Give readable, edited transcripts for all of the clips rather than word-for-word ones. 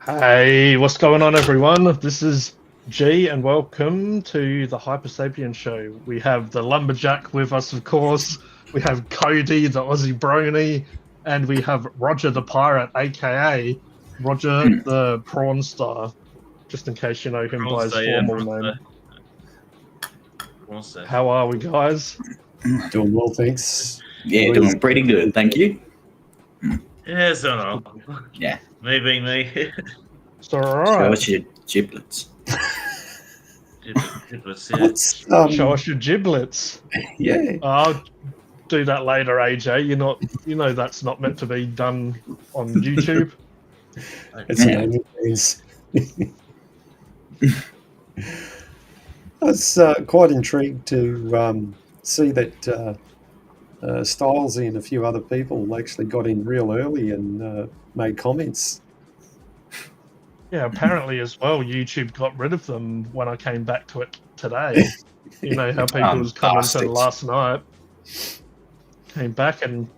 Hey, what's going on, everyone? This is G, and welcome to the Hypersapien Show. We have the Lumberjack with us, of course. We have Kodie, the Aussie Brony, and we have Roger the Pirate, aka Roger the Prawn Star, just in case you know him by his formal name. How are we, guys? Doing well, thanks. Yeah, doing pretty good, thank you. Yeah, it's not all. Yeah. Me being me. It's all right. Show us your giblets. Giblets, yeah. Show us your giblets. Yeah. I'll do that later, AJ. You know that's not meant to be done on YouTube. It's an means. I was quite intrigued to see that Stylesy and a few other people actually got in real early and made comments. Yeah, apparently as well, YouTube got rid of them when I came back to it today. You know how people was commenting last night. Came back and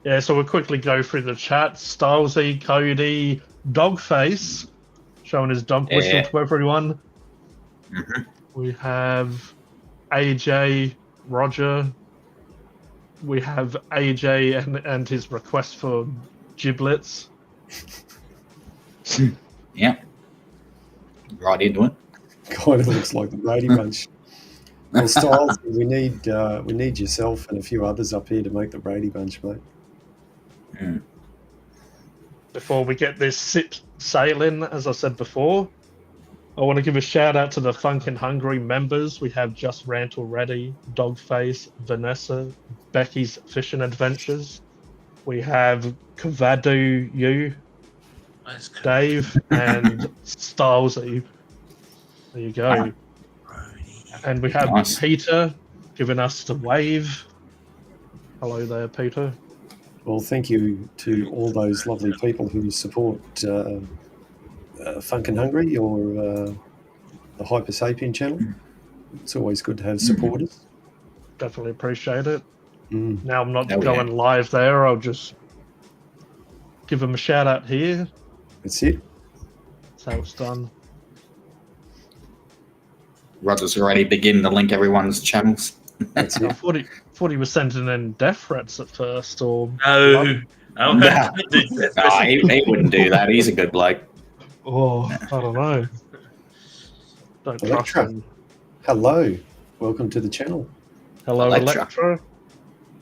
yeah, so we'll quickly go through the chat. Stylesy, Kodie, Dogface, showing his dog whistle to everyone. Mm-hmm. We have AJ, Roger. We have AJ and his request for giblets. Yeah. Right into it. Kind of looks like the Brady Bunch. Well, Styles, we need yourself and a few others up here to make the Brady Bunch, mate. Mm. Before we get this sailing, as I said before, I want to give a shout out to the Funkin' Hungry members. We have Just Rant Already, Dogface, Vanessa, Becky's Fishing Adventures. We have Kavadu You, Dave, and Stylesy. There you go. And we have Peter giving us the wave. Hello there, Peter. Well, thank you to all those lovely people who support Funkin' Hungry or the Hypersapien channel. It's always good to have supporters. Definitely appreciate it. Mm. Now I'm not going live there. I'll just give them a shout out here. That's it. That's how it's done. Roger's already beginning to link everyone's channels. That's it. I thought he was sending in death threats at first, or No. He wouldn't do that. He's a good bloke. Oh, I don't know. Don't trust Electra. him. Hello. Welcome to the channel. Hello, Electra.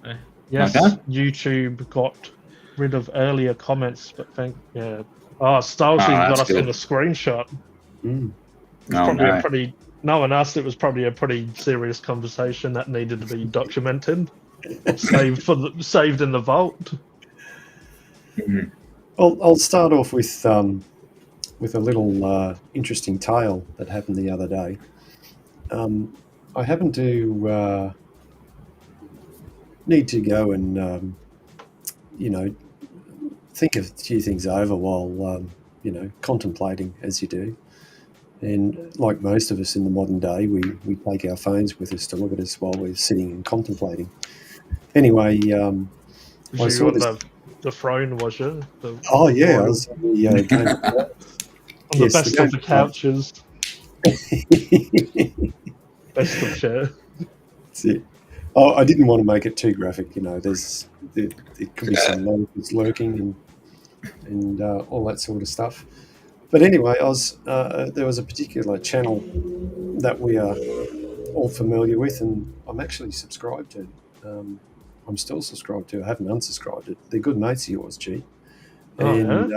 Hey. Yes, Okay. YouTube got rid of earlier comments, but Oh, Stylesy got us good. on the screenshot. Mm. It's probably a pretty. No one asked. It was probably a pretty serious conversation that needed to be documented, saved in the vault. Mm-hmm. I'll start off with a little interesting tale that happened the other day. I happened to need to go and think of a few things over while contemplating, as you do. And like most of us in the modern day, we take our phones with us to look at us while we're sitting and contemplating. Anyway, I saw this. The throne, was you? Oh yeah, I was on the game. On the best of the couches. Best of chair. That's it. Oh, I didn't want to make it too graphic. There could be some monsters lurking and all that sort of stuff. But anyway, there was a particular channel that we are all familiar with, and I'm actually subscribed to. I'm still subscribed to. I haven't unsubscribed it. They're good mates of yours, G. And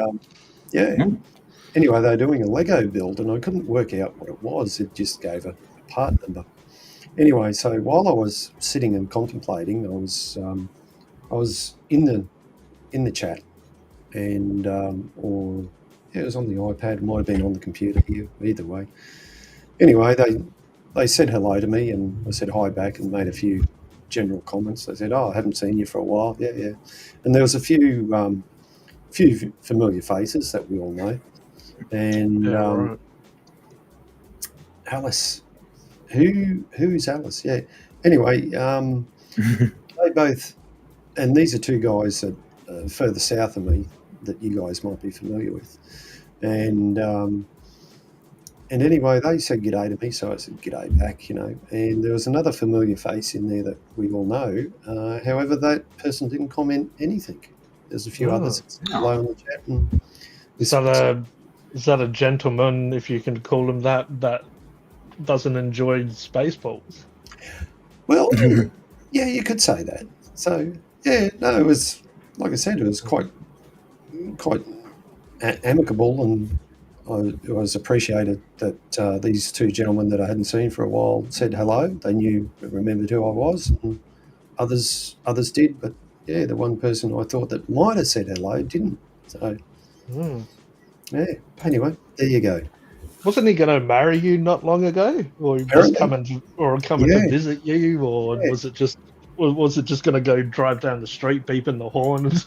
anyway, they're doing a Lego build, and I couldn't work out what it was. It just gave a part number. Anyway, so while I was sitting and contemplating, I was in the chat, and it was on the iPad. It might have been on the computer here. Either way. Anyway, they said hello to me, and I said hi back and made a few general comments. They said, "Oh, I haven't seen you for a while." Yeah. And there was a few familiar faces that we all know. And Alice. Who's Alice? Yeah. Anyway, they both, and these are two guys that further south of me that you guys might be familiar with. And anyway, they said g'day to me, so I said g'day back, you know. And there was another familiar face in there that we all know. However, that person didn't comment anything. There's a few others that said hello in the chat. And Is that a gentleman, if you can call him that doesn't enjoy Spaceballs? Well, yeah, you could say that. So, yeah, no, it was, like I said, it was quite amicable, and it was appreciated that these two gentlemen that I hadn't seen for a while said hello. They remembered who I was, and others did, but yeah, the one person I thought that might have said hello didn't. So, yeah, anyway, there you go. Wasn't he going to marry you not long ago, or just coming to visit you, or was it just going to go drive down the street, beeping the horn, and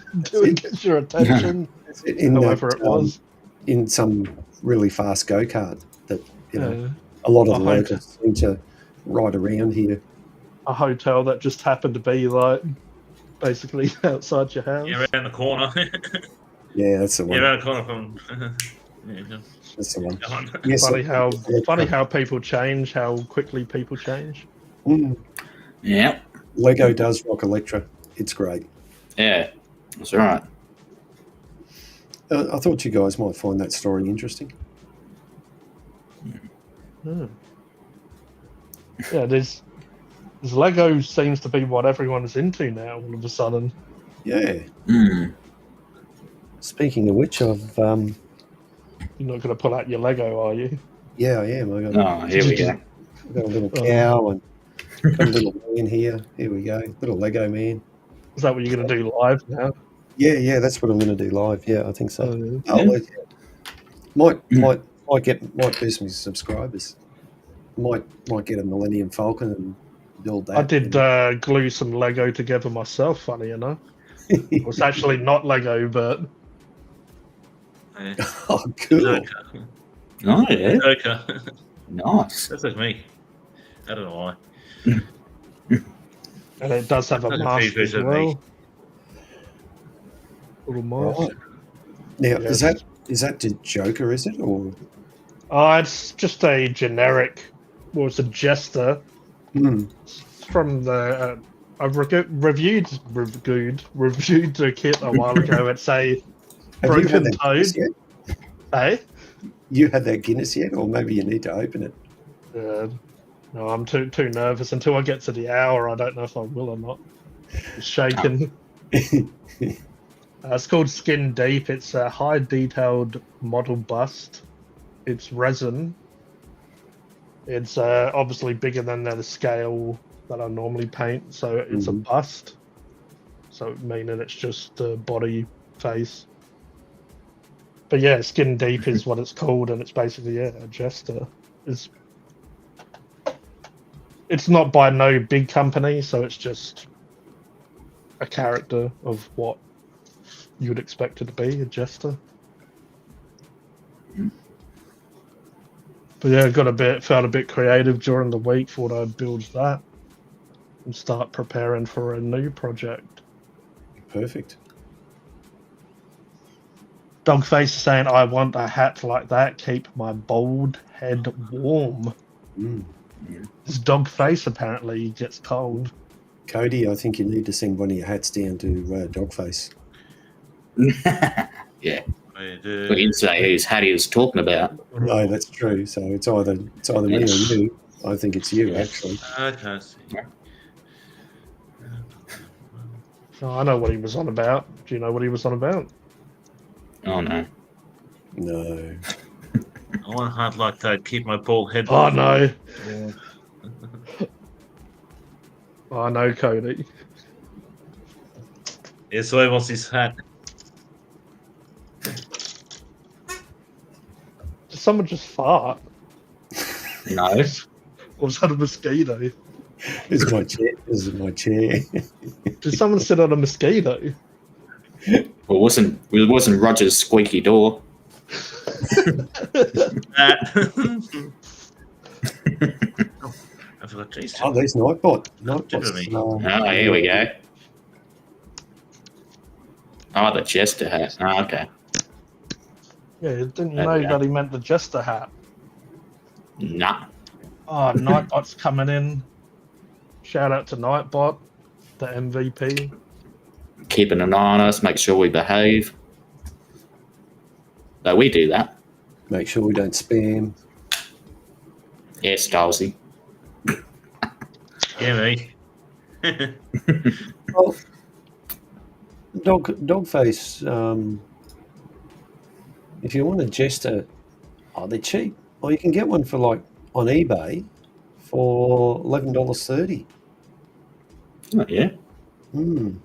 get your attention? However it was, in some really fast go-kart that a lot of the locals seem to ride around here. A hotel that just happened to be like basically outside your house. Yeah, around the corner. Yeah, that's the one. Yeah, around the corner from. That's the one. Yes, funny how people change, how quickly people change. Yeah. Lego does rock Electra. It's great. Yeah, that's right. I thought you guys might find that story interesting. Yeah, there's Lego seems to be what everyone is into now. All of a sudden. Yeah. Speaking of which, you're not going to pull out your Lego, are you? Yeah, I am. Here we go. I've got a little cow and got a little man here. Here we go. Little Lego man. Is that what you're going to do live now? Yeah, that's what I'm going to do live. Yeah, I think so. Might boost me subscribers. Might get a Millennium Falcon and build that. I did glue some Lego together myself, funny enough. It was actually not Lego, but... Oh, cool. Oh, yeah. Okay. Nice. That's like me. I don't know why. And it does have a mask as well. Little mask. Right. Now, is that the Joker, is it? Or it's just a generic, well, it's a jester from the... I've reviewed the kit a while ago. It's a broken toad. Hey? You had that Guinness yet? Or maybe you need to open it. No, I'm too nervous. Until I get to the hour, I don't know if I will or not. It's shaking. It's called Skin Deep. It's a high detailed model bust. It's resin. It's obviously bigger than the scale that I normally paint, so it's a bust. So meaning it's just the body face. But yeah, Skin Deep is what it's called, and it's basically a jester. It's not by no big company, so it's just a character of what you would expect it to be, a jester. But yeah, felt a bit creative during the week. Thought I'd build that and start preparing for a new project. Perfect. Dogface is saying, I want a hat like that. Keep my bald head warm. This Dogface apparently gets cold. Kodie, I think you need to send one of your hats down to Dogface. Yeah. We didn't say whose hat he was talking about. No, that's true. So it's either me or you. I think it's you, actually. Okay. Oh, I know what he was on about. Do you know what he was on about? Oh, no. No. I want a hat like that. Keep my bald head. Oh, no. Yeah. I know, Kodie. Yeah, so he wants his hat. Did someone just fart? No. Or was that a mosquito? This is my chair. Did someone sit on a mosquito? Well, it wasn't Roger's squeaky door. I forgot Jason. Oh, there's Nightbot. Oh, here we go. Oh, the Jester hat. Oh, okay. Yeah, didn't you There know we go. that he meant the Jester hat? Nah. Oh, Nightbot's coming in. Shout out to Nightbot, the MVP. Keeping an eye on us, make sure we behave. So we do that. Make sure we don't spam. Yeah, Stylesy. Yeah, me. Well, Dogface, if you want a Jester, they're cheap. Or you can get one for like on eBay for $11.30. Oh, yeah. Mm.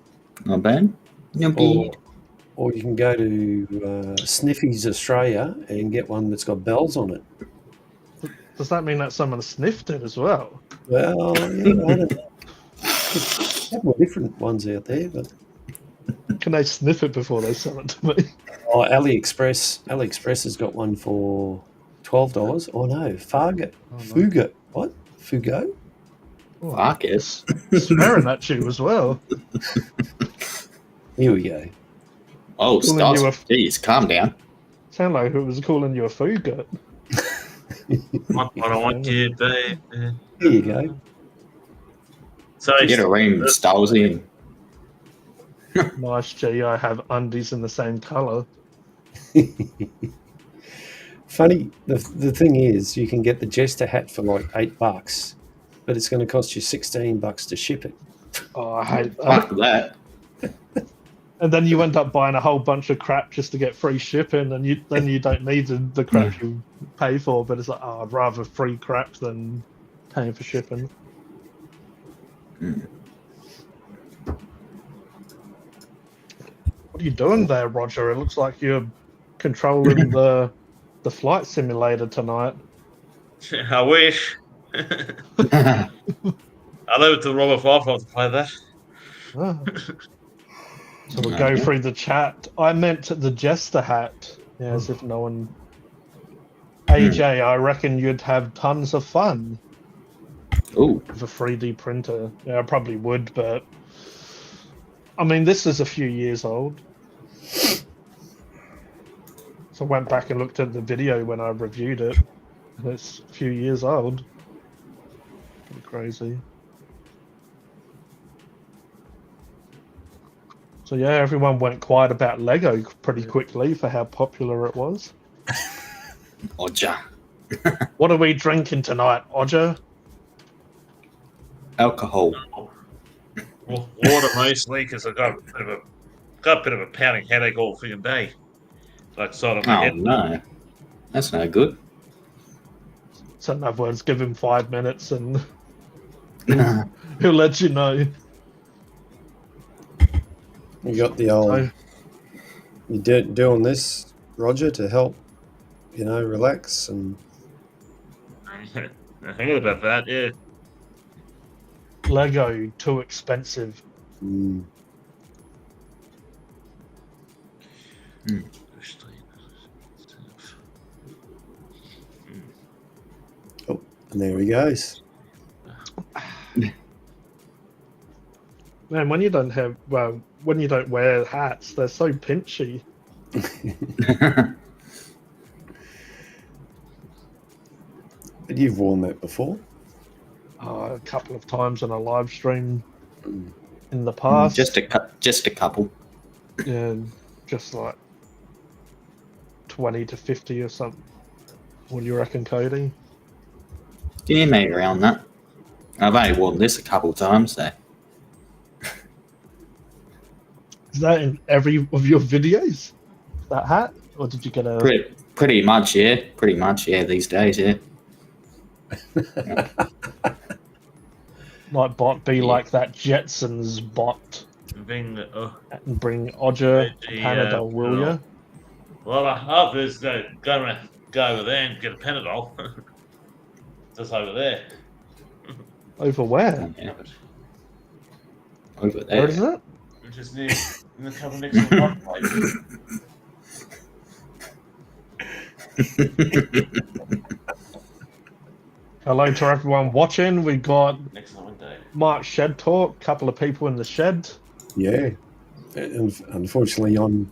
Not bad. Not Or, bad. or you can go to Sniffy's Australia and get one that's got bells on it. Does that mean that someone sniffed it as well? Well, yeah, I don't know. There's more different ones out there, but Can they sniff it before they sell it to me? AliExpress has got one for $12. Oh no, Fargo. Oh, no. Fuga. What? Fugo? Oh, Fuck it. swearing at you as well. Here we go. Oh, Calling Stars. you a- Jeez, calm down. Sound like it was calling you a foogut. What I want you, baby. Here you go. So Get a ring, Stylesy. Nice, G. I have undies in the same colour. Funny, the thing is, you can get the Jester hat for like $8, but it's going to cost you $16 to ship it. Oh, I hate that. Fuck that. And then you end up buying a whole bunch of crap just to get free shipping, and then you don't need the crap you pay for. But it's like, oh, I'd rather free crap than paying for shipping. What are you doing there, Roger? It looks like you're controlling the flight simulator tonight. I wish. I leave it to Robert Firefly to play that. Ah. So we'll go through the chat. I meant the Jester hat. Yeah, as if no one. AJ, I reckon you'd have tons of fun Ooh. with a 3D printer. Yeah, I probably would, but I mean, this is a few years old. So I went back and looked at the video when I reviewed it, and it's a few years old. Pretty crazy. So yeah, everyone went quiet about Lego pretty quickly for how popular it was. Odja. What are we drinking tonight, Odger? Alcohol. Water mostly, because I've got a bit of a pounding headache all freaking day. Like side of my Oh, head. no. That's no good. So in other words, give him 5 minutes and he'll let you know. You got the old. So, You're doing this, Roger, to help, relax and. I heard about that, yeah. Lego, too expensive. Mm. Oh, and there he goes. Man, when you don't wear hats, they're so pinchy. But you've worn that before. A couple of times on a live stream in the past. Just a couple. Yeah, just like 20 to 50 or something. What do you reckon, Cody? Yeah, maybe around that. I've only worn this a couple times, though. Is that in every of your videos? That hat? Or did you get a... Pretty much, yeah. Pretty much, yeah, these days, yeah. Might bot be like that Jetsons bot Being, and bring Odger to Panadol, will ya? Well, I hope it's going to go over there and get a Panadol. Just over there. Over where? Yeah. Over there. Where is it? Which is near in the cover next to the hot plate. Hello to everyone watching. We got Next to the window. Mark Shed Talk, couple of people in the shed. Yeah. Unfortunately, I'm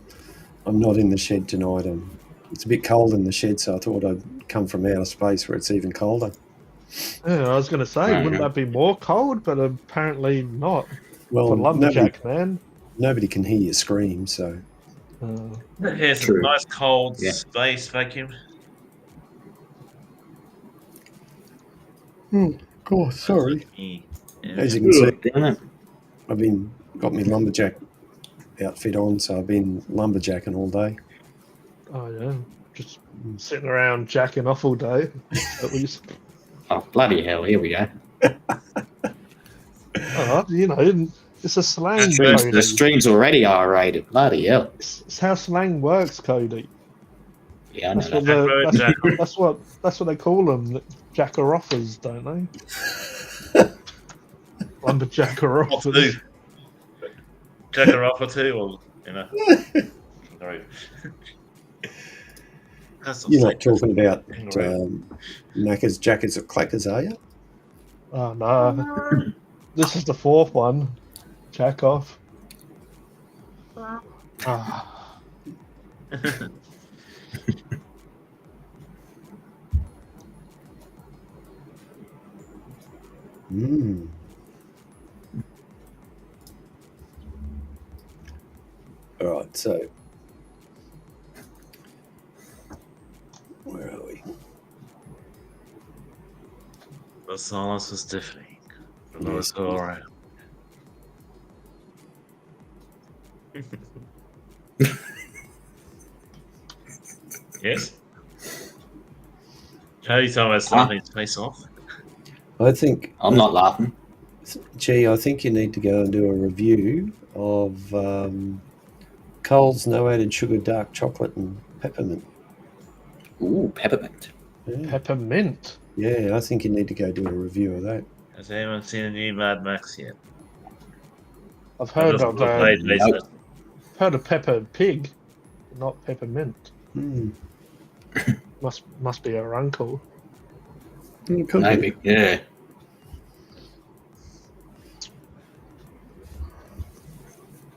not in the shed tonight. It's a bit cold in the shed, so I thought I'd come from outer space where it's even colder. Yeah, I was going to say, wouldn't that be more cold? But apparently not. Well, For lumberjack, man. nobody can hear you scream, so Here's a True. nice cold Yeah. space vacuum. oh, sorry. Yeah. As you can see, Damn it. I've got my lumberjack outfit on, so I've been lumberjacking all day. Oh, yeah. Just sitting around jacking off all day, at least. Oh, bloody hell, here we go. Oh, you know, it's a slang, The Cody. stream's already R-rated. Bloody hell. It's how slang works, Cody. Yeah, I know That's that. what that's what they call them, jacker-offers, don't they? Lumberjacker-offers. Jacker off or two, or you know. Sorry. You're not talking about knackers, jackets, or clackers, are you? Oh, no. This is the fourth one. Jack off. Ah. Mm. All right, so where are we? The silence was deafening. The noise all around. Yes. Cody told us laughing his face off. I think I'm not laughing. Gee, I think you need to go and do a review of Coles No Added Sugar Dark Chocolate and Peppermint. Ooh, peppermint. Yeah. Peppermint. Yeah, I think you need to go do a review of that. Has anyone seen a new Mad Max yet? I've heard of Nope. heard of Pepper Pig, not Peppermint. Mm. Must be her uncle. Could be. Maybe, yeah.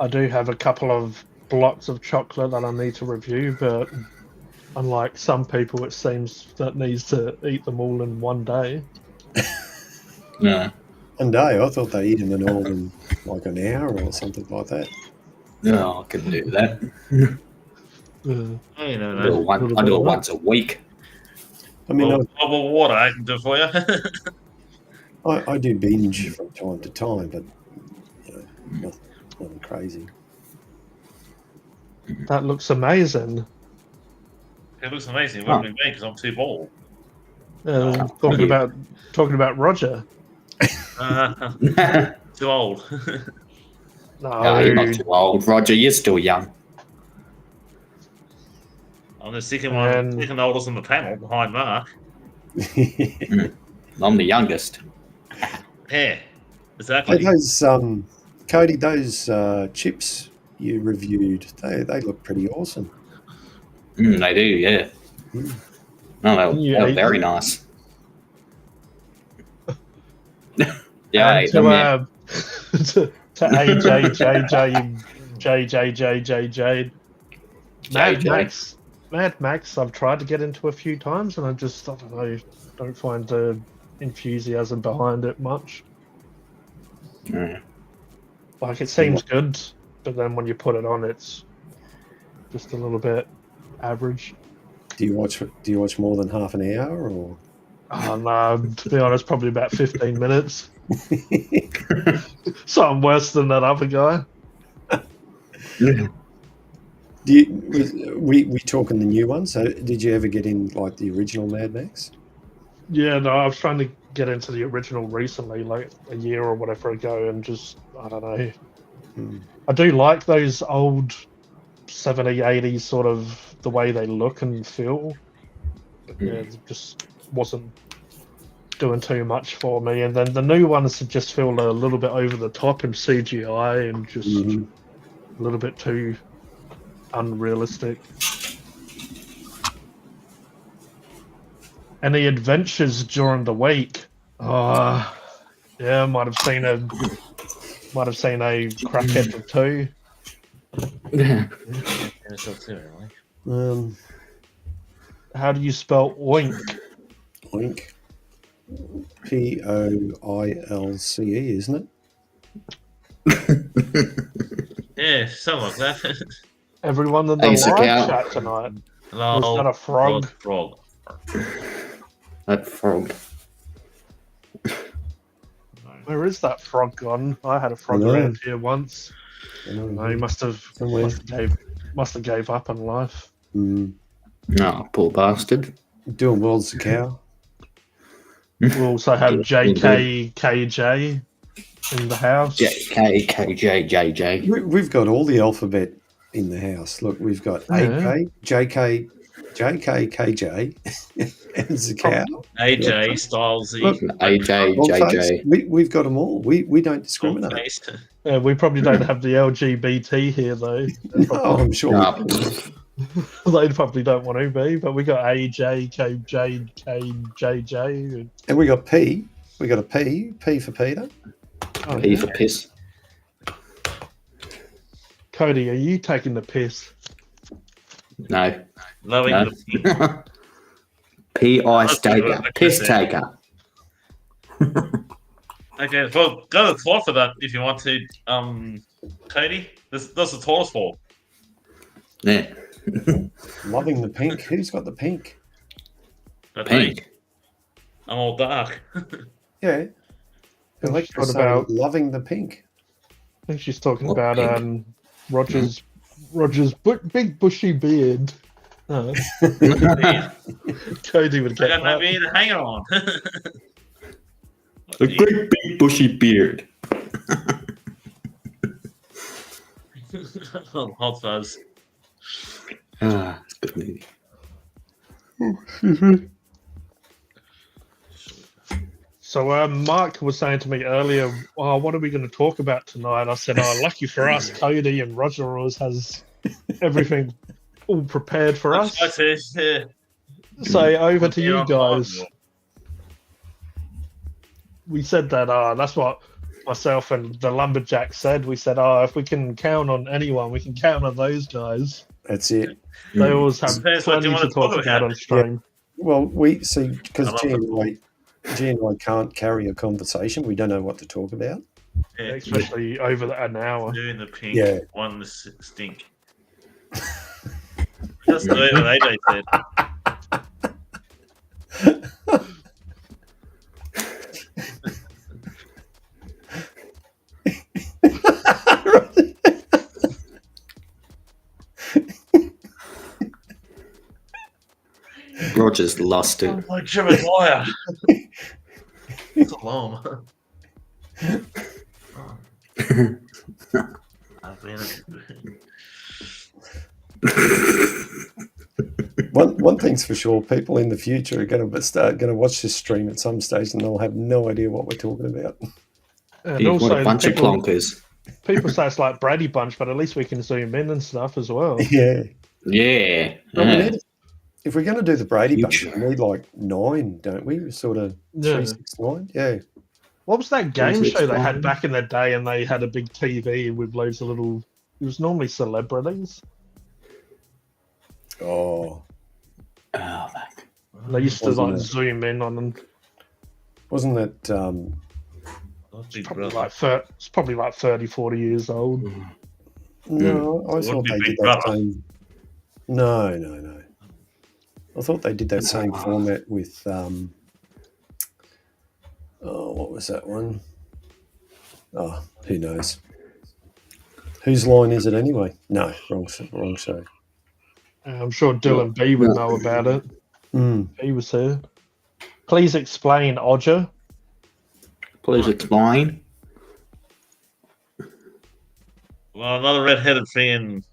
I do have a couple of blocks of chocolate that I need to review, but unlike some people, it seems that needs to eat them all in one day. No. One day, I thought they eat them in all in like an hour or something like that. No, I couldn't do that. Uh, Oh, you never I do know. it once a week. I mean, Well, bottle of water I can do for you. I do binge from time to time, but you know, nothing crazy. that looks amazing. It looks amazing. It wouldn't be me because I'm too bald. Talking about Roger. Too old. No, you're not too old. Roger, you're still young. I'm the second oldest on the panel behind Mark. I'm the youngest. Yeah, exactly. Hey, those Cody, those chips you reviewed, they look pretty awesome. They do, yeah. No, they're very nice. Yeah, I ate them, yeah. To AJ, JJ, Mad Max, I've tried to get into a few times, and I don't know, don't find the enthusiasm behind it much. Mm. Like, it seems good, but then when you put it on, it's just a little bit average. Do you watch more than half an hour, or? Oh, no, to be honest, probably about 15 minutes. Something worse than that other guy. We talking the new one? So did you ever get in like the original Mad Max? Yeah, no, I was trying to get into the original recently, like a year or whatever ago, and just, I don't know. I do like those old 70s, 80s sort of, the way they look and feel. But yeah, it just wasn't doing too much for me. And then the new ones just feel a little bit over the top in CGI and just a little bit too unrealistic. And the adventures during the week, yeah, might have seen a crackhead or two. Yeah. Yeah, myself too, really. How do you spell oink? Oink. Poilce, isn't it? Yeah, something like that. Everyone in the Ace of live cow. chat tonight. Lol, Was that a frog? Frog. That frog. Where is that frog gone? I had a frog I know. around here once. I know. No, he must have Somewhere. gave up on life. Mm. Oh, poor bastard. Doing well as a cow. We also have JKKJ in the house. JKKJJJ. We've got all the alphabet in the house. Look, we've got Yeah. AK, JK, JKKJ, and Zakao. AJ, Stylesy, Look, AJJJ. We've got them all. We don't discriminate. Dog-faced. We probably don't have the LGBT here though. No, I'm sure. No. They probably don't want to be, but we got AJ, KJ, KJJ. And we got P. We got a P. P for Peter. Oh, P yeah. for piss. Kodie, are you taking the piss? No. Loving No. the pink. P.I. Staker. Piss taker. Okay, well, go to the toilet for that if you want to, Kodie. That's the toilet for. Yeah. Loving the pink. Who's got the pink? That's me. Pink. I'm all dark. Yeah. Electra What saying about- loving the pink. I think she's talking What about pink? Roger's big bushy beard. Oh, Kodie would I get got no that. beard to hang it on. A great big bushy beard. Hot fuzz. Ah, it's a good movie. So Mark was saying to me earlier, oh, what are we going to talk about tonight? I said, oh, lucky for us, Kodie and Roger always has everything all prepared for us. Yeah. So over to Yeah, you guys. We said that that's what myself and the lumberjack said. We said, if we can count on anyone, we can count on those guys. That's it. They always have Depends what plenty you to wanna talk talk about about. on stream. Well, we see because I love G that and I can't carry a conversation. We don't know what to talk about. Yeah. Especially over an hour. Doing the pink, Yeah. one the stink. That's the way that AJ said. Roger's lost it. Oh, like Jeremiah. It's alarm. I've been. One thing's for sure: people in the future are going to watch this stream at some stage, and they'll have no idea what we're talking about. And What also, a bunch of clonkers. people say it's like Brady Bunch, but at least we can zoom in and stuff as well. Yeah. Yeah. But we yeah. need, if we're going to do the Brady Bunch, Future. we need like 9, don't we? Sort of Yeah. 3, 6, 9. Yeah. What was that game Is it show they had fun? back in the day and they had a big TV with loads of little... It was normally celebrities. Oh, Oh, fuck. They used to Wasn't like it? zoom in on them. wasn't that? Big Probably brother. it's probably like 30, 40 years old. No, I It thought would be they Big did that Brother. same. No. I thought they did that same format with. What was that one? Oh, who knows? Whose line is it anyway? No, wrong show. I'm sure Dylan B would know about it. Mm. He was here. Please explain, Odger. Please explain. Well, another red-headed fan.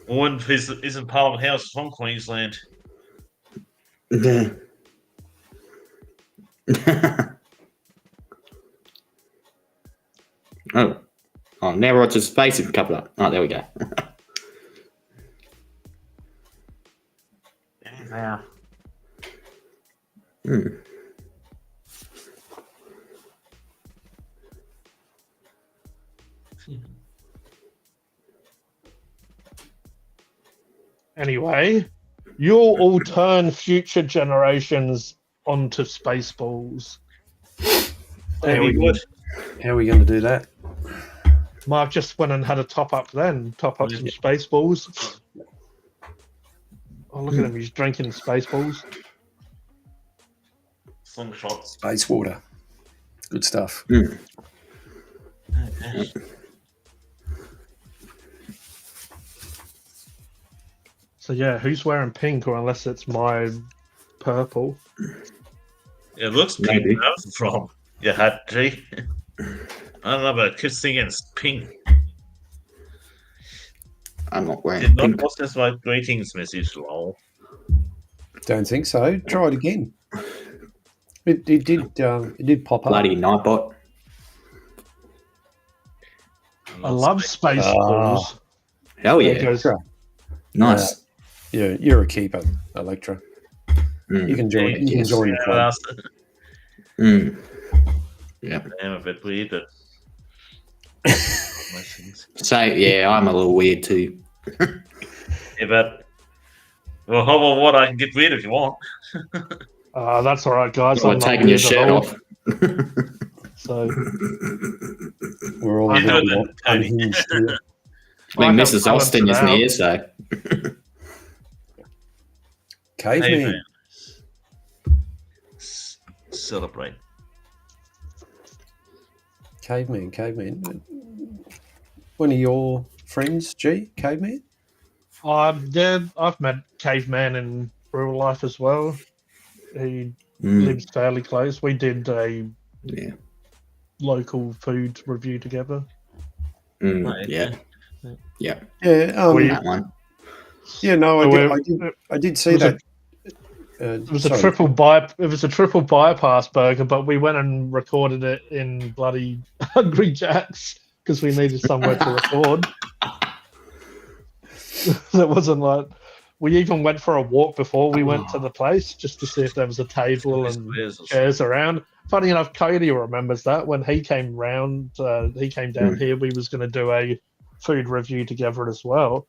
One who's in Parliament House from Queensland. Yeah. oh. Oh, now Roger's face is covered up. Oh, there we go. Yeah. Hmm. Anyway, you'll all turn future generations onto Spaceballs. That'd be good. How are we going to do that? Mark just went and had a top up some Spaceballs. Oh, look at him. He's drinking Spaceballs. Slingshots. Space water. Good stuff. Mm. Okay. So, yeah, who's wearing pink, or unless it's my purple? It looks pink Maybe. enough from your hat, G. I don't know, but it keeps thinking it's pink. I'm not wearing Did not pink. process my greetings message, lol. Don't think so. Try it again. It did pop up. Bloody Nightbot. I love Spaceballs. Hell There yeah. goes- Nice. You're a keeper, Electra. Mm. You can join. You can Yes. join the club. Mm. Yeah. I'm a bit weird, but So, yeah, I'm a little weird too. yeah, but well, how about what? I can get weird if you want. That's all right, guys. We're I'm not taking your weird at shirt all. off. So, We're all I know that, Tony. unhinged here. I mean, I have Mrs. talent Austin isn't now. here, so. Caveman. Hey, man. Celebrate. Caveman. One of your friends, G? Caveman? yeah, I've met Caveman in real life as well. He Mm. lives fairly close. We did a Yeah. local food review together. Mm. Right. Yeah. Yeah. Yeah. That one. Yeah. No, I did see was that. It was a triple bypass burger, but we went and recorded it in bloody Hungry Jack's because we needed somewhere to record. It wasn't like we even went for a walk before we went to the place just to see if there was a table and chairs around. Funny enough, Kodie remembers that when he came round, he came down here. We was going to do a food review together as well,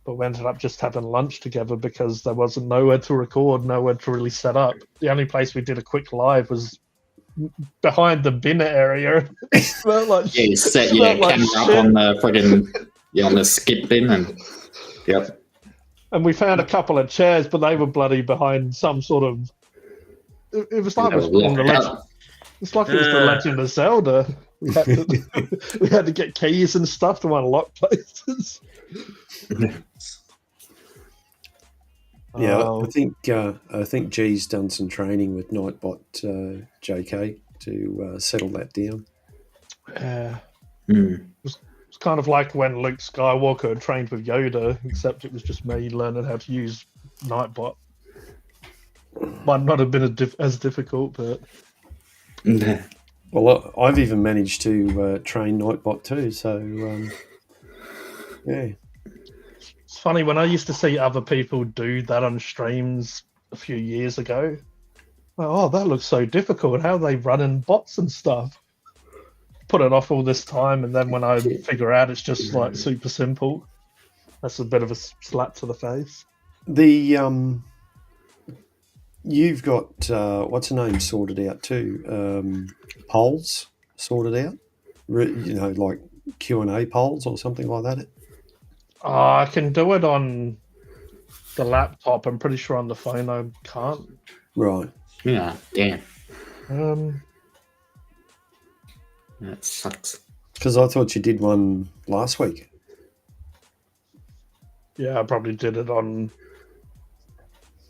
but we ended up just having lunch together because there wasn't nowhere to record, nowhere to really set up. The only place we did a quick live was behind the bin area. It smelled like Yeah, you set your smelled like camera up shit. on the friggin' on the skip bin and yep. And we found a couple of chairs, but they were bloody behind some sort of. It was like it was from the legend. It's like it was the Legend of Zelda. We had to get keys and stuff to unlock places. Yeah, Oh, I think G's done some training with Nightbot JK to settle that down. yeah. Mm. It's kind of like when Luke Skywalker trained with Yoda, except it was just me learning how to use Nightbot. Might not have been as difficult, but Well, I've even managed to train Nightbot too. So yeah, it's funny when I used to see other people do that on streams a few years ago. Oh, that looks so difficult. How are they running bots and stuff? Put it off all this time, and then when I figure out it's just like super simple, that's a bit of a slap to the face. the you've got what's the name sorted out too? Polls sorted out. You know, like Q&A polls or something like that. I can do it on the laptop. I'm pretty sure on the phone I can't. Right. Yeah, damn. That sucks. Because I thought you did one last week. Yeah, I probably did it on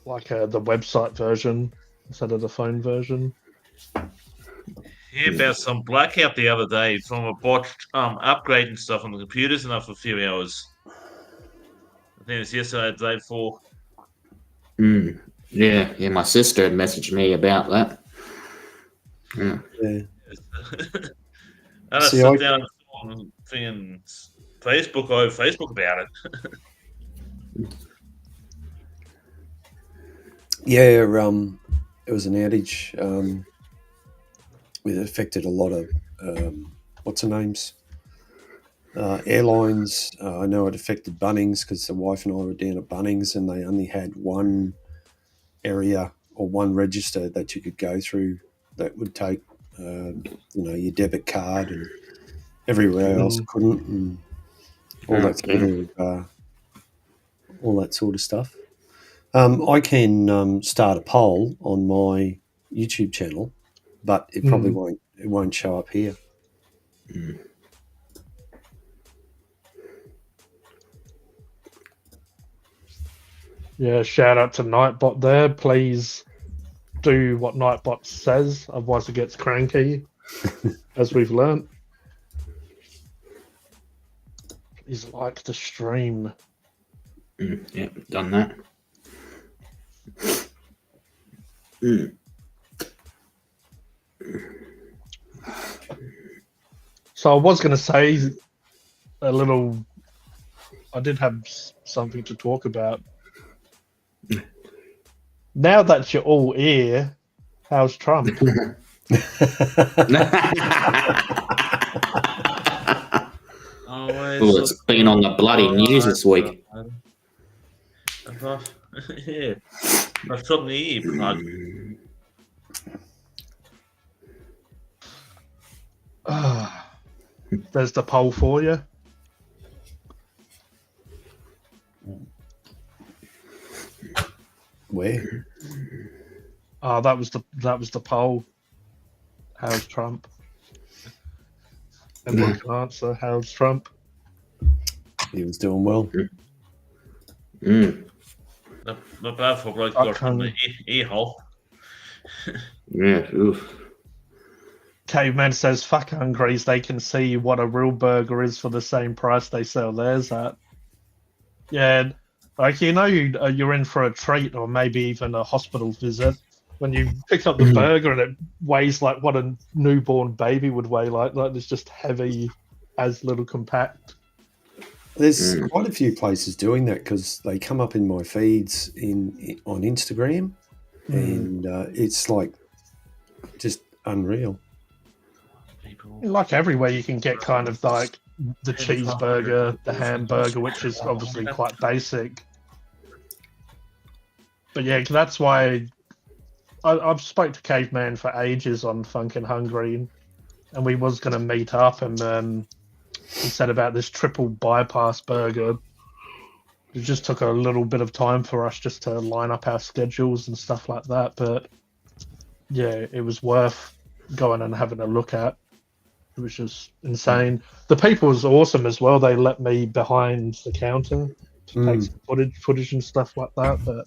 like the website version instead of the phone version. Hear about some blackout the other day from a botched upgrading stuff on the computers enough for a few hours. I think it was yesterday, the day before. Mm. Yeah, my sister had messaged me about that. Yeah. Yeah. And I See, sit down on Facebook about it. Yeah, it was an outage. It affected a lot of what's the names? Airlines. I know it affected Bunnings because the wife and I were down at Bunnings and they only had one area or one register that you could go through that would take, your debit card, and everywhere else couldn't, and all that sort of stuff. I can start a poll on my YouTube channel, but it probably won't show up here. Yeah, shout out to Nightbot there. Please do what Nightbot says, otherwise it gets cranky, as we've learnt. Please like the stream. Yeah, done that. So I was going to say I did have something to talk about. Now that you're all here, how's Trump? Well, it's been on the bloody news this week. Yeah, I've shot in the ear plug. There's the poll for you. Where? Oh, that was the poll. How's Trump? Everyone can answer. How's Trump? He was doing well. Not bad for a bloke got from the ear hole. Yeah, oof. Caveman says, fuck Hungries, they can see what a real burger is for the same price they sell theirs at. Yeah, like, you're in for a treat or maybe even a hospital visit when you pick up the burger and it weighs like what a newborn baby would weigh, like it's just heavy as little compact. There's quite a few places doing that because they come up in my feeds on Instagram, and it's like just unreal. Like everywhere, you can get kind of like the cheeseburger, the hamburger, which is obviously quite basic. But yeah, that's why I've spoke to Caveman for ages on Funkin' Hungry, and we was going to meet up, and he said about this triple bypass burger. It just took a little bit of time for us just to line up our schedules and stuff like that. But yeah, it was worth going and having a look at. It was just insane. The people was awesome as well. They let me behind the counter to take some footage and stuff like that. But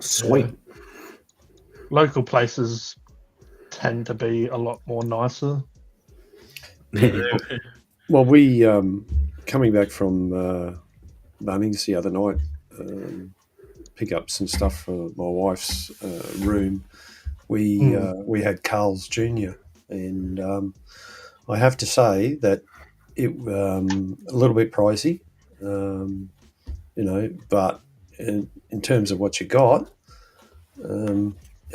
sweet. Local places tend to be a lot more nicer. Well, we coming back from Bunnings the other night, pick up some stuff for my wife's room. We had Carl's Jr. and I have to say that it a little bit pricey, but in terms of what you got,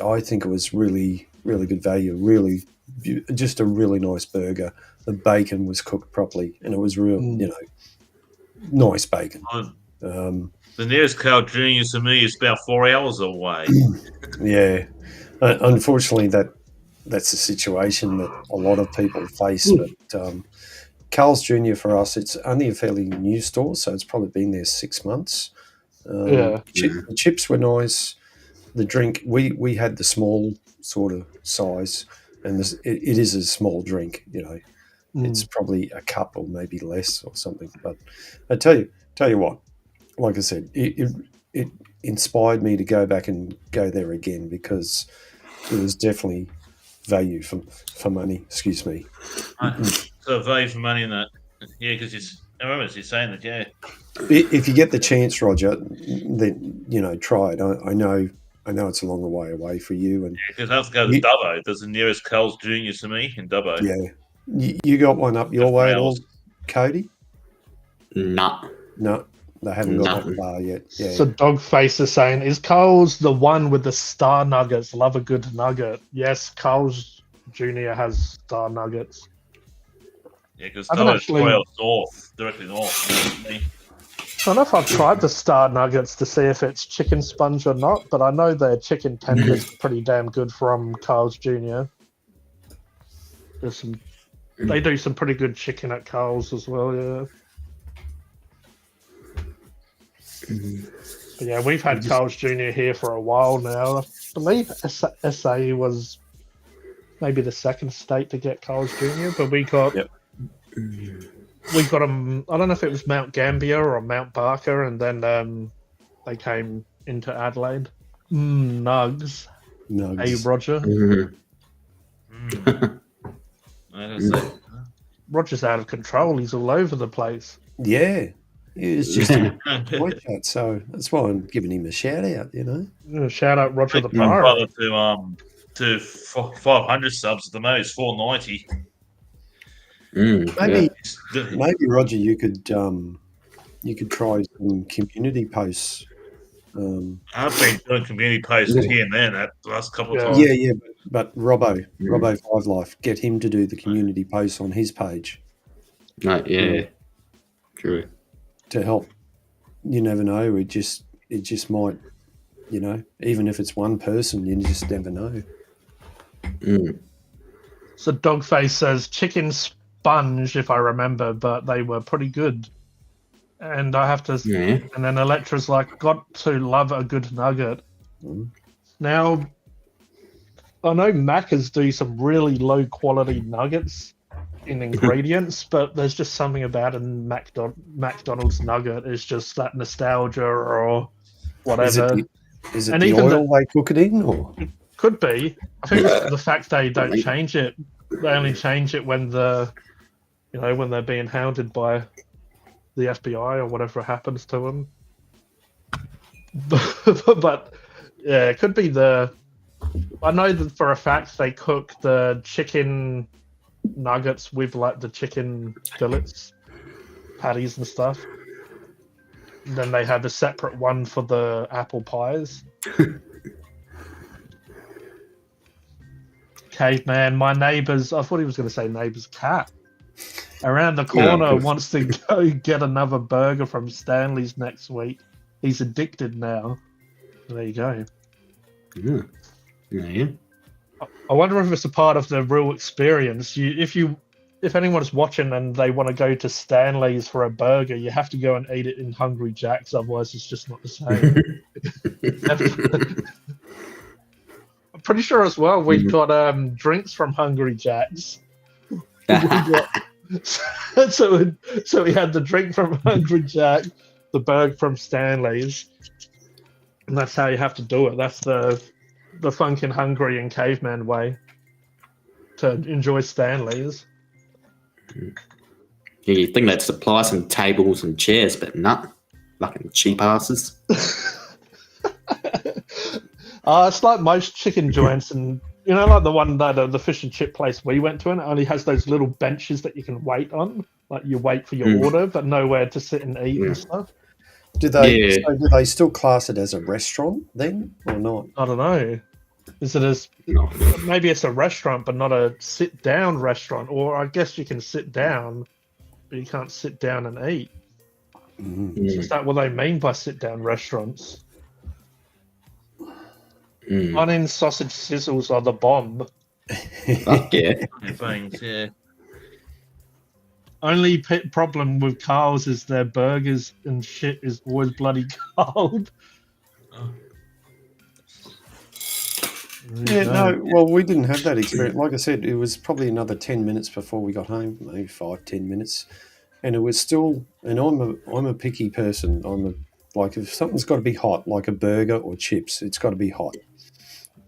I think it was really, really good value. Really, just a really nice burger. The bacon was cooked properly, and it was real, nice bacon. The nearest Carl Jr. to me is about 4 hours away. Yeah, unfortunately, that's a situation that a lot of people face. But Carl's Jr. for us, it's only a fairly new store, so it's probably been there 6 months. The chips were nice. The drink, we had the small sort of size, and it is a small drink, It's probably a cup or maybe less or something. But I tell you what, like I said, it inspired me to go back and go there again because it was definitely value for money. Excuse me. So value for money in that, yeah, because I remember you're saying that, yeah. If you get the chance, Roger, then try it. I know it's a long way away for you, and because I have to go to Dubbo. There's the nearest Carl's Jr. to me in Dubbo. Yeah. You got one up your way at all, Kodie? No, they haven't got that far yet. Yeah. So Dogface is saying, is Carl's the one with the star nuggets? Love a good nugget. Yes, Carl's Jr. has star nuggets. Yeah, because I haven't Toa's actually- 12 north, directly north. I don't know if I've tried the Star Nuggets to see if it's chicken sponge or not, but I know their chicken tenders are pretty damn good from Carl's Jr. They do some pretty good chicken at Carl's as well, yeah. But yeah, we've had Carl's Jr. here for a while now. I believe SA was maybe the second state to get Carl's Jr., but we got them. I don't know if it was Mount Gambier or Mount Barker, and then they came into Adelaide. Nugs. Hey, Roger. Roger's out of control. He's all over the place. Yeah. It's just a boy chat, so that's why I'm giving him a shout out, you know. Shout out Roger the My Pirate. brother to 500 subs at the moment. It's 490. Maybe Roger, you could try some community posts. I've been doing community posts here and there that last couple of times. Yeah, but Robbo 5 Life, get him to do the community posts on his page. True. To help. You never know. It just might, you know, even if it's one person, you just never know. So Dogface says chicken sponge, if I remember, but they were pretty good. And I have to, and then Electra's like, got to love a good nugget. Now, I know Macca's do some really low quality nuggets in ingredients, but there's just something about a McDonald's nugget. It's just that nostalgia or whatever. Is it the oil they cook it in, or could be? I think it's the fact they don't change it. They only change it when when they're being hounded by the FBI or whatever happens to them. But yeah, it could be I know that for a fact they cook the chicken nuggets with like the chicken fillets, patties and stuff. And then they have a separate one for the apple pies. Caveman, my neighbour's, I thought he was going to say neighbour's cat, around the corner wants to go get another burger from Stanley's next week. He's addicted now. There you go. Yeah. I wonder if it's a part of the real experience. If anyone's watching and they want to go to Stanley's for a burger, you have to go and eat it in Hungry Jack's, otherwise it's just not the same. I'm pretty sure as well we got drinks from Hungry Jack's. So we had the drink from Hungry Jack, the burger from Stanley's, and that's how you have to do it. That's the funkin' hungry and caveman way to enjoy Stanley's. Yeah, you think they'd supply some tables and chairs, but not fucking cheap asses. It's like most chicken joints, and like the one that the fish and chip place we went to, and it only has those little benches that you can wait on, like you wait for your order, but nowhere to sit and eat and stuff. Do they still class it as a restaurant then, or not? I don't know. Is it maybe it's a restaurant, but not a sit-down restaurant? Or I guess you can sit down, but you can't sit down and eat. Is that what they mean by sit-down restaurants? Onion sausage sizzles are the bomb. Fuck yeah. Things, yeah. Only problem with Carl's is their burgers and shit is always bloody cold. Yeah, no, well, we didn't have that experience. Like I said, it was probably another 10 minutes before we got home, maybe 5-10 minutes. And it was still, and I'm a picky person. Like if something's got to be hot, like a burger or chips, it's got to be hot.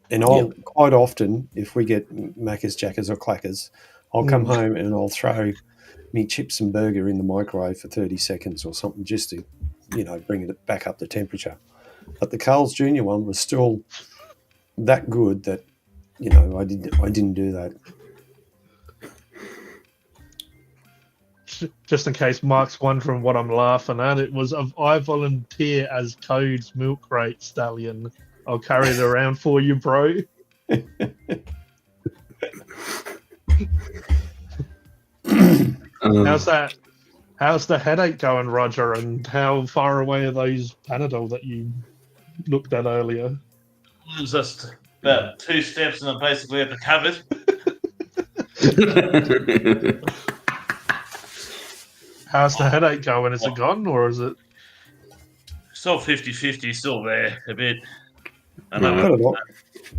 And I'll quite often, if we get Macca's, Jackers or Clackers, I'll come home and I'll throw me chips and burger in the microwave for 30 seconds or something just to, bring it back up the temperature. But the Carl's Jr. one was still that good that, I didn't do that. Just in case Mark's wondering what I'm laughing at, it was I volunteer as Code's milk crate stallion. I'll carry it around for you, bro. How's the headache going, Roger? And how far away are those Panadol that you looked at earlier? It was just about 2 steps and I'm basically at the cupboard. How's the headache going? Is it gone or is it? Still 50-50, still there a bit.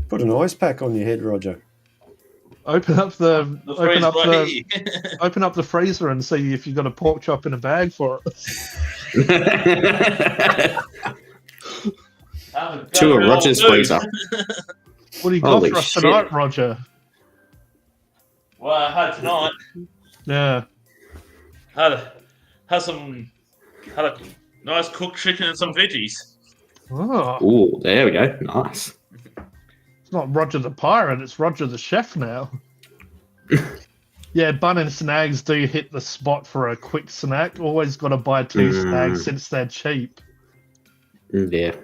Put an ice pack on your head, Roger. Open up the freezer open up the freezer and see if you've got a pork chop in a bag for it. To a Roger's freezer. What do you got Holy for us shit. tonight, Roger? Well, I had tonight. Yeah. Had a nice cooked chicken and some veggies. Oh, Oh, there we go. Nice. it's not Roger the pirate, it's Roger the chef now. Yeah, Bun and Snags do hit the spot for a quick snack. Always got to buy 2 snags since they're cheap. Yeah.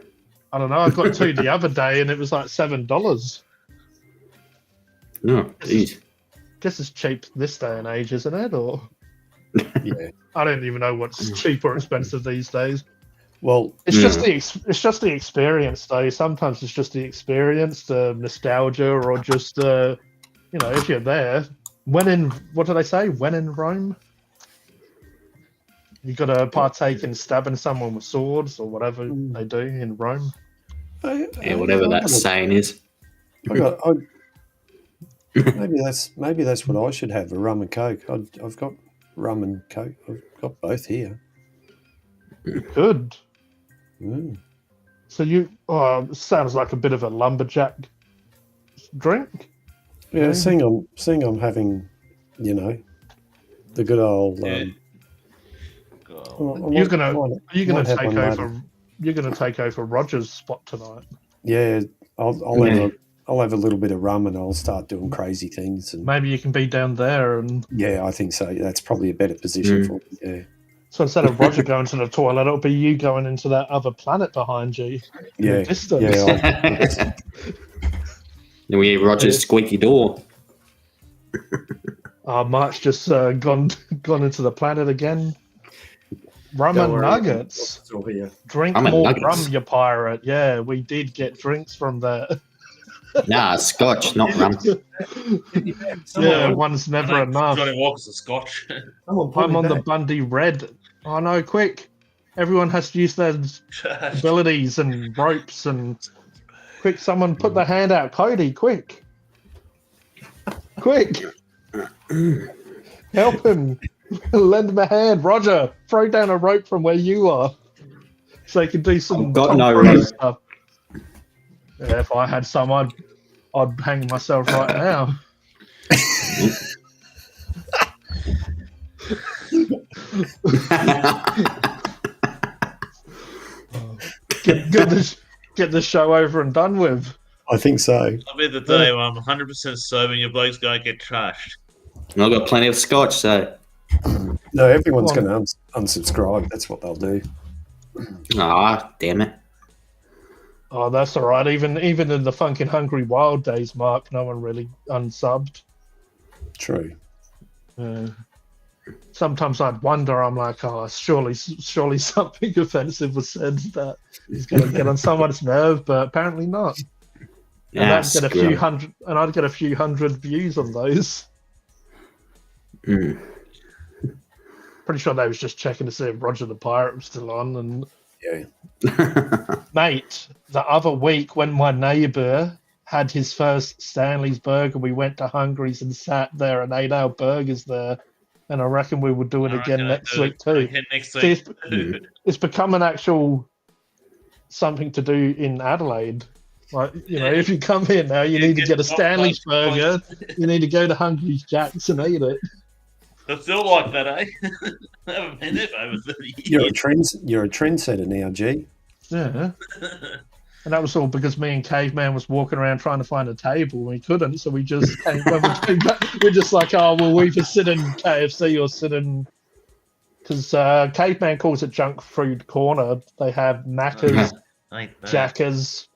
I don't know. I got 2 the other day and it was like $7. Oh, geez. Guess it's cheap this day and age, isn't it? Or Yeah. I don't even know what's cheap or expensive these days. Well, It's just the experience, though. Sometimes it's just the experience, the nostalgia, or just if you're there. What do they say? When in Rome, you got to partake in stabbing someone with swords or whatever they do in Rome. Yeah, whatever that saying is. Maybe that's what I should have, a rum and coke. I've got rum and coke. I've got both here. Good. Mm. So sounds like a bit of a lumberjack drink. Yeah, seeing I'm having, the good old. You're gonna take over Roger's spot tonight. Yeah, I'll have a little bit of rum and I'll start doing crazy things. And Maybe you can be down there and. yeah, I think so. That's probably a better position for me. Yeah. So instead of Roger going to the toilet, it'll be you going into that other planet behind you. Yeah. Then we hear Roger's squeaky door. Mark's just gone into the planet again. Rum and nuggets. Drink Rum and more nuggets. rum, you pirate. Yeah, we did get drinks from there. Nah, scotch, not rum. Yeah, one's never enough. Johnny Walker's a Scotch. I'm on the Bundy Red. Oh no, quick. Everyone has to use their abilities and ropes and quick, someone put the hand out. Kodie, quick. Quick. Help him. Lend him a hand. Roger, throw down a rope from where you are. So he can do some I've got Tom no Cruise rope. stuff. Yeah, if I had some, I'd hang myself right now. Get the show over and done with. I think so. I'll be the day where I'm 100% sober and your bloke's going to get trashed. I've got plenty of scotch, so. No, everyone's going to unsubscribe. That's what they'll do. Ah, damn it. Oh, that's all right. Even in the Funkin' Hungry Wild days, Mark, no one really unsubbed. True. Sometimes I'd wonder. I'm like, oh, surely something offensive was said that is going to get on someone's nerve, but apparently not. And Yeah, I'd get a few hundred views on those. Mm. Pretty sure they was just checking to see if Roger the Pirate was still on. And Yeah. mate, the other week when my neighbour had his first Stanley's burger, we went to Hungry's and sat there and ate our burgers there. And I reckon we will do it again next week too. See, it's become an actual something to do in Adelaide. Like, if you come here now, you need to get a Stanley's burger. You need to go to Hungry's Jack's and eat it. It's still like that, eh? I haven't been there for over 30 years. You're a trendsetter now, G. Yeah. And that was all because me and Caveman was walking around trying to find a table and we couldn't, so we just when we came back, we're just like, oh well, we just sit in KFC or sit in, because Caveman calls it Junk Food Corner. They have Macca's, Jackers,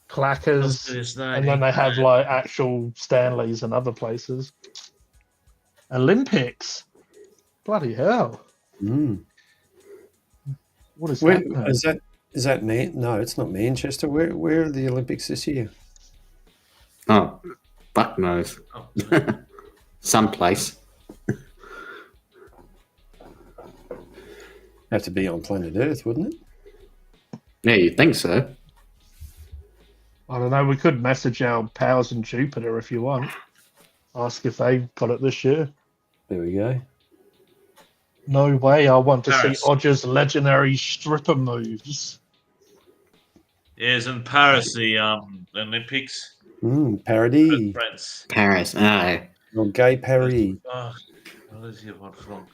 Clackers, and then they have like actual Stanleys and other places. Olympics. Bloody hell. Mm. What is Where, that? is that no, it's not Manchester. Where are the Olympics this year? Oh, fuck knows. Oh, Someplace. Have to be on planet Earth, wouldn't it? Yeah, you think so? I don't know. We could message our pals in Jupiter if you want. Ask if they got it this year. There we go. No way. I want to Paris. see Odger's legendary stripper moves. Yes, in Paris, the Olympics. Parody. France. Paris. Oh. Or gay parody. Oh, where's the other one from?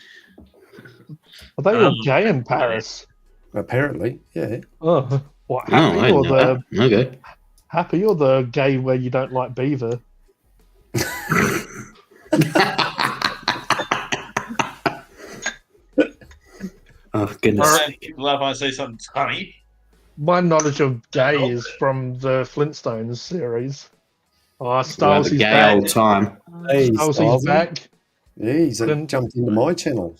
Are they all gay in Paris? Apparently, yeah. Oh, what? Oh, I Happy or know the that. Okay. happy or the gay where you don't like beaver? Oh, goodness. All right, people laugh when I say something funny. My knowledge of gay is from the Flintstones series. Oh, We have Styles, a he's gay back. old time. Hey, Styles, he's Stylesy. back. Yeah, he's Then- jumped into my channel.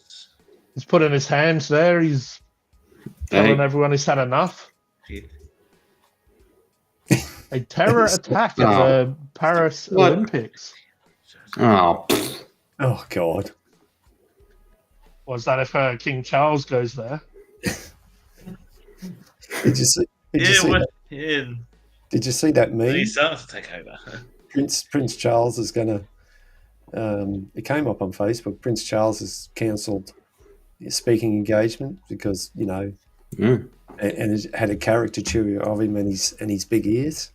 He's putting his hands there. He's telling Hey. everyone he's had enough. Shit. A terror attack at the Paris What? Olympics. Oh, pfft. Oh God. Was that if King Charles goes there? Did you see? Did you Yeah, see well, that? yeah. Did you see that meme? He's starting to take over. Prince Charles is going to. It came up on Facebook. Prince Charles has cancelled his speaking engagement because Mm. and it had a caricature of him and his big ears.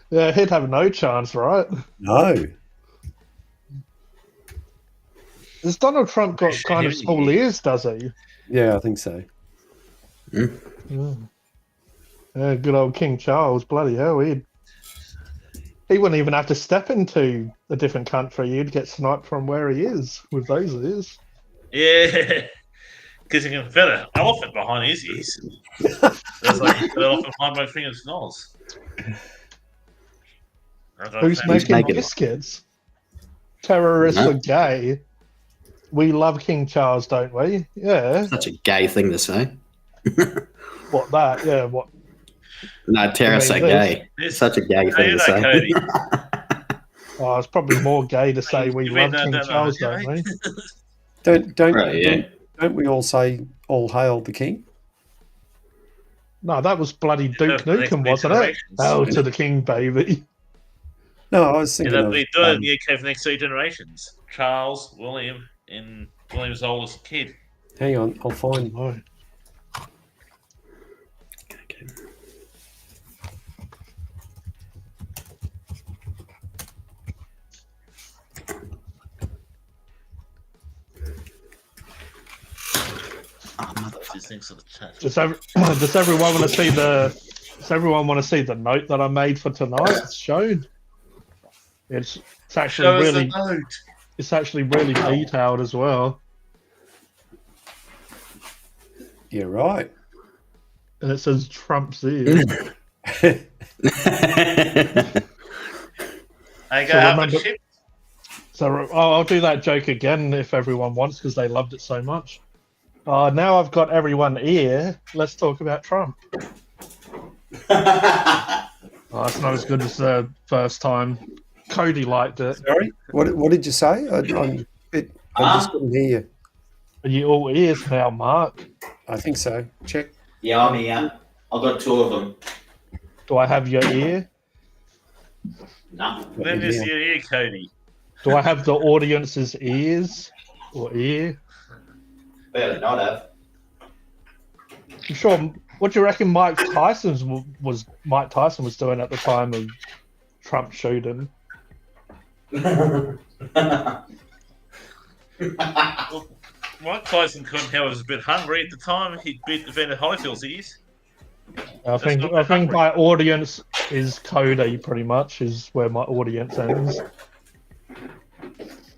Yeah, he'd have no chance, right? No, Has Donald Trump got kind of small ears, does he? yeah, I think so. Yeah. Yeah, good old King Charles, bloody hell, he wouldn't even have to step into a different country. He'd get sniped from where he is with those ears. Yeah, because you can fit an elephant behind his ears. That's like an elephant behind my fingers' nose. Who's making making it? biscuits? Terrorists No. are gay. We love King Charles, don't we? Yeah. Such a gay thing to say. What that? Yeah. What? No, terrorists are I mean, gay. This- Such a gay How thing you to know, say. Cody? Oh, it's probably more gay to say we You mean love King that, Charles, yeah, don't we? Don't Yeah. don't we all say all hail the king? No, that was bloody Duke for the next Nukem, wasn't it? generations. Hail to the king, baby. No, I was Yeah, thinking they'll of. be doing it in the UK for the next 3 generations. Charles, William, and William's oldest kid. Hang on, I'll find. Oh, Okay. Oh, motherfucker. These things on the chat. does everyone want to see the? Does everyone want to see the note that I made for tonight's show? It's actually Show us really a note. it's actually really detailed as well, Yeah, right. and it says Trump's ears. They go So out remember- the ship. So I'll do that joke again if everyone wants, because they loved it so much. Now I've got everyone ear. Let's talk about Trump. It's not as good as the first time. Cody liked it. Sorry, what did you say? I just couldn't hear you. Are you all ears now, Mark? I think so. Check. Yeah, I'm here. I've got 2 of them. Do I have your ear? No. Then Yeah. is your ear, Cody. Do I have the audience's ears or ear? Better not have. I'm sure. What do you reckon Mike Tyson was doing at the time of Trump shooting? Mike Tyson couldn't help. He was a bit hungry at the time. He beat Evander Holyfield's ears. I think not my audience is Cody. Pretty much is where my audience ends.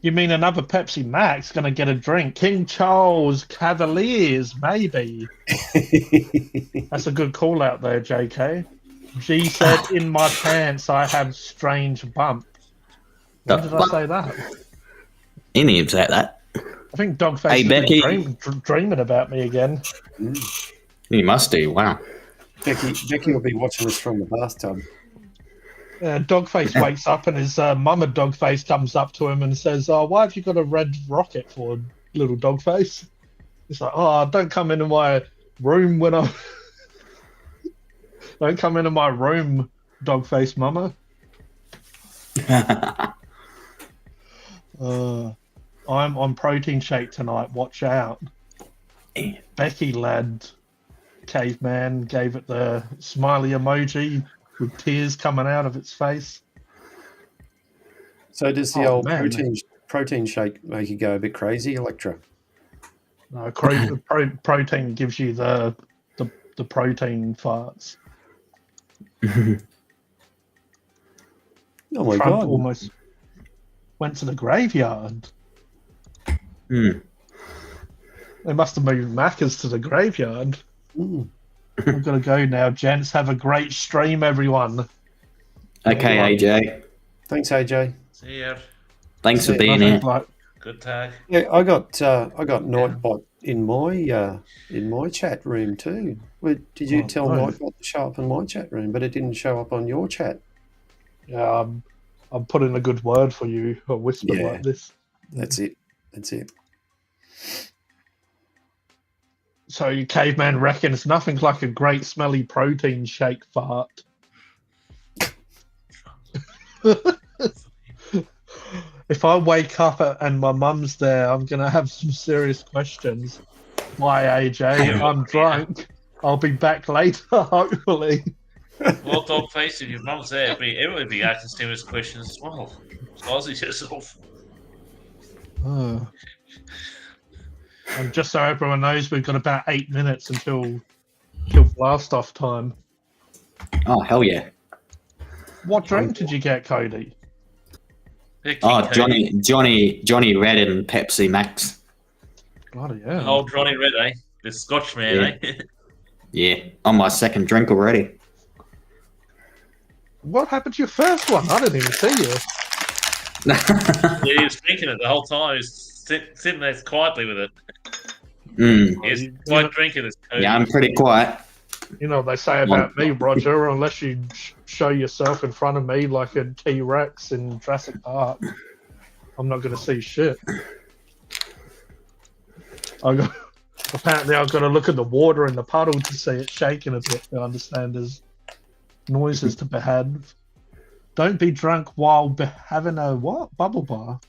You mean another Pepsi Max gonna get a drink? King Charles Cavaliers, maybe. That's a good call out there, JK. G said, "In my pants, I have strange bump." When did I say that? Any about that? I think Dogface Hey, has Becky. been dreaming about me again. You must do. Wow. Becky will be watching us from the bathtub. Dogface wakes up and his mama Dogface comes up to him and says, "Oh, why have you got a red rocket for, little Dogface?" He's like, "Oh, don't come into my room when I'm... Don't come into my room, Dogface mama." I'm on protein shake tonight. Watch out. Becky lad, caveman gave it the smiley emoji with tears coming out of its face. So does the Oh, old man. protein shake make you go a bit crazy, Electra? No, protein gives you the protein farts. Oh my Trump God. almost went to the graveyard. Hmm. They must have moved Macca's to the graveyard. Mm. We've got to go now, gents. Have a great stream, everyone. Okay, AJ. Thanks, AJ. See ya. Thanks for Yeah, being Nothing here. like Good tag. Yeah, I got Nightbot in my chat room too. Did you tell no. Nightbot to show up in my chat room, but it didn't show up on your chat? Yeah, I'm putting a good word for you. A whisper Yeah. like this. That's it. So you caveman reckons nothing like a great smelly protein shake fart. If I wake up and my mum's there, I'm gonna have some serious questions. Why, AJ? I'm drunk. I'll be back later, hopefully. Well, Dogface, if your mum's there, everybody be asking serious questions as well. Disguise yourself. And just so everyone knows, we've got about 8 minutes until blast off time. Oh, hell yeah. What drink did you get, Kodie? Oh, Johnny Red and Pepsi Max. Bloody hell. Oh, Johnny Red, eh? The Scotch man, eh? Yeah, on my second drink already. What happened to your first one? I didn't even see you. Yeah, he was drinking it the whole time. He was sitting there quietly with it. He's quite drinking this. Yeah, I'm pretty quiet. You know what they say about me, Roger, unless you show yourself in front of me like a T-Rex in Jurassic Park, I'm not going to see shit. Apparently I've got to look at the water in the puddle to see it shaking a bit to understand there's noises to behave. Don't be drunk while having a what? Bubble bar?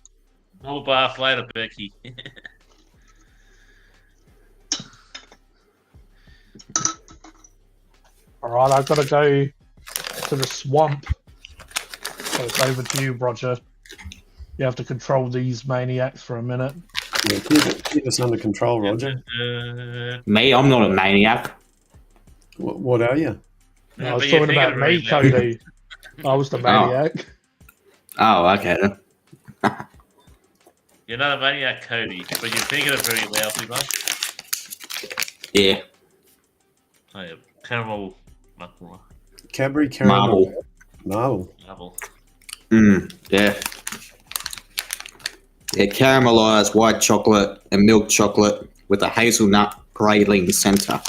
Bubble bath later, Becky. Alright, I've got to go to the swamp. So it's over to you, Roger. You have to control these maniacs for a minute. Yeah, keep us under control, Roger. Me? I'm not a maniac. What are you? I was talking about me, Kodie. I was the maniac. Oh, okay then. You're not a maniac, Kodie, but you're thinking it very loudly, mate. Yeah. Oh, yeah. Caramel. Cadbury caramel. Marble. Marble. Yeah. Yeah, caramelized white chocolate and milk chocolate with a hazelnut praline center.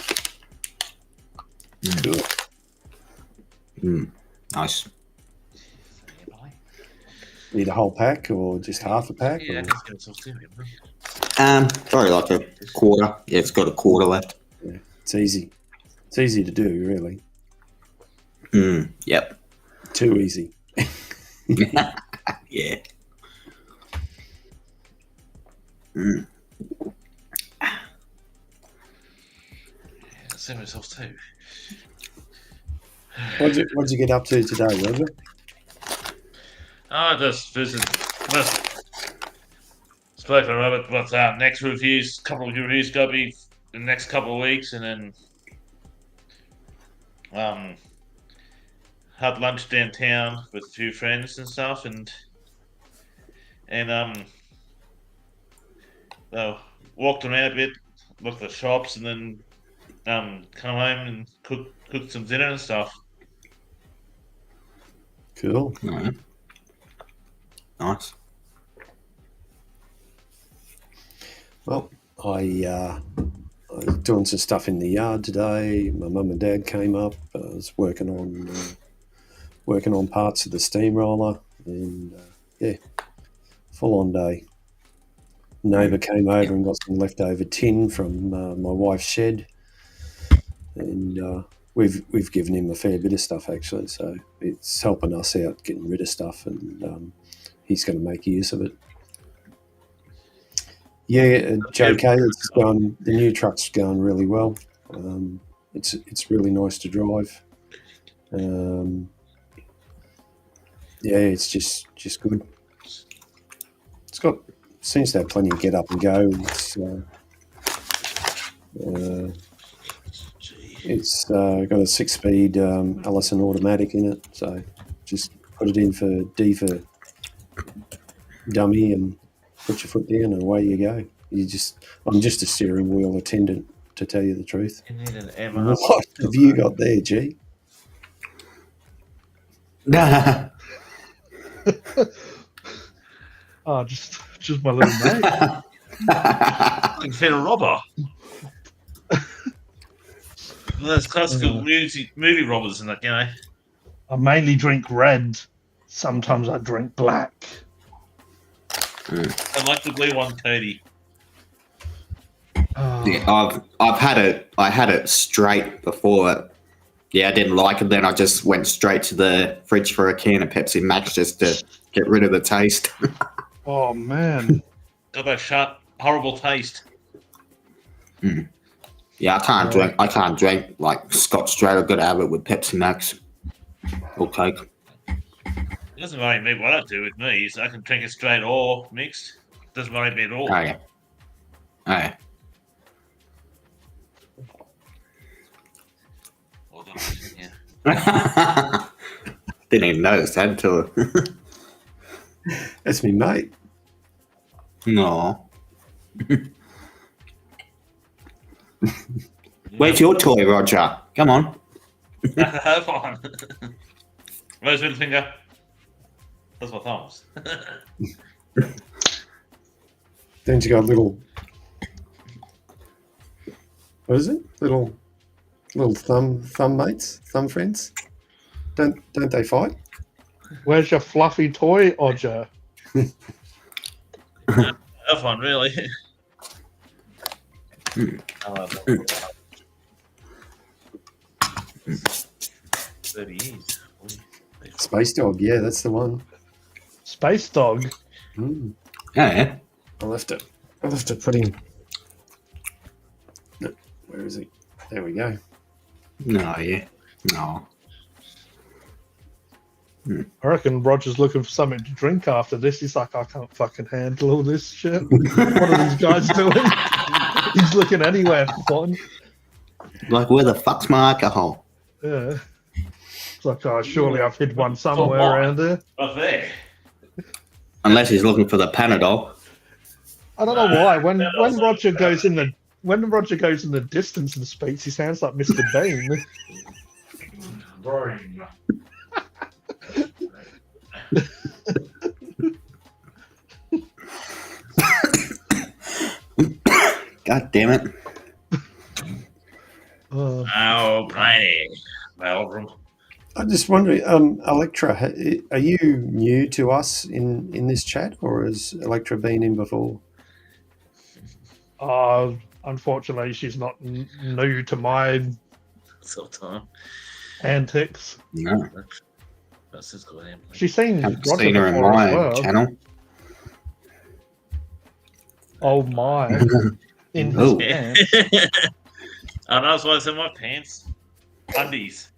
Nice. Need a whole pack or just half a pack? Yeah, Probably like a quarter. Yeah, it's got a quarter left. Yeah, it's easy. It's easy to do, really. Yep. Too easy. Yeah. See myself too. What'd you get up to today, Roger? I just spoke to Robert what's our next reviews, couple of reviews gotta be in the next couple of weeks, and then had lunch downtown with a few friends and stuff, and walked around a bit, looked at the shops, and then come home and cooked some dinner and stuff. Cool. Nice. Well, I was doing some stuff in the yard today. My mum and dad came up. I was working on parts of the steamroller, and full on day. Neighbour came over and got some leftover tin from my wife's shed, and we've given him a fair bit of stuff actually. So it's helping us out getting rid of stuff, and he's going to make use of it. Yeah, JK, it's going. The new truck's going really well. It's really nice to drive. It's just good. Seems to have plenty of get up and go. It's got a 6-speed Allison automatic in it, so just put it in for D for dummy and put your foot down and away you go. I'm just a steering wheel attendant, to tell you the truth. You need an M. What have you got there, G? Oh, just my little mate. Like Finn Robber. Those classical movie robbers and that, you know. I mainly drink red. Sometimes I drink black. I like the blue one, Kodie. Yeah, I've had it. I had it straight before. Yeah, I didn't like it. Then I just went straight to the fridge for a can of Pepsi Max just to get rid of the taste. Oh man, Got that sharp, horrible taste. Yeah, I can't drink like Scotch straight. I've got to have it with Pepsi Max or Coke. It doesn't worry me what I do with me. So I can drink it straight or mixed. Doesn't worry me at all. Oh yeah. Well done, yeah. Didn't even notice that until. That's me, mate. No. Where's your toy, Roger? Come on. Have on. Where's middle finger? That's my thumbs. Then you got little. What is it? Little thumb mates, thumb friends. Don't they fight? where's your fluffy toy, Odger? Have fun, really. Oh, 30 years. Space Dog, yeah, that's the one. Space Dog. Mm. Yeah. I'll have to put him. No, where is he? There we go. No, yeah. No. I reckon Roger's looking for something to drink after this. He's like, I can't fucking handle all this shit. What are these guys doing? He's looking anywhere for fun. Like, where the fuck's my alcohol? Yeah. It's like, oh, surely I've hid one somewhere around here. Right there. Unless he's looking for the Panadol. I don't know why. When Roger goes in the distance and speaks, he sounds like Mr. Bean. Brain. God damn it. Oh, Briny. Meldrum. I'm just wondering, Electra, are you new to us in this chat, or has Electra been in before? Unfortunately, she's not new to my Sometime. antics. No. That's just good. She's seen I've Roger seen her in before my as well. channel. Oh my! In his Oh. pants. I know, that's why I said my pants. Undies.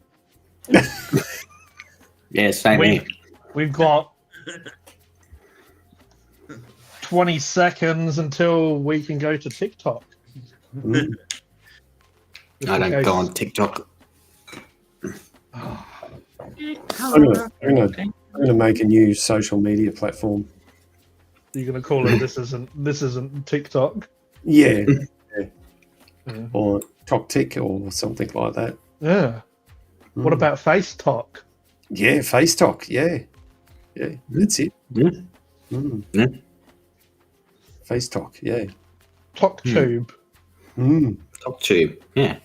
Yeah, same here. We've got 20 seconds until we can go to TikTok. Mm. I don't go on TikTok. I'm gonna make a new social media platform. You're gonna call it this isn't TikTok. Yeah, Yeah. or TokTik or something like that. Yeah. Mm. What about Face Talk? Yeah, Face Talk. Yeah, that's it. Yeah. Mm. Yeah. Face Talk. Yeah. Talk tube. Top tube. Yeah.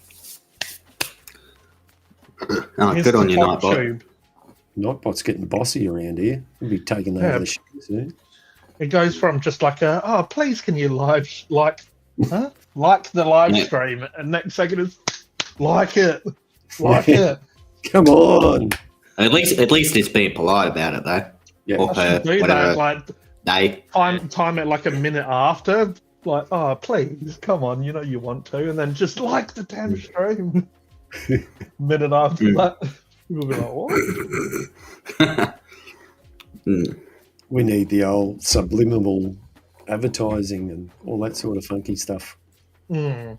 Oh, Here's good on the you, talk Nightbot. tube. Nightbot's getting bossy around here. We'll be taking over Yeah. the show soon. It goes from just like please can you like the live Yeah. stream, and next second is like it. It. Come on. At least it's being polite about it, though. Yeah. Or I her, should do whatever that. Like they. time it like a minute after. Like, please, come on, you know you want to, and then just like the damn stream. Minute after that, we'll be like, what? We need the old subliminal advertising and all that sort of funky stuff. Mm.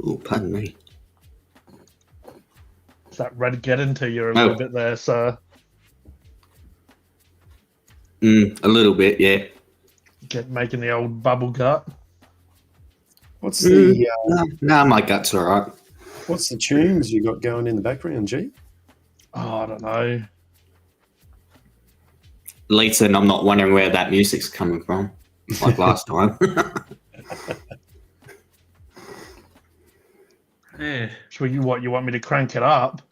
Oh, pardon me. Is that red getting to you a little bit there, sir? A little bit, yeah. Making the old bubble gut. What's the No, my gut's all right. what's the tunes you got going in the background, G? Oh, I don't know. Lisa, and I'm not wondering where that music's coming from, like last time. Yeah. You want me to crank it up?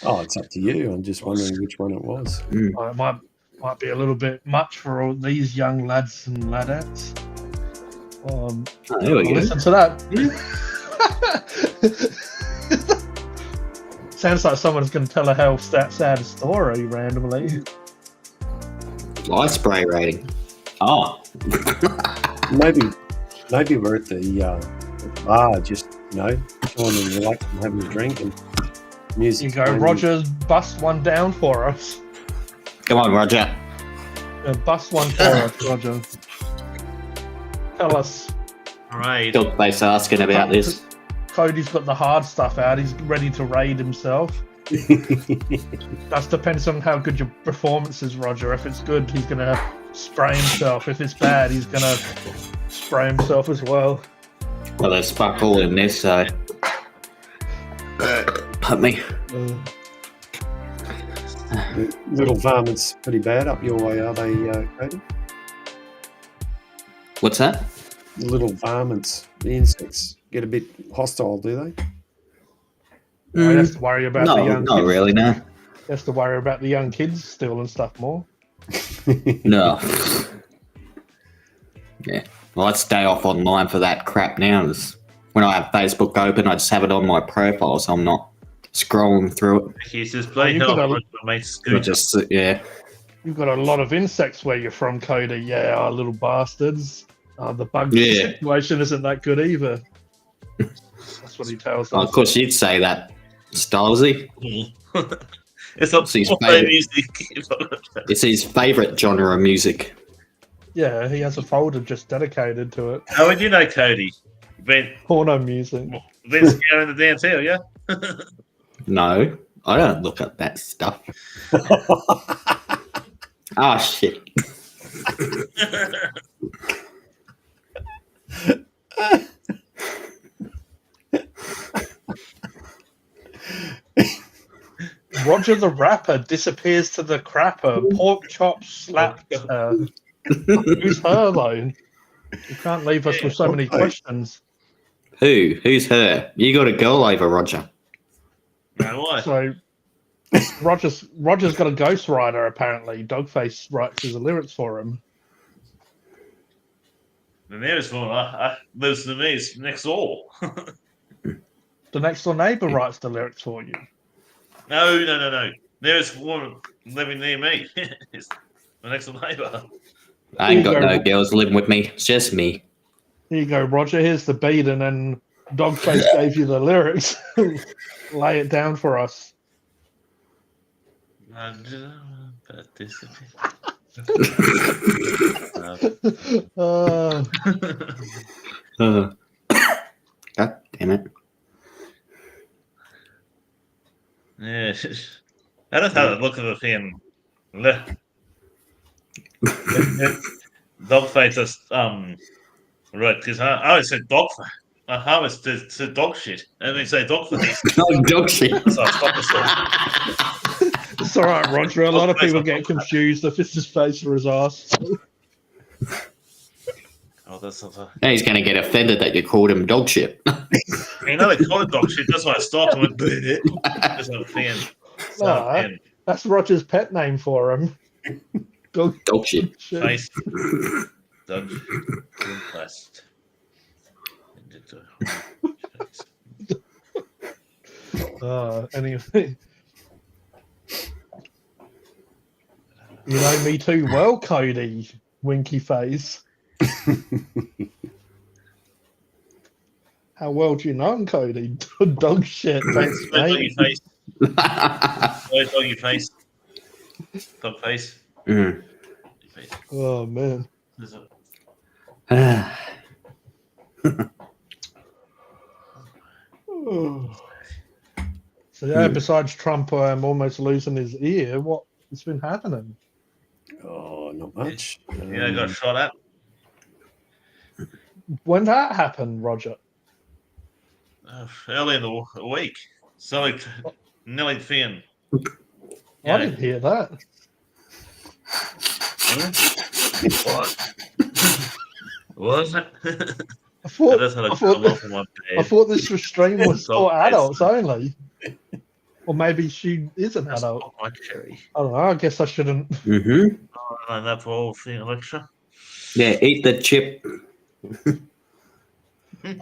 Oh, it's up to you. I'm just wondering which one it was. It might be a little bit much for all these young lads and ladettes. Oh, there we go. Listen to that. Sounds like someone's going to tell a hell sad story randomly. Light spray rating. Oh. Maybe we're at the bar, just chilling and relaxing, having a drink and music. You go, Roger, bust one down for us. Come on, Roger. Bust one for us, Roger. Tell us. All right. Dogface asking about this. Kodie's got the hard stuff out. He's ready to raid himself. That depends on how good your performance is, Roger. If it's good, he's going to spray himself. If it's bad, he's going to spray himself as well. Well, there's fuck all in this, so. Put me. Little varmints pretty bad up your way, are they, Kodie? What's that? The little varmints, the insects, get a bit hostile, do they? He has to worry about the young not kids. really, no. He has to worry about the young kids still and stuff more. No. Yeah. Well, I'd stay off online for that crap now. When I have Facebook open, I just have it on my profile, so I'm not scrolling through it. He says, play you've help. got a- My mate I Scooter. just, yeah. You've got a lot of insects where you're from, Kodie. Yeah, little bastards. The bug Yeah. situation isn't that good either. That's what he tells Oh, us. of course, you'd say that, Stylesy. It's not His my favourite. music. It's his favourite genre of music. Yeah, he has a folder just dedicated to it. How would you know, Kodie? Been Porno music. scaring the damn tail, yeah? No, I don't look at that stuff. Ah, shit. Roger the rapper disappears to the crapper. Pork chop slapped her. Who's her though? You can't leave us with so many questions. Who's her? You got a girl over, Roger. No, what? So Roger's got a ghostwriter apparently. Dogface writes his lyrics for him. The nearest one lives to me is next door. The next door neighbour writes the lyrics for you. No. Nearest one living near me. It's my next door neighbour. I ain't got Here you no go. girls living with me. It's just me. Here you go, Roger. Here's the beat, and then Dogface gave you the lyrics. Lay it down for us. God damn it. Yeah. I don't have a look at the thing. Dogface is right, because I always said dogface. I always said dog shit. And they say dogface. No, dog shit. So I stopped myself. It's all right, Roger. A lot of people Dog face, get confused if it's his face or his ass. Oh, that's not a... Now he's going to get offended that you called him dog shit. You know, they call it dog shit. That's why I stopped and went, there's no fan. No, that's Roger's pet name for him. Dog shit. Face. Dog face. Anyway. You know me too well, Kodie. Winky face. How well do you know him, Kodie? Dog shit. Thanks, Doggy mate. face. Doggy face. Dog face. Mm. Face. Oh, man. So, yeah, besides Trump almost losing his ear, what's been happening? Oh, not much. Yeah, I got shot at. When that happened, Roger? Early in the week. So, like, nearly fin. I didn't hear that. What? Was it? I thought, That's how I thought this was stream was for adults only. Or maybe she is an adult. My cherry. I don't know. I guess I shouldn't. Mm-hmm. Oh, that's all thing, Alexa. Yeah, eat the chip.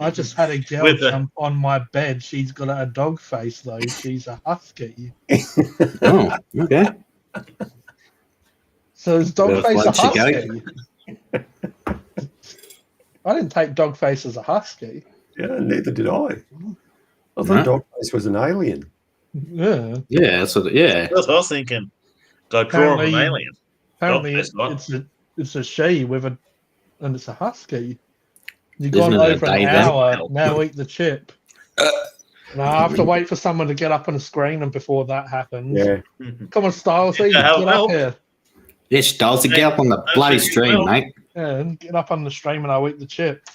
I just had a girl jump on my bed. She's got a dog face, though. She's a husky. Oh, okay. So is dog face a where'd she husky? I didn't take dog face as a husky. Yeah, neither did I. I thought Dogface was an alien. Yeah. Yeah, that's what. Yeah. That's what I was thinking. Go draw of an alien. Apparently, Dogface, it's a she with a, and it's a husky. You've Isn't gone it a over an David? hour. Now eat the chip. And I have to wait for someone to get up on the screen, and before that happens, Yeah. come on, Stylesy, Yeah, get up here. Yes, Stylesy, get up on the bloody stream, mate. Yeah, and get up on the stream, and I'll eat the chip.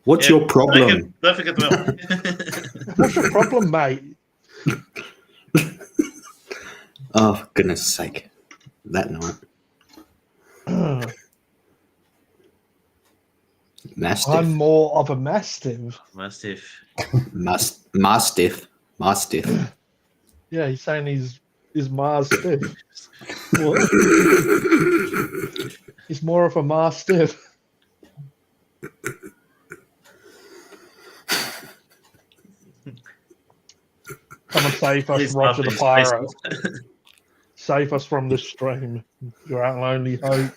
What's your problem? Don't forget the milk. What's your problem, mate? Oh, for goodness sake. That night. Mastiff. I'm more of a mastiff. Mastiff. Mastiff. Yeah, he's saying he's Mars stiff. What? He's more of a mastiff. Come and save us, He's Roger the nothing Pyro. special. Save us from this stream. You're our only hope.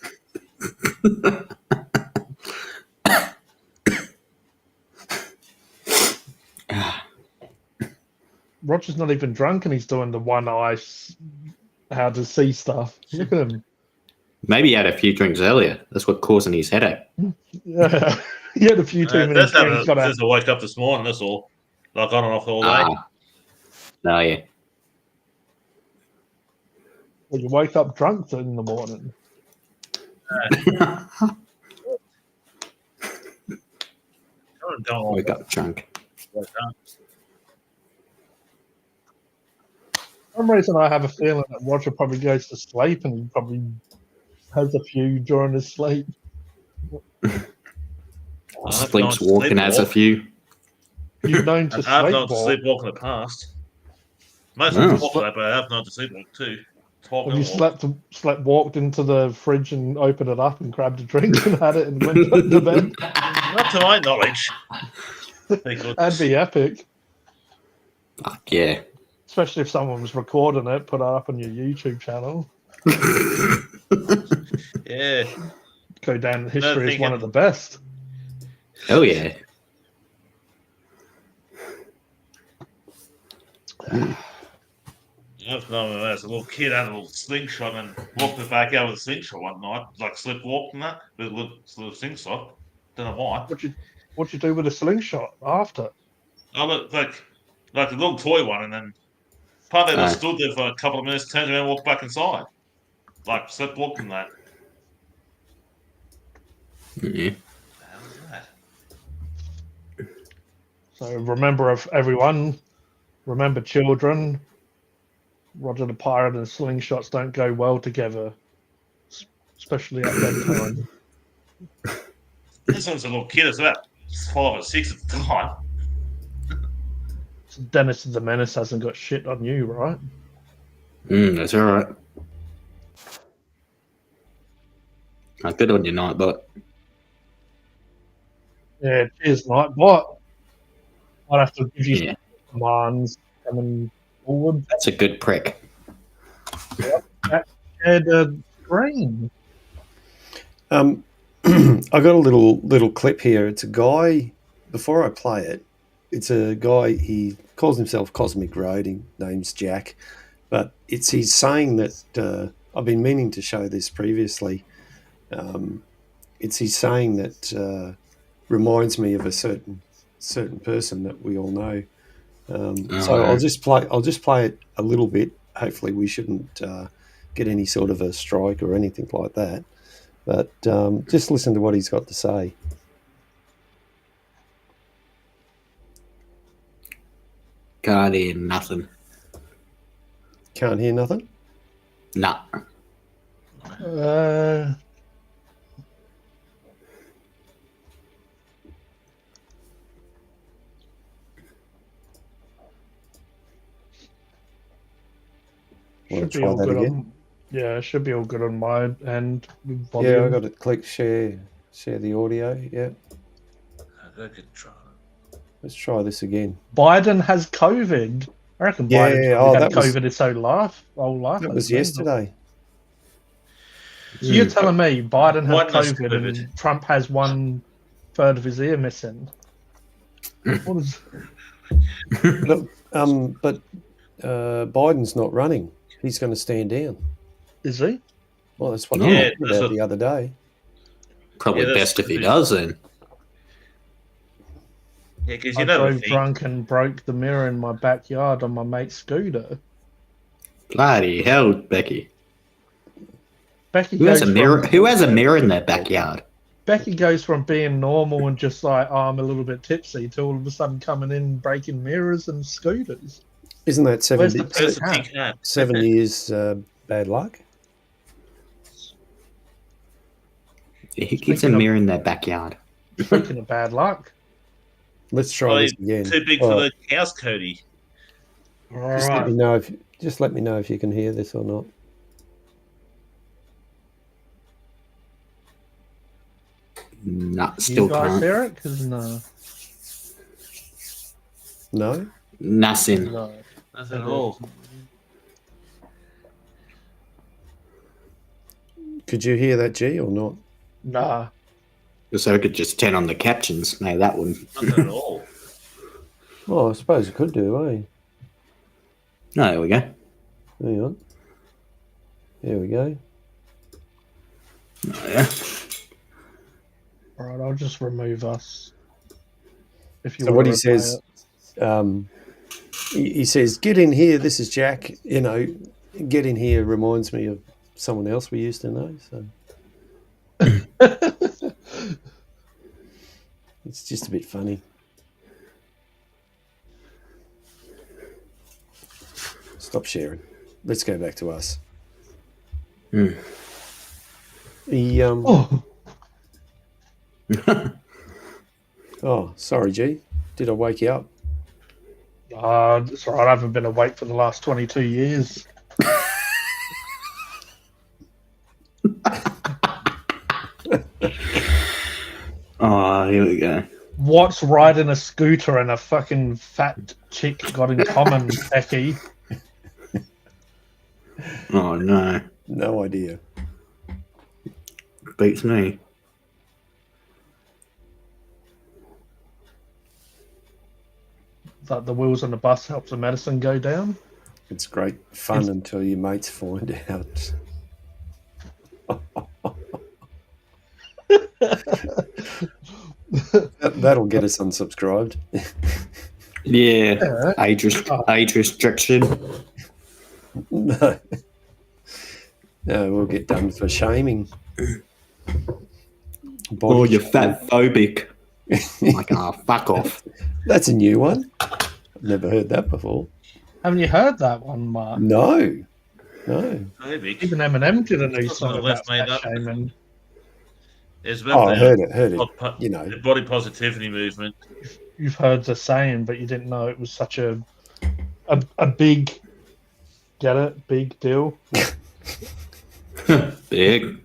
Roger's not even drunk and he's doing the one eye how to see stuff. Look at him. Maybe he had a few drinks earlier. That's what causing his headache. Yeah. He had a few too many That's drinks. since I woke up this morning, that's all. Like on and off all day. No, yeah. Well, you wake up drunk in the morning. Wake up drunk. For some reason, I have a feeling that Roger probably goes to sleep and he probably has a few during his sleep. Sleeps walking as a few. You've known to I've not sleepwalk. sleepwalk in the past. Most Oh. of the talk but I have not to sleepwalk too. Talk Have you and walk. slept, walked into the fridge and opened it up and grabbed a drink and had it and went back to bed? Not to my knowledge. That'd be epic. Fuck yeah. Especially if someone was recording it, put it up on your YouTube channel. Yeah. Go down in history as one thinking- of the best. Oh yeah. I've known as a little kid had a little slingshot and walked it back out with a slingshot one night, like slipwalked and that with a little slingshot. Don't know why. What'd you do with a slingshot after? I looked like a little toy one, and then part of it stood there for a couple of minutes, turned around, and walked back inside, like slipwalked and that. Yeah. How was that? So remember, everyone, remember children. Roger the Pirate and slingshots don't go well together, especially at bedtime. This one's a little kid. It's about 5 or 6 at the time. So Dennis the Menace hasn't got shit on you, right? That's all right. Good on your Nightbot. Yeah, cheers, Nightbot. I'd have to give you Yeah. some commands coming forward. That's a good prick. Share the screen. I got a little clip here. It's a guy. Before I play it, it's a guy. He calls himself Cosmic Road. Name's Jack, but he's saying that I've been meaning to show this previously. He's saying that reminds me of a certain person that we all know. So I'll just play it a little bit. Hopefully, we shouldn't get any sort of a strike or anything like that. But just listen to what he's got to say. Can't hear nothing. Can't hear nothing? Nah. Want to Should be try all that good again? on. Yeah, it should be all good on my end. With Yeah, I volume. got it. Click share the audio. Yeah, I could try. let's try this again. Biden has COVID. I reckon Yeah, Biden's oh, had that was- COVID his whole life. That was yesterday. So you're telling me Biden has Biden has COVID, COVID. and Trump has 1/3 of his ear missing? What is? Look, but Biden's not running. He's going to stand down. Is he? Well, that's what Yeah, they talked that's about what- the other day. Probably Yeah, that's best if he good. does then. Yeah, because I you know the drove thing. drunk and broke the mirror in my backyard on my mate's scooter. Bloody hell, Becky. Becky Who has goes a mirror? from Who has a mirror in their backyard? Becky goes from being normal and just like, oh, I'm a little bit tipsy, to all of a sudden coming in breaking mirrors and scooters. Isn't that Where's the Where's the Yeah. big hat? 7 years bad luck? Who keeps a Speaking of- mirror in their backyard? Speaking of bad luck. Let's try Probably this again. too big All for right, the house, Cody. just let me know if you can hear this or not. Nah, You still guys can't. hear it? Because no. No? Nothing. No. Nothing at all. Could you hear that, G, or not? Nah. So I could just turn on the captions. No, that one. Nothing at all. Oh, I suppose it could do, eh? No, there we go. Hang on. There we go. Oh, yeah. Alright, I'll just remove us. If you So want what to he says, he says, get in here, this is Jack. You know, get in here reminds me of someone else we used to know. So it's just a bit funny. Stop sharing. Let's go back to us. He, Oh, oh, sorry, G. Did I wake you up? it's alright, I haven't been awake for the last 22 years. Oh, here we go. What's riding a scooter and a fucking fat chick got in common, Becky? Oh, no. No idea. Beats me. That the wheels on the bus helps the medicine go down? It's great fun until your mates find out. That'll get us unsubscribed. Yeah. Age restriction. No. No, we'll get done for shaming. Oh, you're shaming. fat phobic. Like, fuck off. That's a new one. I've never heard that before. Haven't you heard that one, Mark? No. Maybe. Even Eminem did a new It's song not about left made fat up. shaming. It's Oh, about I heard it. the You know, body positivity movement. You've heard the saying, but you didn't know it was such a big, get it, big deal. Big.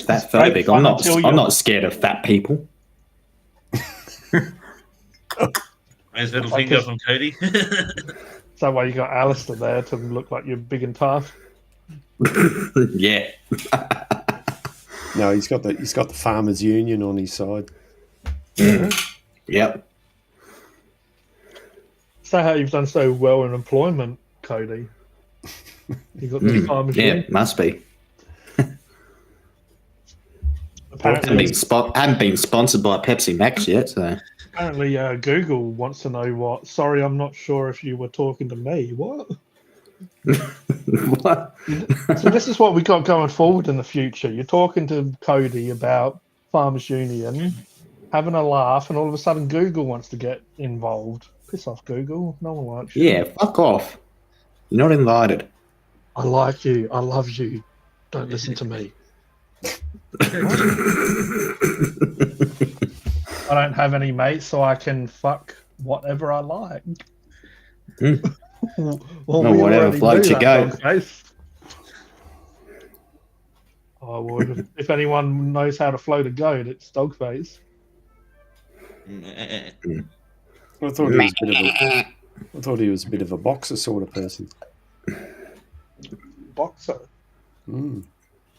Fat great phobic. fun I'm until you're- not scared of fat people. His little Like finger his- from Kodie. Is that why you got Alistair there to look like you're big and tough? Yeah. no, he's got the farmers' union on his side. Yep. Is that how you've done so well in employment, Kodie? You got the farmers Yeah, union? must be. Apparently, Haven't been sponsored by Pepsi Max yet, so. apparently Google wants to know what. Sorry, I'm not sure if you were talking to me. What? What? So this is what we got going forward in the future. You're talking to Kodie about Farmers Union, having a laugh, and all of a sudden Google wants to get involved. Piss off, Google. No one likes you. Yeah, fuck off. You're not invited. I like you. I love you. Don't listen to me. I don't have any mates, so I can fuck whatever I like. Well, Well, we whatever already floats knew your that, goat. Dogface. Oh, well, if anyone knows how to float a goat, it's Dogface. I thought he was a bit of a boxer sort of person. Boxer. Mm.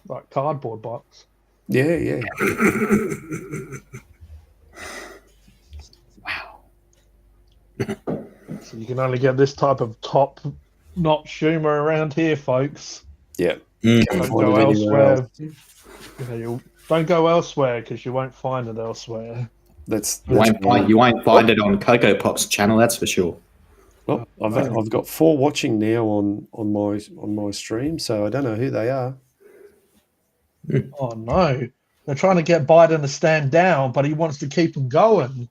Like cardboard box. Yeah. Wow. So you can only get this type of top-notch humour around here, folks. Yeah. Don't Can't go find it anywhere elsewhere. else. Don't go elsewhere because you won't find it elsewhere. That's You won't find it on Cocoa Pop's channel, that's for sure. well, I've got 4 watching now on my stream, so I don't know who they are. Oh no, they're trying to get Biden to stand down, but he wants to keep him going.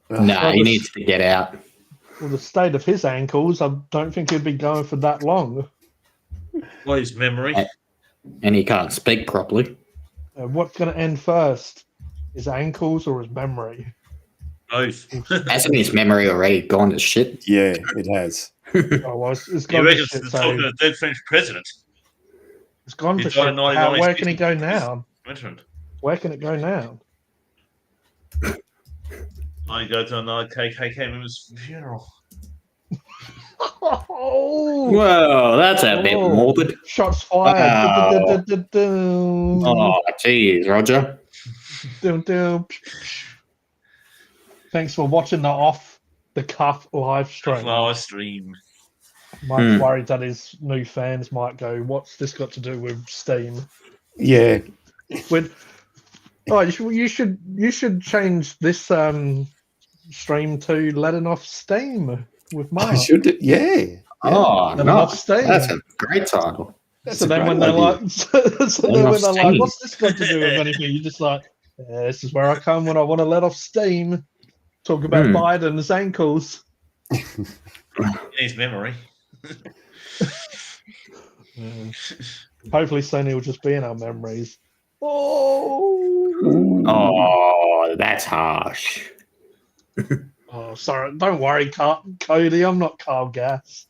Nah, he needs to get out. Well, the state of his ankles, I don't think he'd be going for that long. Well, his memory. And he can't speak properly. What's going to end first? His ankles or his memory? Both. Hasn't his memory already gone to shit? Yeah, it has. Oh, well, it's He gone to reckons shit, they're so talking to a dead French president. it's gone He to died shit. in 1996. Where can he go now? Mentioned. Where can it go now? I go to another KKK member's funeral. Oh, Whoa, that's a bit Oh. morbid. shots fired. Wow. Dun-dun-dun-dun-dun. Oh, jeez, Roger. Dun-dun. Thanks for watching the off the cuff live stream. Flower stream. Mike's worried that his new fans might go, "What's this got to do with Steam?" Yeah. You should change this stream to letting off Steam with Mark. I should do, yeah. Oh, Let 'em no. off Steam. That's a great title. That's So a then great when they're idea. like, so then off when they're like, Steam. "What's this got to do with anything?" You're just like, "This is where I come when I want to let off Steam." Talk about Biden's ankles. In his memory. Hopefully, soon he'll just be in our memories. Oh, Oh, that's harsh. oh, sorry. Don't worry, Kodie. I'm not Carl Gass.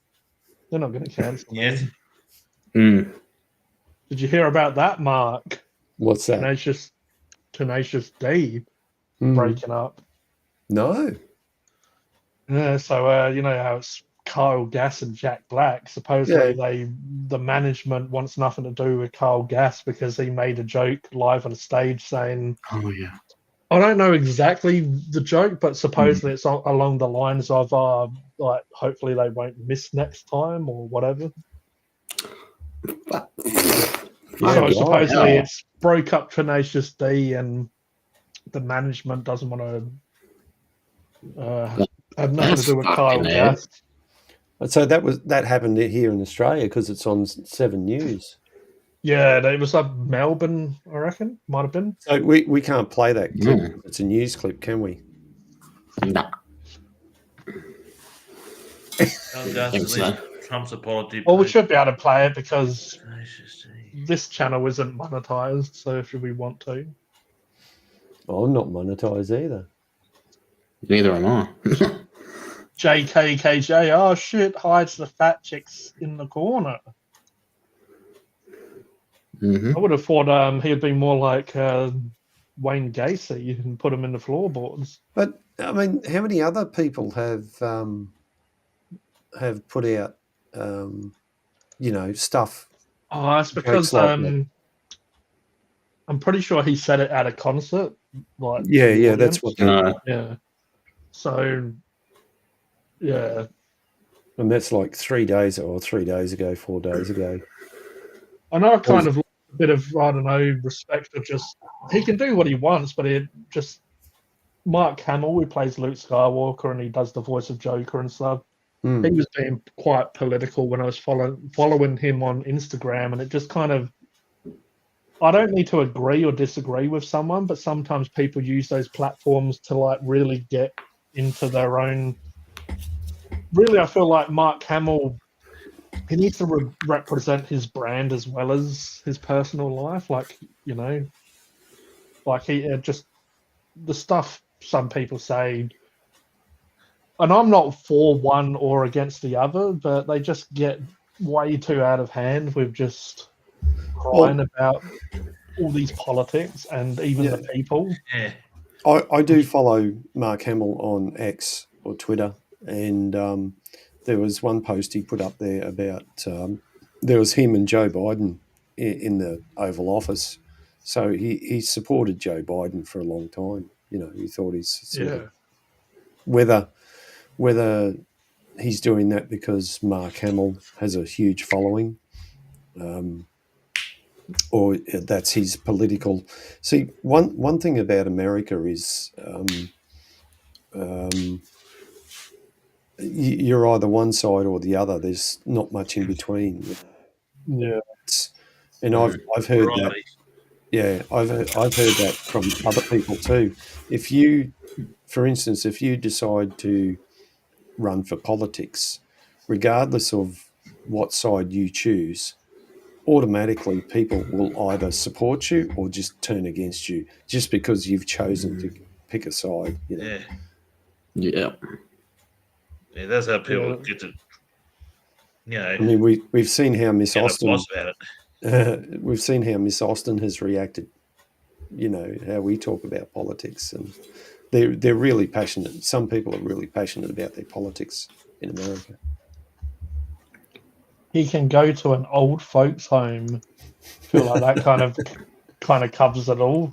They're not going to cancel me. Yes. Mm. Did you hear about that, Mark? What's that? Tenacious D Mm. breaking up. No. Yeah, so you know how it's Kyle Gass and Jack Black. Supposedly the management wants nothing to do with Kyle Gass because he made a joke live on stage saying, Oh, yeah. I don't know exactly the joke, but supposedly it's along the lines of like hopefully they won't miss next time or whatever. So supposedly it's broke up Tenacious D and the management doesn't want to have nothing to do with Kyle fucking hell. Gass. So that happened here in Australia because it's on 7 News. Yeah, it was like Melbourne, I reckon. Might have been. So we can't play that clip. Mm. It's a news clip, can we? Nah. think so. Trump's apology. Well, we should be able to play it because Gracious. this channel isn't monetized. So if we want to, I'm not monetized either. Neither am I. JKKJ, oh shit, hides the fat chicks in the corner. I would have thought he'd be more like Wayne Gacy and put him in the floorboards. But I mean, how many other people have put out, stuff? Oh, it's because like that. I'm pretty sure he said it at a concert. Like Yeah, that's what. Yeah. So, yeah. And that's like 3 days or 3 days ago, 4 days ago. I know I kind of lost a bit of, I don't know, respect of just, he can do what he wants, but it just, Mark Hamill, who plays Luke Skywalker and he does the voice of Joker and stuff, he was being quite political when I was following him on Instagram, and it just kind of, I don't need to agree or disagree with someone, but sometimes people use those platforms to like really get into their own. Really, I feel like Mark Hamill, he needs to represent his brand as well as his personal life. Like, like he just, the stuff some people say, and I'm not for one or against the other, but they just get way too out of hand with just crying about all these politics and even the people. Yeah. I do follow Mark Hamill on X or Twitter, and there was one post he put up there about there was him and Joe Biden in the Oval Office. So he supported Joe Biden for a long time. He thought he's sort of, whether he's doing that because Mark Hamill has a huge following, or that's his political. See, one thing about America is you're either one side or the other. There's not much in between. Yeah, and I've heard that. Yeah, I've heard that from other people too. If you, for instance, if you decide to run for politics, regardless of what side you choose, automatically people will either support you or just turn against you just because you've chosen to pick a side. Yeah. Yeah, that's how people get to. I mean, we've seen how Miss Austin. About it. We've seen how Miss Austin has reacted. How we talk about politics, and they're really passionate. Some people are really passionate about their politics in America. He can go to an old folks' home. I feel like that kind of covers it all.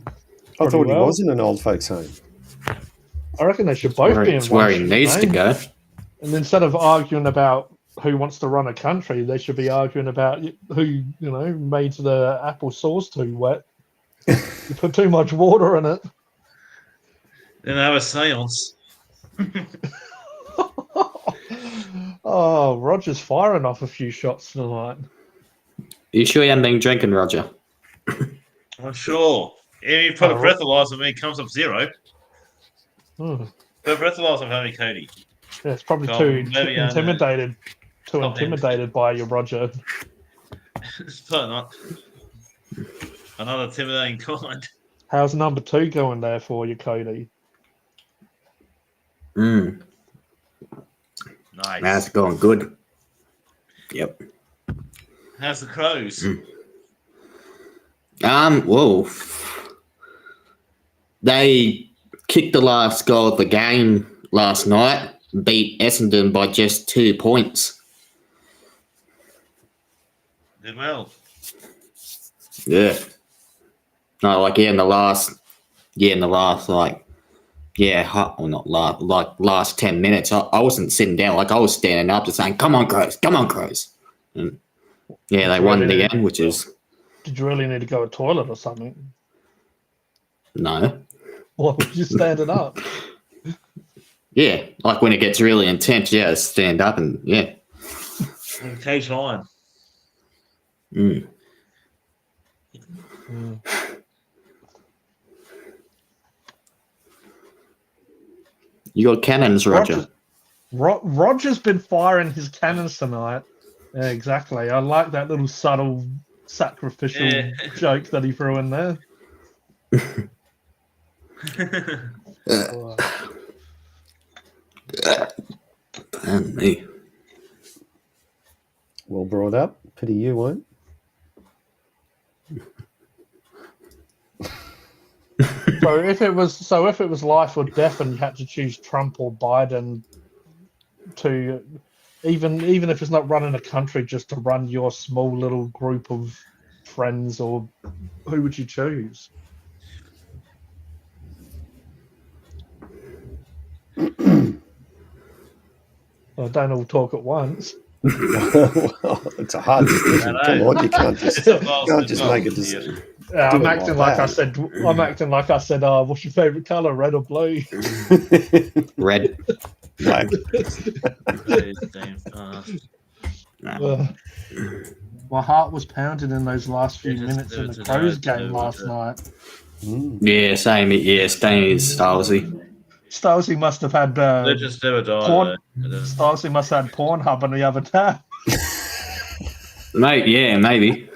I thought he was in an old folks' home. I reckon they should both be in one. Where he needs to go. And instead of arguing about who wants to run a country, they should be arguing about who made the apple sauce too wet. You put too much water in it. Then have a seance. Oh, Roger's firing off a few shots tonight. You sure you haven't been drinking, Roger? I'm sure. If you put a breathalyzer on me, it comes up 0. Put a breathalyzer on me, Kodie. Yeah, it's probably too intimidated by you, Roger. It's probably not. Another intimidating kind. How's number 2 going there for you, Kodie? Nice. That's going good. Yep. How's the Crows? Well, they kicked the last goal of the game last night, beat Essendon by just 2 points. Did well. Yeah. No, in the last, last 10 minutes, I wasn't sitting down. I was standing up just saying, come on, Crows. And they won again, which is... Did you really need to go to the toilet or something? No. Why were you standing up? Yeah, when it gets really intense, stand up and, In cage line. You got cannons, Roger. Roger's been firing his cannons tonight. Yeah, exactly. I like that little subtle sacrificial joke that he threw in there. And me. Well brought up. Pity you won't. So if it was life or death, and you had to choose Trump or Biden to, even if it's not running a country, just to run your small little group of friends, or who would you choose? Well, don't all talk at once. Well, it's a hard decision. Come on, you can't just make a decision. I'm acting like I said. Oh, what's your favorite color, red or blue? Red. Black. My heart was pounding in those last few minutes in the Crows game last night. Yeah, same. Yeah, staying is Stylesy. Stylesy must have had Just never died. porn. Stylesy must have had Pornhub on the other tab. Mate, yeah, maybe.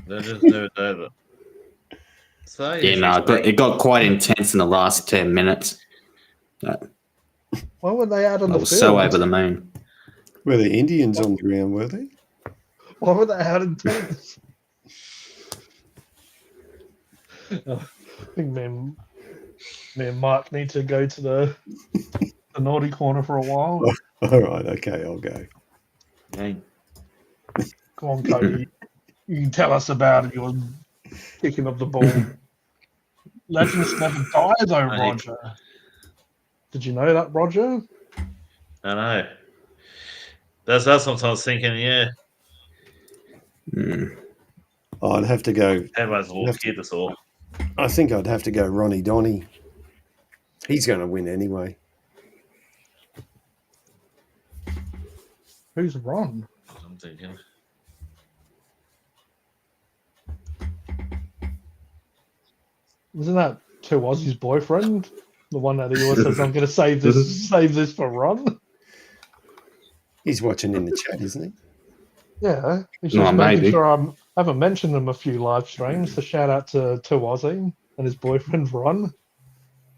They just never died. So, Yeah, no, it got quite intense in the last 10 minutes. What were they out on I the was field? so over the moon. Were the Indians on the ground, were they? What were they out in tennis? I think me and Mark need to go to the naughty corner for a while. All right, okay, I'll go. Hey. Come on, Cody. You can tell us about your kicking of the ball. Legends never die, though, Roger. Did you know that, Roger? I know. That's what I was thinking, yeah. I'd have to go. Everyone's all scared us all. I think I'd have to go Ronnie Donnie. He's going to win anyway. Who's Ron? I'm thinking. Isn't that Two Aussie's boyfriend? The one that he always says, I'm going to save this for Ron? He's watching in the chat, isn't he? Yeah. He's just making sure I haven't mentioned him a few live streams. So shout out to Two Aussie and his boyfriend Ron.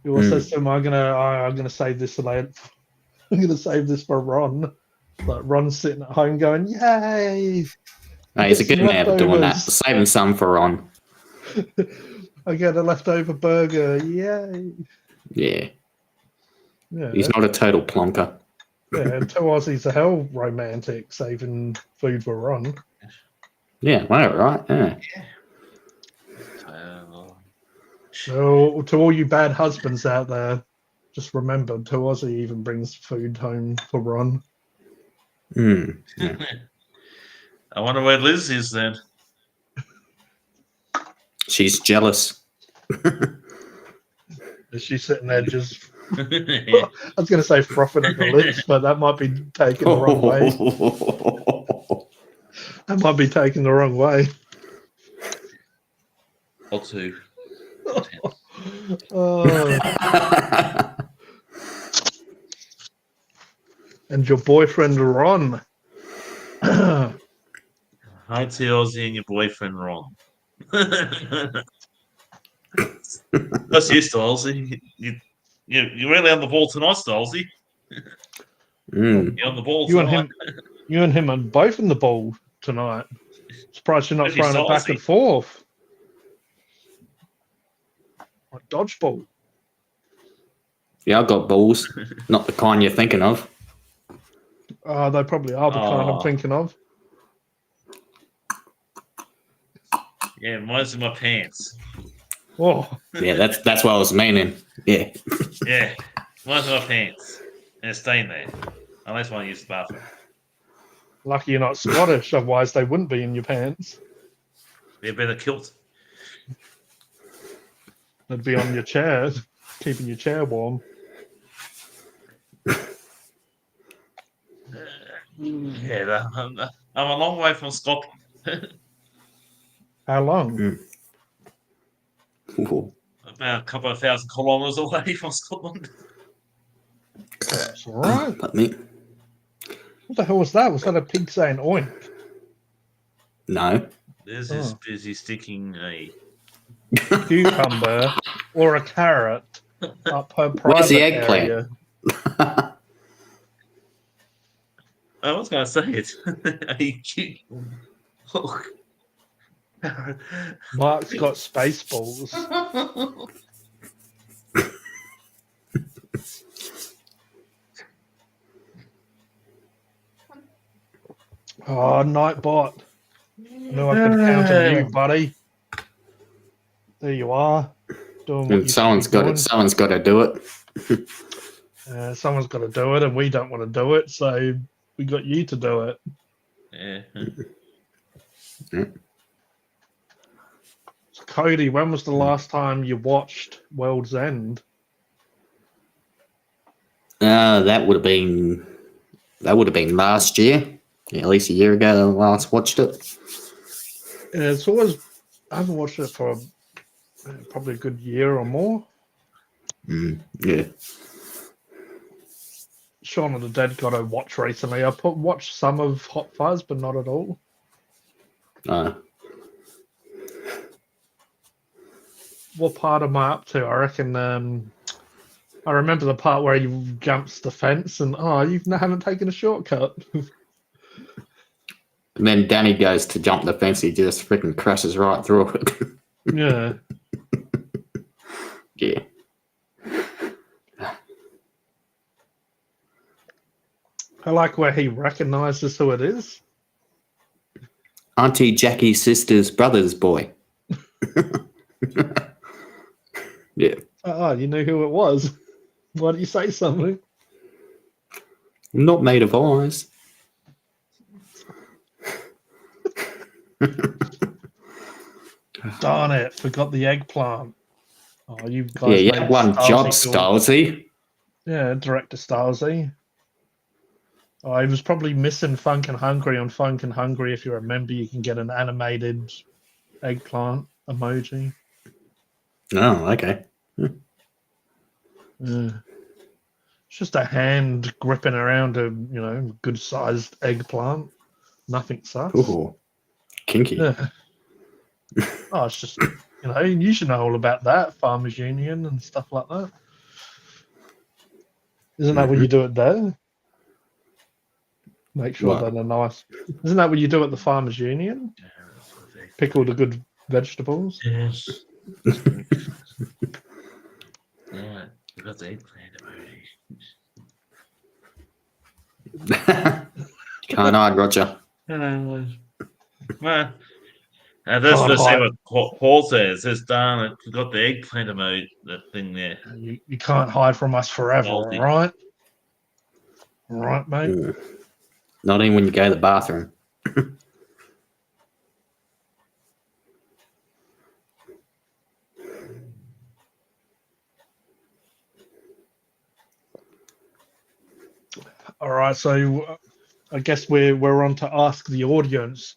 He always says to him, I'm gonna save this later. I'm gonna save this for Ron. Like Ron's sitting at home going, yay! No, he's a good man for doing that. Saving some for Ron. I get a leftover burger, yay! Yeah. Yeah. He's not a total plonker. Yeah, and Two Aussies are hell romantic, saving food for Ron. Yeah, well, right. Yeah. So to all you bad husbands out there, just remember, Two Aussie even brings food home for Ron. Yeah. I wonder where Liz is then. She's jealous. Is she sitting there just... Yeah. I was going to say frothing at the lips, but that might be taken the wrong way. That might be taken the wrong way. Or two. And your boyfriend Ron. Hi to Aussie and your boyfriend Ron. That's you, Stylesy. You're really on the ball tonight, Stylesy. You're on the ball tonight. You and him are both in the ball tonight. Surprised you're not throwing it back and forth. Like dodgeball. Yeah, I've got balls. Not the kind you're thinking of. They probably are the kind I'm thinking of. Yeah, mine's in my pants. Oh. Yeah, that's what I was meaning. Yeah. Yeah, mine's in my pants. And it's staying there. Unless I want to use the bathroom. Lucky you're not Scottish, otherwise they wouldn't be in your pants. Be a better kilt. They'd be on your chair, keeping your chair warm. Yeah, I'm a long way from Scotland. How long? Ooh. about a couple of 1,000 kilometres away from Scotland. It's all right. But me, What the hell was that? Was that a pig saying oink? no. Liz is busy sticking a Cucumber or a carrot up her private Where's the eggplant? area. I was going to say it. A cucumber. Mark's got Spaceballs. Oh, Nightbot. Knew I could count on you, buddy. There you are. Doing what Someone's got it. Someone's got to do it. Someone's got to do it, and we don't want to do it, so we got you to do it. Yeah. So Kodie, when was the last time you watched World's End? That would have been last year. Yeah, at least a year ago. I last watched it. Yeah, it's always I haven't watched it for probably a good year or more. Yeah. Shaun of the Dead got a watch recently. I watched some of Hot Fuzz, but not at all. What part am I up to? I reckon. I remember the part where he jumps the fence, and you haven't taken a shortcut. And then Danny goes to jump the fence. He just freaking crashes right through it. Yeah. Yeah. I like where he recognizes who it is. Auntie Jackie's sister's brother's boy. Yeah. Oh, you knew who it was. Why didn't you say something? I'm not made of eyes. Darn it, forgot the eggplant. Oh, you guys. Yeah, you made had one job, Stylesy Stylesy. Yeah, director Stylesy. Oh, he was probably missing Funk and Hungry on Funk and Hungry. If you remember, you can get an animated eggplant emoji. Oh, okay. Yeah. It's just a hand gripping around a good sized eggplant. Nothing sus. Ooh, kinky. Yeah. Oh, it's just you should know all about that, Farmers Union and stuff like that. Isn't that what you do it there? Make sure that they're nice. Isn't that what you do at the Farmers Union? Pick all the good vegetables. Yes. Yeah, we got the eggplant emoji. Can't hide, Roger. Well, that's the same what Paul says. Says, darn it, we got the eggplant emoji, that thing there. You can't hide from us forever, all Salty. right? All right, mate? Not even when you go to the bathroom. All right, so I guess we're on to ask the audience.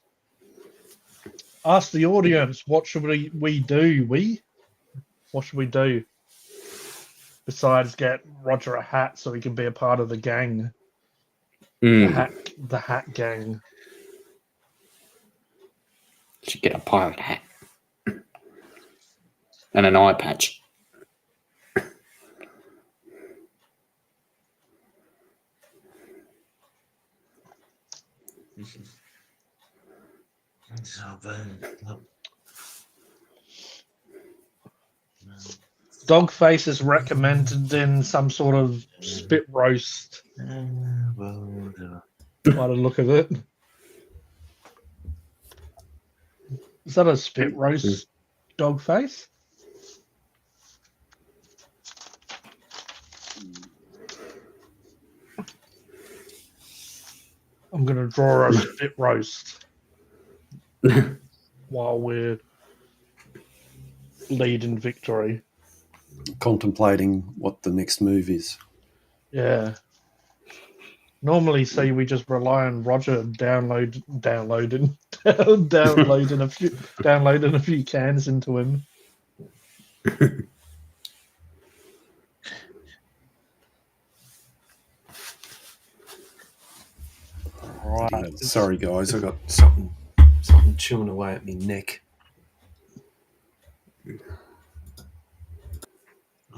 Ask the audience, what should we do? What should we do? Besides get Roger a hat so he can be a part of the gang. The hat gang. Should get a pirate hat. And an eye patch. Dogface is recommended in some sort of spit roast. By the look of it. Is that a spit roast, Dogface? I'm going to draw a spit roast while we're leading victory. Contemplating what the next move is. Yeah. Normally, say we just rely on Roger downloading a few cans into him. Sorry, guys, I got something chewing away at my neck.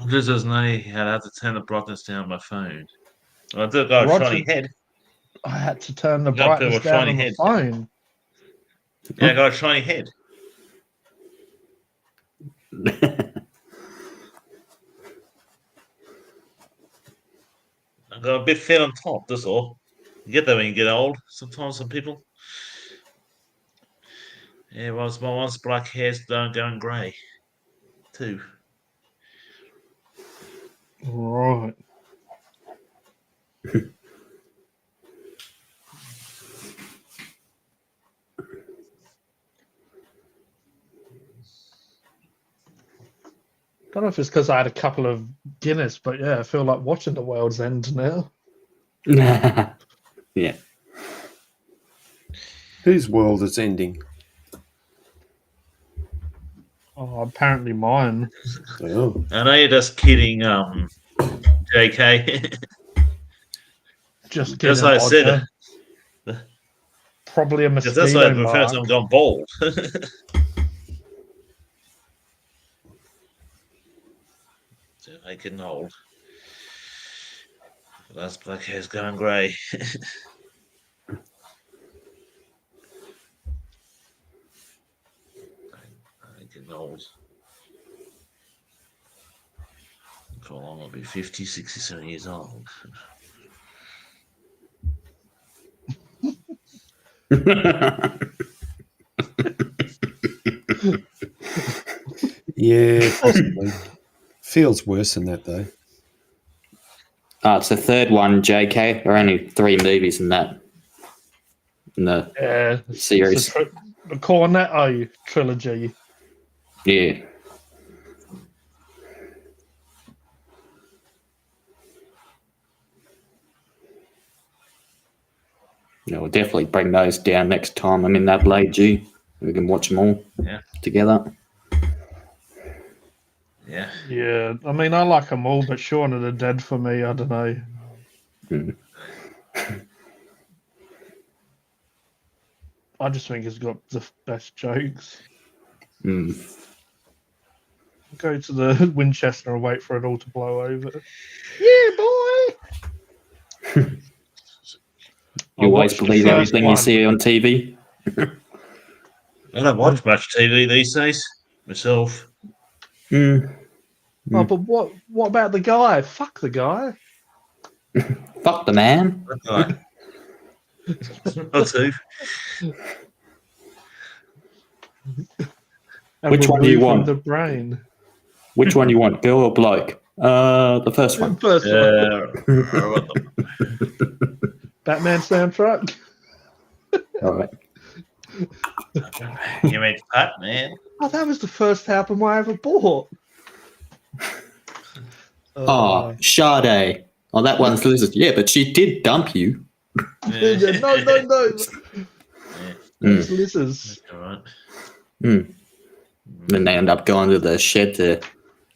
Just doesn't know how to turn the brightness down on my phone. I do got a Roger- shiny head. I had to turn the You got a bit brightness of a down shiny on the head. phone. Yeah, I got a shiny head. I got a bit fat on top, that's all. You get that when you get old, sometimes some people. Yeah, well, my once black hair's going grey, too. Right. Don't know if it's because I had a couple of Guinness, but yeah, I feel like watching the world's end now. Yeah. Whose world is ending? Oh, apparently mine. Oh, I know you're just kidding, JK. Just That's kidding, what I said. Roger. Probably a Because that's why mosquito the first mark. time gone bald. So I getting old. That's black hair's going grey. I getting old. For long I'll be 50, 67 years old. yeah, possibly. Feels worse than that, though. It's the third one, JK. There are only 3 movies in that. In the Yeah, series. the Cornetto trilogy. Yeah. Yeah, we'll definitely bring those down next time I'm in Adelaide, G. We can watch them all together. Yeah. Yeah, I mean, I like them all, but Shaun of the Dead for me, I don't know. I just think it's got the best jokes. Go to the Winchester and wait for it all to blow over. Yeah, boy! You always believe everything you see on TV? I don't watch much TV these days myself. Oh, but what about the guy? Fuck the guy. Fuck the man. Right. I'll do. And Which one do you removing want? the brain. Which one you want, girl or bloke? The first one. First one. What the- Batman soundtrack. All right. You mean Pat, man? Oh, that was the first album I ever bought. Oh, Sade. Oh, that one's Lizard. Yeah, but she did dump you. No. It's lizards. All right. Then they end up going to the shed to Who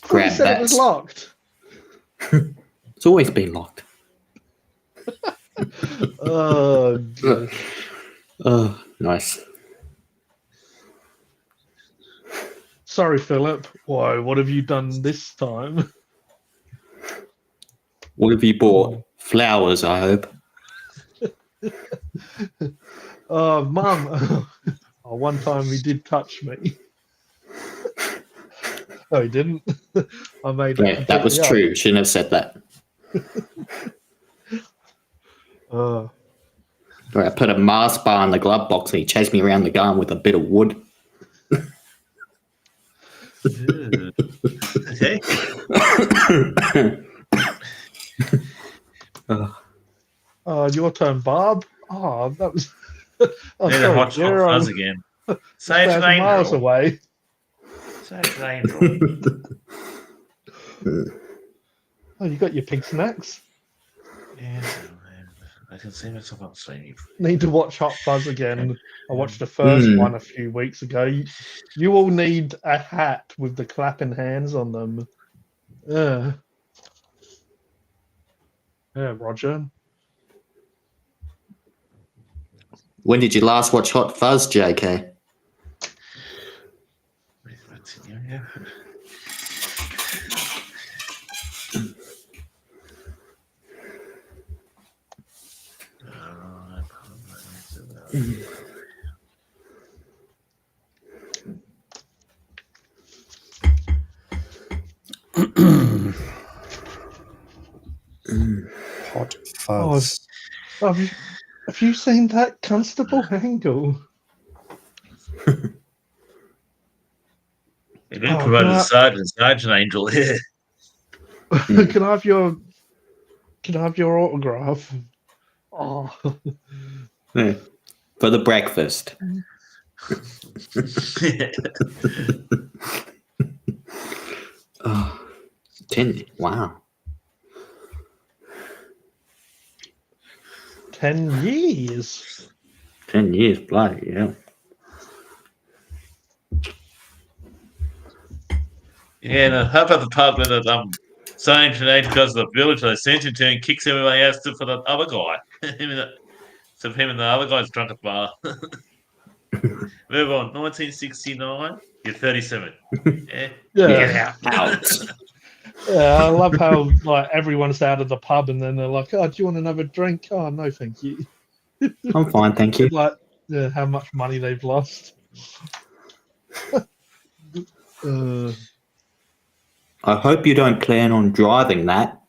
grab said it that. was locked? It's always been locked. Oh, dear. Oh, nice. Sorry, Philip. Why? What have you done this time? What have you bought? Flowers, I hope. Oh, Mum. Oh, one time he did touch me. No, he didn't. I made Yeah, that was true. Shouldn't have said that. Oh, I put a Mars bar in the glove box and he chased me around the garden with a bit of wood. Okay. your turn, Barb. Oh, that was. Oh, Need a sorry, hot fuzz again. Sage an 1,000 miles angel. away. Sage an angel. Oh, you got your pig snacks. Yeah, I can see myself on screen. Need to watch Hot Fuzz again. I watched the first one a few weeks ago. You all need a hat with the clapping hands on them. Yeah, Roger. When did you last watch Hot Fuzz, JK? Hot Fuzz. Have you seen that Constable Angle? You've been promoted to Sergeant Angel here. Can I have your autograph? Oh, Yeah. For the breakfast. Oh, 10. Wow. 10 years. 10 years, bloody yeah. Yeah, and how about the part where the Sergeant Angel goes to the village they sent him to and kicks everybody out for the other guy. So him and the other guy's drunk at the bar. Move on. 1969. You're 37. Yeah. Yeah. Out. Yeah, I love how like everyone's out of the pub and then they're like, "Oh, do you want another drink?" "Oh, no, thank you." I'm fine, thank you. Like, how much money they've lost. I hope you don't plan on driving that.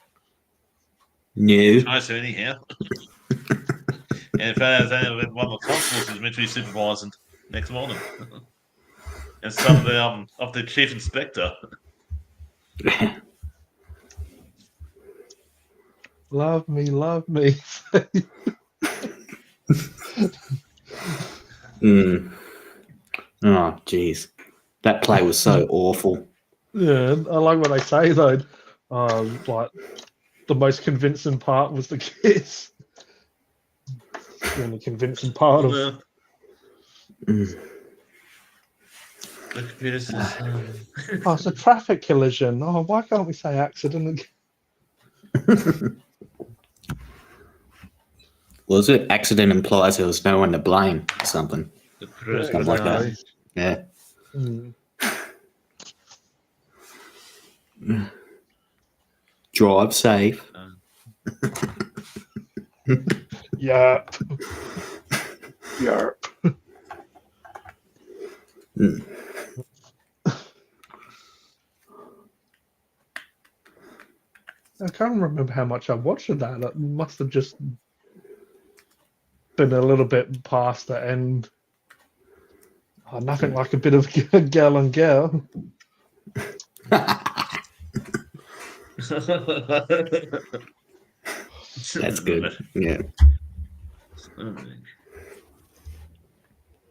No. Nice anyhow. And in fact, one of the constables is meant to be supervising next morning. And some of the chief inspector. Love me, love me. Oh, jeez. That play was so awful. Yeah, I like what they say though. Like the most convincing part was the kiss. The only convincing part of The computer says, oh, it's a traffic collision. Oh, why can't we say accident? Was it accident implies there was no one to blame or something? the computer Something like that. Yeah. Mm. Drive safe. Yep. Yep. I can't remember how much I watched of that. It must have just been a little bit past the end. Oh, nothing like a bit of girl on girl. That's good. Yeah.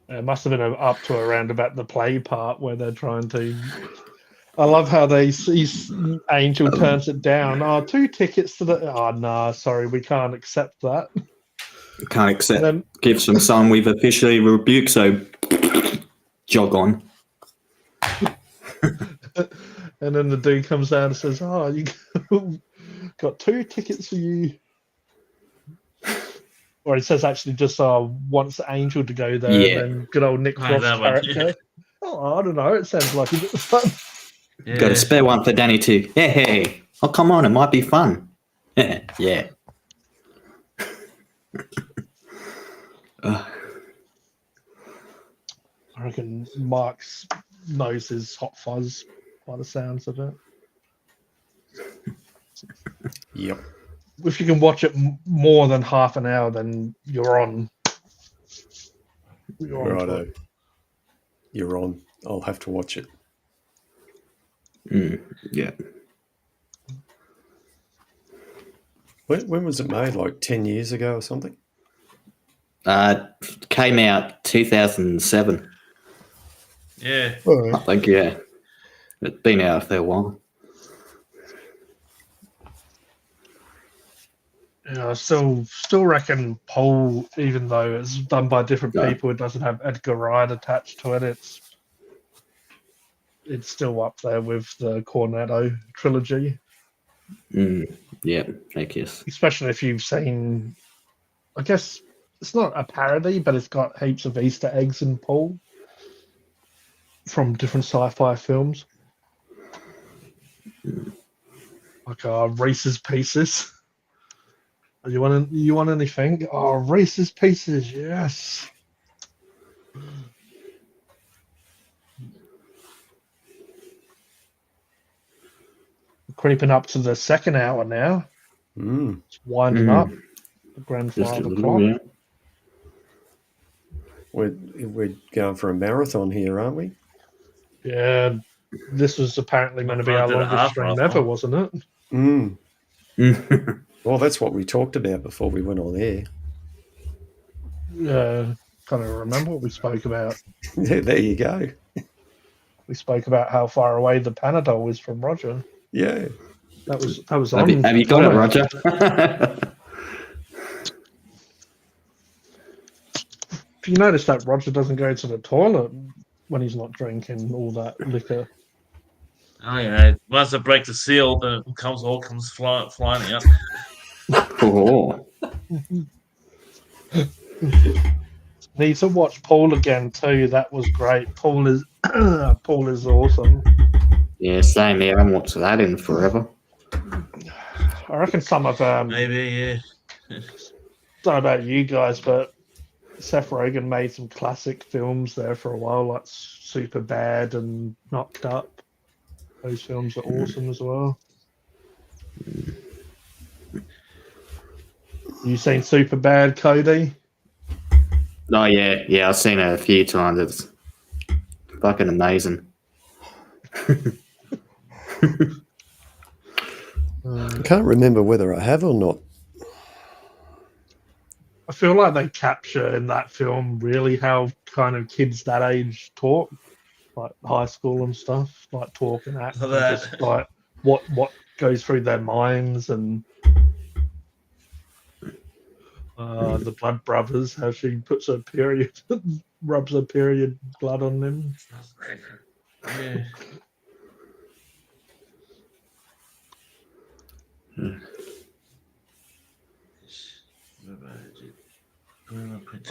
It must have been up to around about the play part where they're trying to. I love how they see Angel turns it down. Oh, 2 tickets to the. Oh no, sorry, we can't accept that. Can't accept Then- gifts from someone we've officially rebuked, so jog on. And then the dude comes down and says, "Oh, you got 2 tickets for you." Or he says actually just wants Angel to go there, Yeah. and then good old Nick Oh, Frost that one. character. Oh, I don't know. It sounds like a bit of fun. Yeah. Got a spare one for Danny too. Hey. Oh, come on, it might be fun. Yeah. I reckon Mark's knows his Hot Fuzz by the sounds of it. Yep. If you can watch it more than half an hour, then you're on. Righto. You're on. I'll have to watch it. Yeah. When was it made? Like 10 years ago or something? Came out 2007. Yeah. I think, yeah. It's been out for a while. Yeah, I still reckon Paul, even though it's done by different Yeah. people, it doesn't have Edgar Wright attached to it. It's still up there with the Cornetto trilogy, Yeah, I guess. especially if you've seen. I guess it's not a parody, but it's got heaps of Easter eggs in Paul from different sci-fi films, like Reese's Pieces. You want anything? Oh, Reese's Pieces, yes. Creeping up to the second hour now. Mm. It's winding up. The Just a grandfather little, clock. yeah. We're going for a marathon here, aren't we? Yeah, this was apparently meant to be I our did a longest half stream marathon. ever, wasn't it? Mm. Mm. Well, that's what we talked about before we went on air. Yeah, can't even remember what we spoke about. There you go. We spoke about how far away the Panadol is from Roger. Yeah. That was Have on. you got it, on Roger? If you notice that Roger doesn't go to the toilet when he's not drinking all that liquor. Oh yeah, once I break the seal, then it comes flying out. Oh. Need to watch Paul again too. That was great. Paul is Paul is awesome. Yeah, same here. I haven't watched that in forever. I reckon some of Maybe, yeah. don't know about you guys, but Seth Rogen made some classic films there for a while, like Super Bad and Knocked Up. Those films are awesome as well. You seen Super Bad, Kodie? Oh yeah, I've seen it a few times. It's fucking amazing. I can't remember whether I have or not. I feel like they capture in that film really how kind of kids that age talk, like high school and stuff, like talk and act, and just like what goes through their minds, and the Blood Brothers, how she puts her period, rubs her period blood on them. Yeah.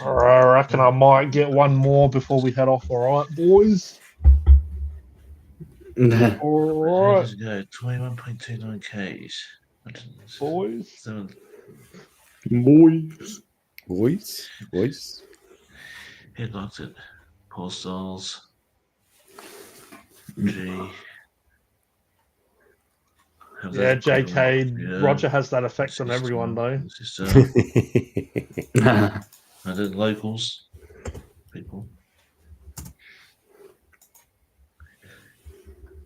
I reckon I might get one more before we head off. All right, boys. All right, Let's go. 21.29 Ks. boys. Voice. Headlocked it. Paul Styles. G. Yeah, JK. Roger has that effect on everyone, though. I did locals. People.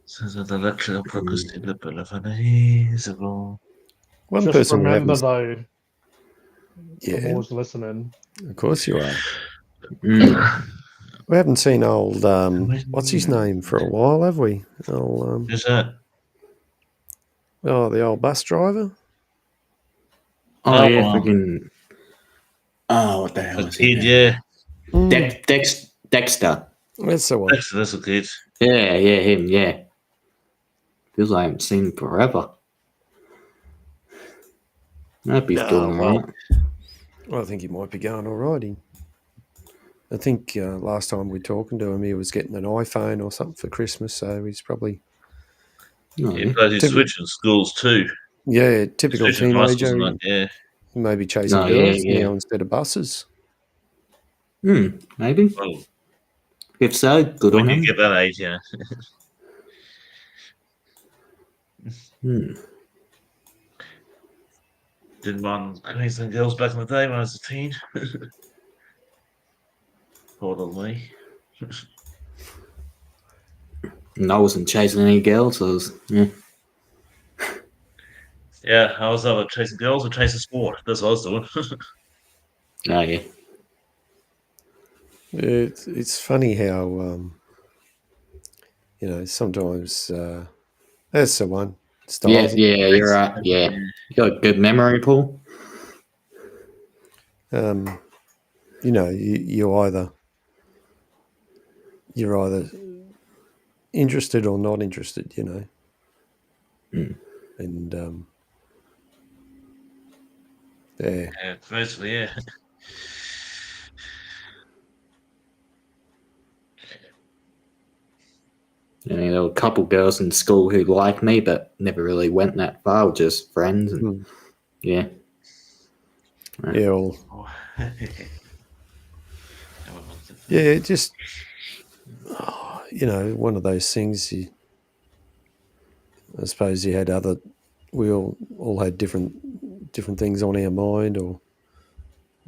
Says that the lecture progressed in the Peloponnese. One Just person we remember, haven't. though, I'm Yeah, always listening. of course you are. Mm. We haven't seen old what's his name for a while, have we? Who's that? The old bus driver. Oh yeah, wow. freaking. Oh, what the hell The is he? kid, yeah. Dexter. That's the one. That's a kid. Yeah, him. Yeah. Feels like I haven't seen him forever. I hope he's doing well. right. Well, I think he might be going all right. I think last time we were talking to him, he was getting an iPhone or something for Christmas, so he's probably Oh, He yeah. plays his Switch in schools too. typical Switch in high schools teenager. and that, yeah. Maybe chasing Oh, girls yeah. now instead of buses. Maybe. Well, If so, good when on you him. get that age, yeah. Didn't mind chasing girls back in the day when I was a teen. Probably. And I wasn't chasing any girls, so Yeah, I was either chasing girls or chasing sport. That's what I was doing. Oh, yeah. It's funny how sometimes that's the one. Styles. Yeah, you're right. Yeah. You got a good memory, Paul? You're either interested or not interested, and Yeah, mostly, yeah. There were a couple girls in school who liked me, but never really went that far. We're just friends. And, yeah. Yeah, well, yeah, just one of those things. I suppose you had we all had different things on our mind, or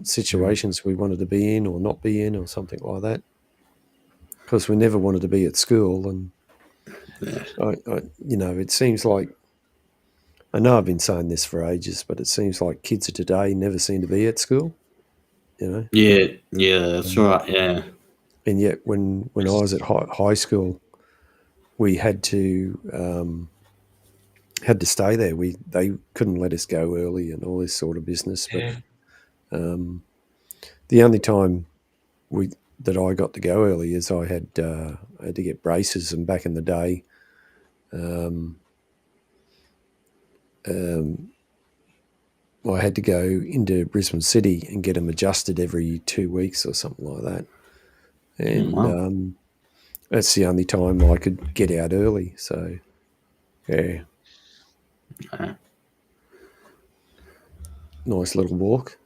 situations we wanted to be in or not be in, or something like that. Because we never wanted to be at school, and it seems like, I know I've been saying this for ages, but it seems like kids of today never seem to be at school. Yeah, that's right. Yeah. And yet, when I was at high school, we had to stay there. They couldn't let us go early and all this sort of business. But the only time that I got to go early is I had to get braces, and back in the day, I had to go into Brisbane City and get them adjusted every 2 weeks or something like that. And that's the only time I could get out early. So, yeah. Nice little walk.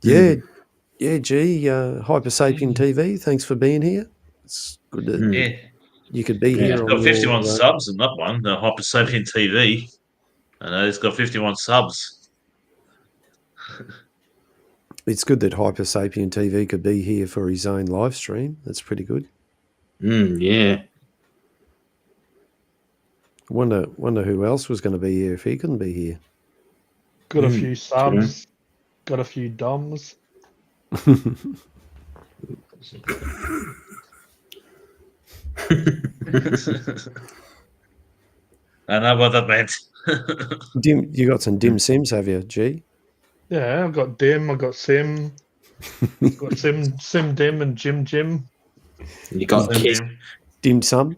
Yeah, gee, Hypersapien TV, thanks for being here. It's good that you could be here. It's got 51 subs in that one, the Hypersapien TV. I know it's got 51 subs. It's good that Hypersapien TV could be here for his own live stream. That's pretty good. Yeah. Wonder who else was going to be here if he couldn't be here. Got a few subs, got a few DOMs. I know what that meant. You got some dim sims, have you, G? Yeah, I've got Dim, I've got Sim. I've got Sim Dim and Jim. You got kids. Dim sum?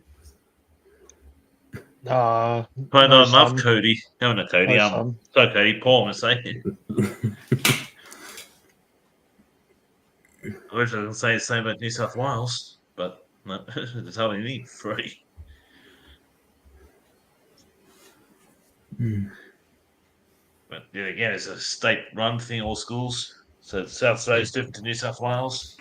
Probably not enough, Kodie. No, not Kodie. No So Kodie, Paul, I'm saying. I wish I could say the same about New South Wales, but no, there's hardly any free. But yeah, again, it's a state-run thing, all schools. So South Australia is different to New South Wales.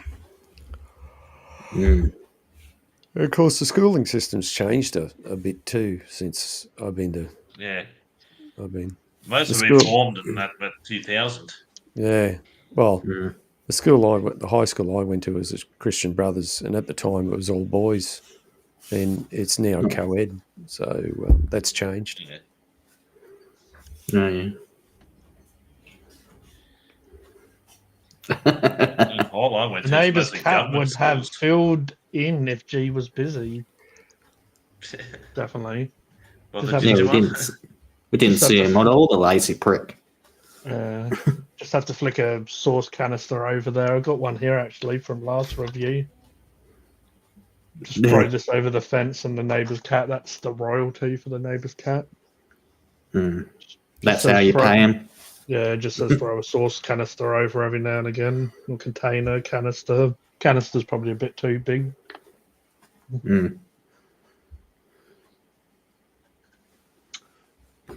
Of course, the schooling system's changed a bit too since I've been to. Yeah. The Most of school- it formed in that about 2000. Yeah. Well, the high school I went to was at Christian Brothers, and at the time it was all boys, and it's now co-ed, so that's changed. Yeah. Yeah. All I went The to was neighbour's mostly cat government would have schools. filled in if G was busy. Definitely. Well, Just the have Yeah, ginger we one. didn't see him at all, the lazy prick. Just have to flick a sauce canister over there. I've got one here actually from last review. Just throw this over the fence and the neighbour's cat. That's the royalty for the neighbour's cat. That's how you pay him. Yeah, it just says throw a sauce canister over every now and again. Or container, canister. Canister's probably a bit too big.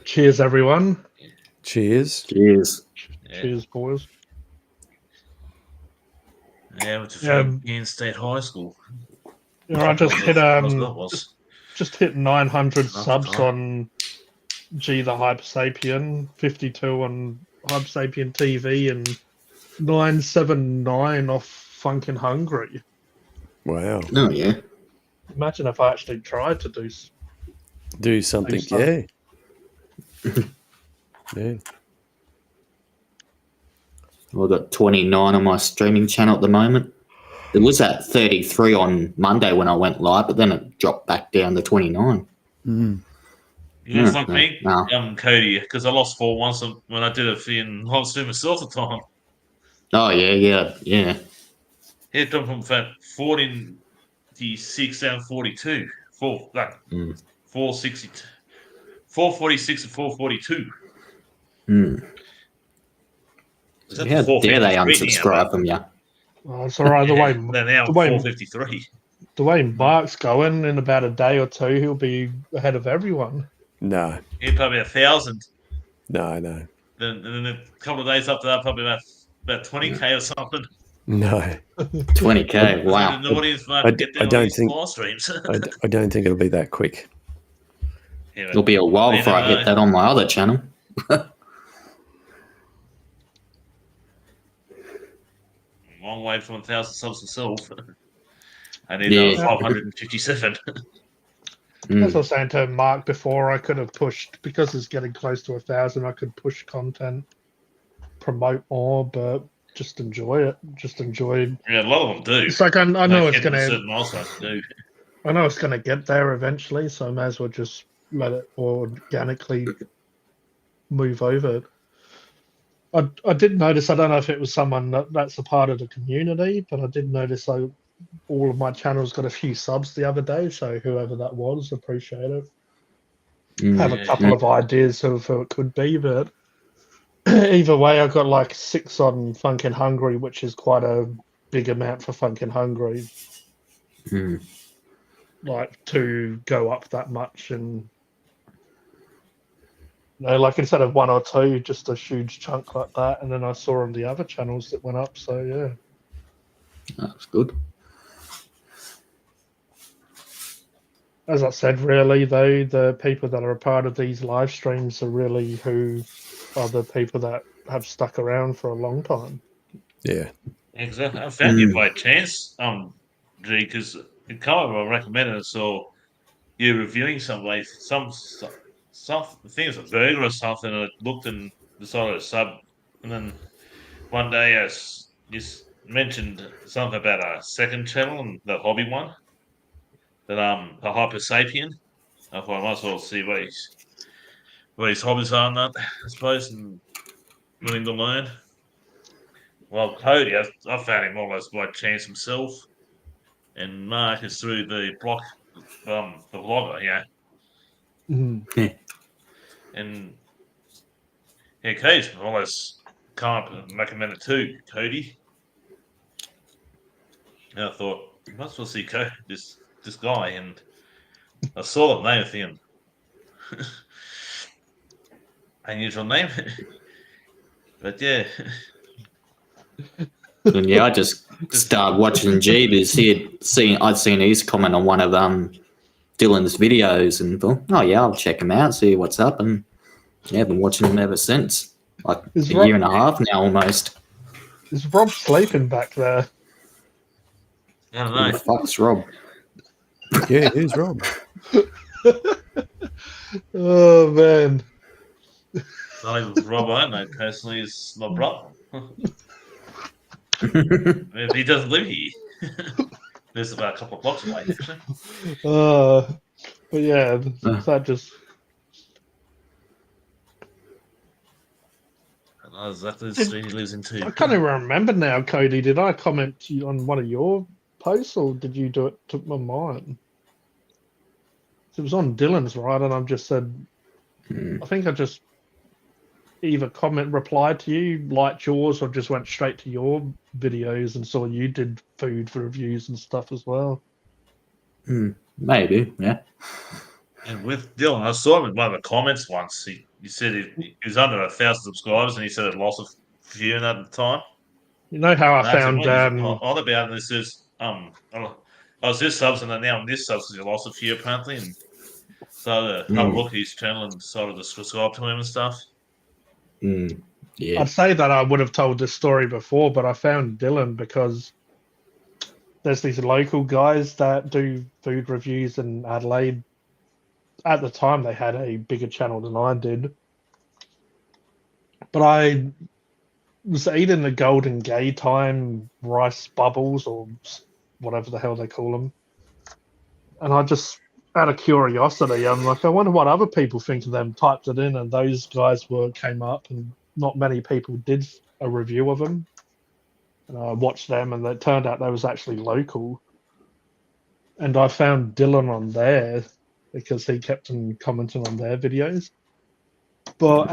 Cheers, everyone. Cheers. Yeah. Cheers, boys. Yeah, went to Hypersapien State High School. Yeah, I just hit was. just hit 900 Enough subs time. on G the Hypersapien, 52 on Hypersapien TV, and 979 off Funkin' Hungry. Wow. Oh, yeah. Imagine if I actually tried to Do something, yeah. Yeah. I've got 29 on my streaming channel at the moment. It was at 33 on Monday when I went live, but then it dropped back down to 29. You know, like No, me, no. Kodie, because I lost 4 once when I did it in Hot Stream myself at the time. Oh, yeah. It dropped from about 46 down to 42. 460, 446 to 442. How dare they unsubscribe from you? Oh, it's all right. The way, They're now the way, 453. The way Mark's going, in about a day or two, he'll be ahead of everyone. No, He'd probably 1,000. no. Then a couple of days after that, probably about 20k or something. No. 20k. Wow. The audience might I get I there on don't these think- live streams. I don't think it'll be that quick. Yeah, It'll be a while you before I never hit that on my other channel. long way from 1,000 subs myself. I need Yeah. 557. As I was saying to Mark before, I could have pushed, because it's getting close to 1,000, I could push content, promote more, but just enjoy it. Just enjoy. Yeah, a lot of them do. It's like I know it's Getting gonna. certain milestones to do. I know it's gonna get there eventually, so I may as well just let it organically move over. I did notice. I don't know if it was someone that's a part of the community, but I did notice all of my channels got a few subs the other day. So whoever that was, appreciate it. Have a couple of ideas of who it could be, but either way, I got like 6 on Funkin' Hungry, which is quite a big amount for Funkin' Hungry. Like to go up that much, and like instead of 1 or 2, just a huge chunk like that. And then I saw on the other channels that went up. So yeah, That's good. as I said, really though, the people that are a part of these live streams are really who are the people that have stuck around for a long time. Yeah. Exactly. I found you by chance, G, because it kind of recommended it. So you're reviewing some things, a burger or something, and I looked and decided to sub. And then one day you mentioned something about a second channel and the hobby one, that the Hypersapien. I thought I might as well see what his hobbies are and that, I suppose, and willing to learn. Well, Kodie, I found him more or less by chance himself, and Mark is through the the blogger, yeah. And yeah, Kodie's more or less kind of recommended too, Kodie. And I thought, you might as well see this guy, and I saw the name of him. Unusual name. But yeah. And yeah, I just started watching Jeebus. I'd seen his comment on one of Dylan's videos and thought, oh yeah, I'll check him out, see what's up, and yeah, I've been watching him ever since. Like a year and a half now almost. Is Rob sleeping back there? I don't Who know. the fuck's Rob? Yeah, who's Rob? Oh man. Not even Rob I know personally is my brother. If he doesn't live here. There's about a couple of blocks away, actually. But yeah, that just. I know exactly the street he lives in too. I can't even remember now, Kodie. Did I comment to you on one of your posts, or did you do it to mine? It was on Dylan's, right? And I've just said, I think I just either replied to you, liked yours, or just went straight to your videos and saw you did food reviews and stuff as well. Maybe, yeah. And with Dylan, I saw him in one of the comments once. He said he was under 1,000 subscribers, and he said it lost a few in that at the time. You know how I And found on about this is I was this subs and then now I'm this subs because he lost a few apparently, and so I look at his channel and decided to subscribe to him and stuff. Yeah. I'd say that I would have told this story before, but I found Dylan because there's these local guys that do food reviews in Adelaide. At the time, they had a bigger channel than I did. But I was eating the Golden Gay Time rice bubbles, or whatever the hell they call them. And I just, out of curiosity, I'm like, I wonder what other people think of them. Typed it in, and those guys came up, and not many people did a review of them. And I watched them, and it turned out they was actually local. And I found Dylan on there because he kept on commenting on their videos. But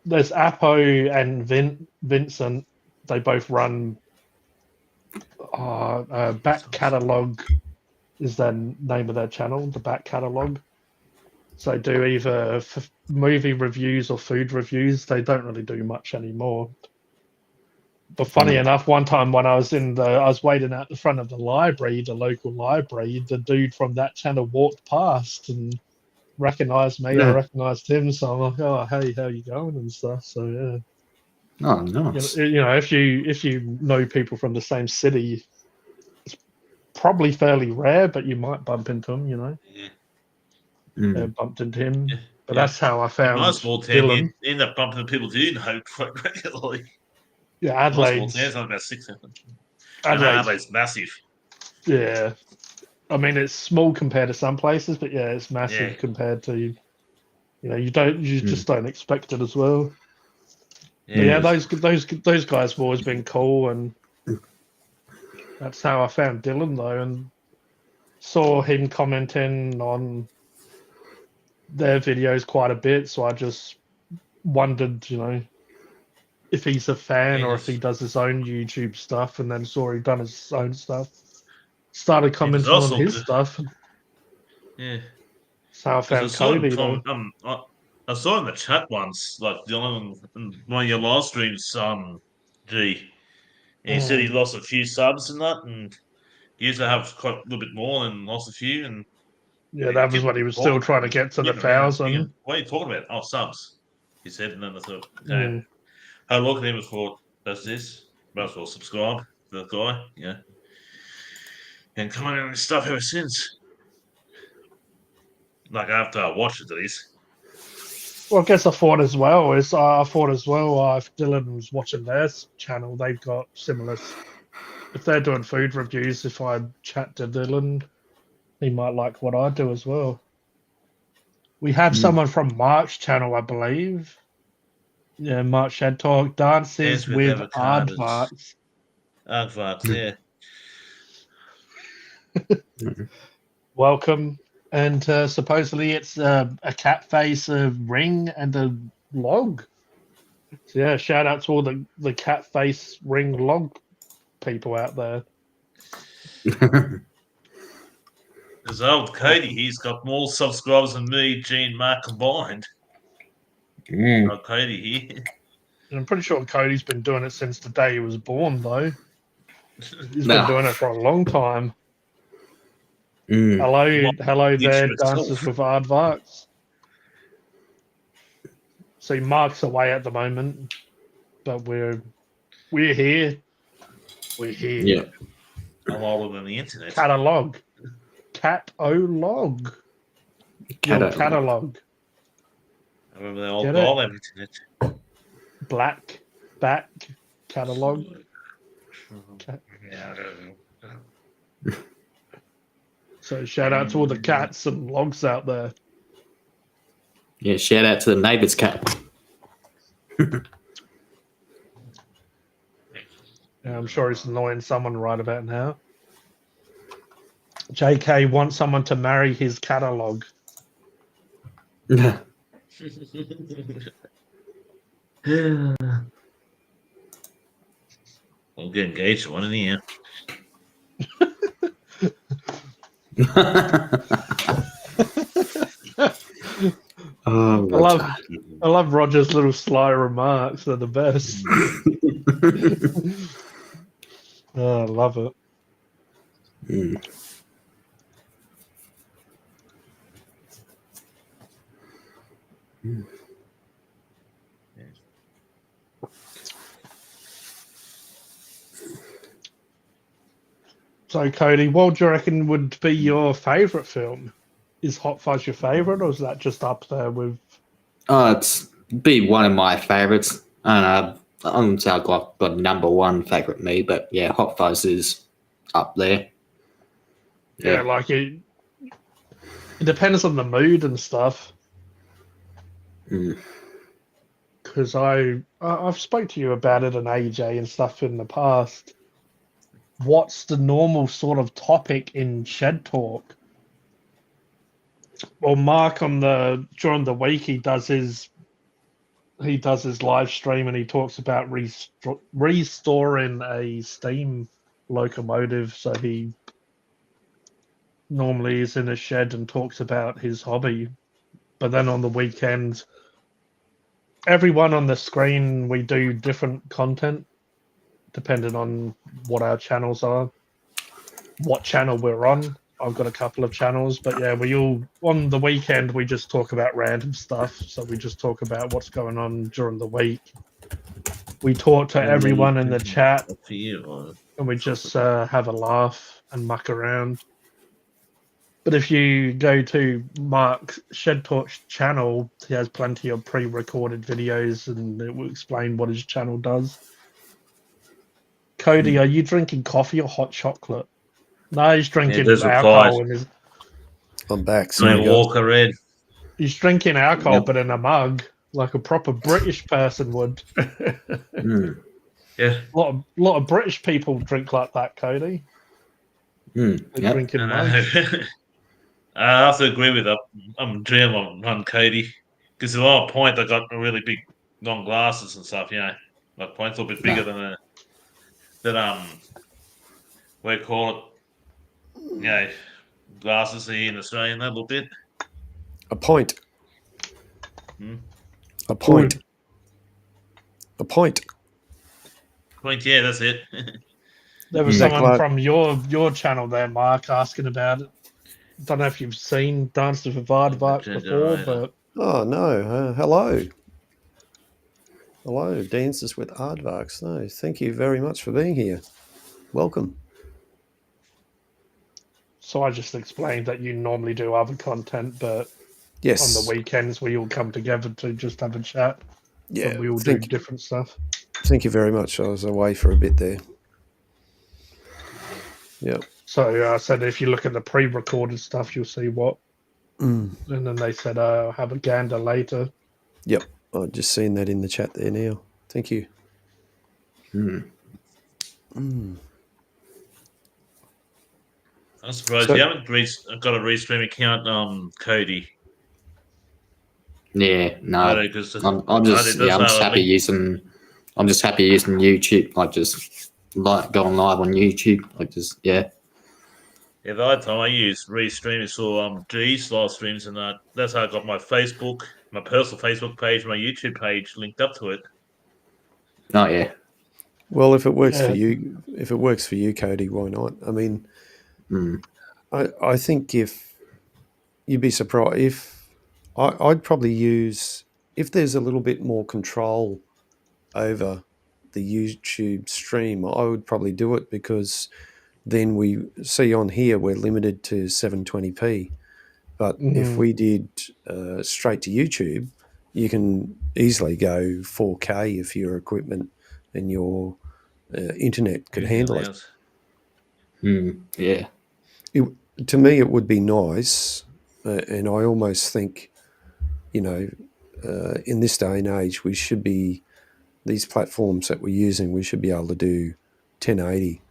there's Apo and Vincent. They both run Back Catalog is the name of their channel, the Back Catalog. So they do either movie reviews or food reviews. They don't really do much anymore. But funny enough, one time when I was waiting out the front of the library, the local library, the dude from that channel walked past and recognized me. I recognized him, so I'm like, "Oh, hey, how you going?" and stuff. So yeah. Oh, nice. You know, if you know people from the same city, it's probably fairly rare, but you might bump into them. You know, Mm. bumped into him. Yeah. But Yeah. that's how I In found my small town, Dylan. you end up bumping into people you know quite regularly. Yeah, My small Adelaide's town's only about 6 of them. Adelaide's massive. Yeah, I mean it's small compared to some places, but yeah, it's massive Yeah. compared to you know you just don't expect it as well. Yeah. But yeah, those guys have always been cool, and that's how I found Dylan though, and saw him commenting on their videos quite a bit, so I just wondered, you know, if he's a fan or if he does his own YouTube stuff, and then saw he'd done his own stuff. Started commenting on also his good. stuff. Yeah. That's how I Because I found saw him Kodie from though. I saw in the chat once, like Dylan in one of your live streams, G. And he said he lost a few subs and that, and he used to have quite a little bit more and lost a few, and Yeah, that was when he was still trying to get to the getting around. 1,000. What are you talking about? Oh, subs. He said, and then I thought, okay. Mm. I looked at him and thought, that's this. Might as well subscribe to the guy, yeah. And commented on his stuff ever since. Like after I watched it, at least. Well, I guess I thought as well if Dylan was watching their channel, they've got similar. If they're doing food reviews, if I chat to Dylan, he might like what I do as well. We have someone from Mark's channel, I believe. Yeah, Mark Shed Talk dances with aardvarks. Aardvarks, yeah. Welcome. And supposedly it's a cat face, a ring, and a log. So yeah, shout out to all the cat face ring log people out there. Because old Kodie, he's got more subscribers than me, G and Mark combined. Old Kodie here. And I'm pretty sure Kodie's been doing it since the day he was born, though. He's been doing it for a long time. Hello there, Dances with Aardvarks. See, Mark's away at the moment, but we're here. We're here. Yeah. I'm older than the internet. Catalog. Cat-o-log. Your catalog. I remember the old dial-up internet. Black back catalog. So shout out to all the cats and logs out there. Yeah, shout out to the neighbour's cat. Yeah, I'm sure he's annoying someone right about now. JK wants someone to marry his catalog. Yeah. I'll get engaged to one in the year. I love Roger's little sly remarks. They're the best. Oh, I love it. So, Kodie, what do you reckon would be your favourite film? Is Hot Fuzz your favourite, or is that just up there with? It's be one of my favourites. I don't say I've got number one favourite me, but yeah, Hot Fuzz is up there. Yeah, like it depends on the mood and stuff. Because I've spoke to you about it and AJ and stuff in the past. What's the normal sort of topic in Shed Talk? Well, Mark during the week he does his live stream and he talks about restoring a Steam locomotive, so he normally is in a shed and talks about his hobby. But then on the weekends, everyone on the screen, we do different content depending on what our channels are, what channel we're on. I've got a couple of channels, but yeah, we all on the weekend we just talk about random stuff. So we just talk about what's going on during the week. We talk to everyone in the chat, and we just have a laugh and muck around. But if you go to Mark's Shed Torch channel, he has plenty of pre-recorded videos, and it will explain what his channel does. Kodie, are you drinking coffee or hot chocolate? No, he's drinking alcohol in his. I'm back. Sorry, Walker Red. He's drinking alcohol, but in a mug, like a proper British person would. Yeah. A lot of British people drink like that, Kodie. They drink in mugs. I have to agree with that. I'm dreaming on Kodie. Because at one point I got really big, long glasses and stuff, My point's a little bit bigger than what do you call it? Glasses here in Australia, that little bit. A point. A point. Point. A point. Point, yeah, that's it. There was someone from your channel there, Mark, asking about it. Don't know if you've seen Dance with Aardvark before, but... Oh, no. Hello. Hello, Dances with Aardvarks. No, thank you very much for being here. Welcome. So I just explained that you normally do other content, but yes, on the weekends we all come together to just have a chat. Yeah, and we all do different stuff. Thank you very much. I was away for a bit there. Yeah. So I said if you look at the pre-recorded stuff, you'll see what. And then they said, have a gander later. Yep. I've just seen that in the chat there now. Thank you. I'm surprised you haven't got a restream account, Kodie. Yeah, no. I'm just happy using YouTube. Like just like going live on YouTube. Like just Yeah, the other time I used Restream is for G's live streams, and that's how I got my Facebook, my personal Facebook page, my YouTube page linked up to it. Oh yeah. Well, if it works for you, Kodie, why not? I mean, I think if you'd be surprised if I'd probably use if there's a little bit more control over the YouTube stream, I would probably do it because then we see on here we're limited to 720p. But if we did straight to YouTube, you can easily go 4K if your equipment and your internet could handle it. Yeah. To me, it would be nice, and I almost think, in this day and age, we should be these platforms that we're using. We should be able to do 1080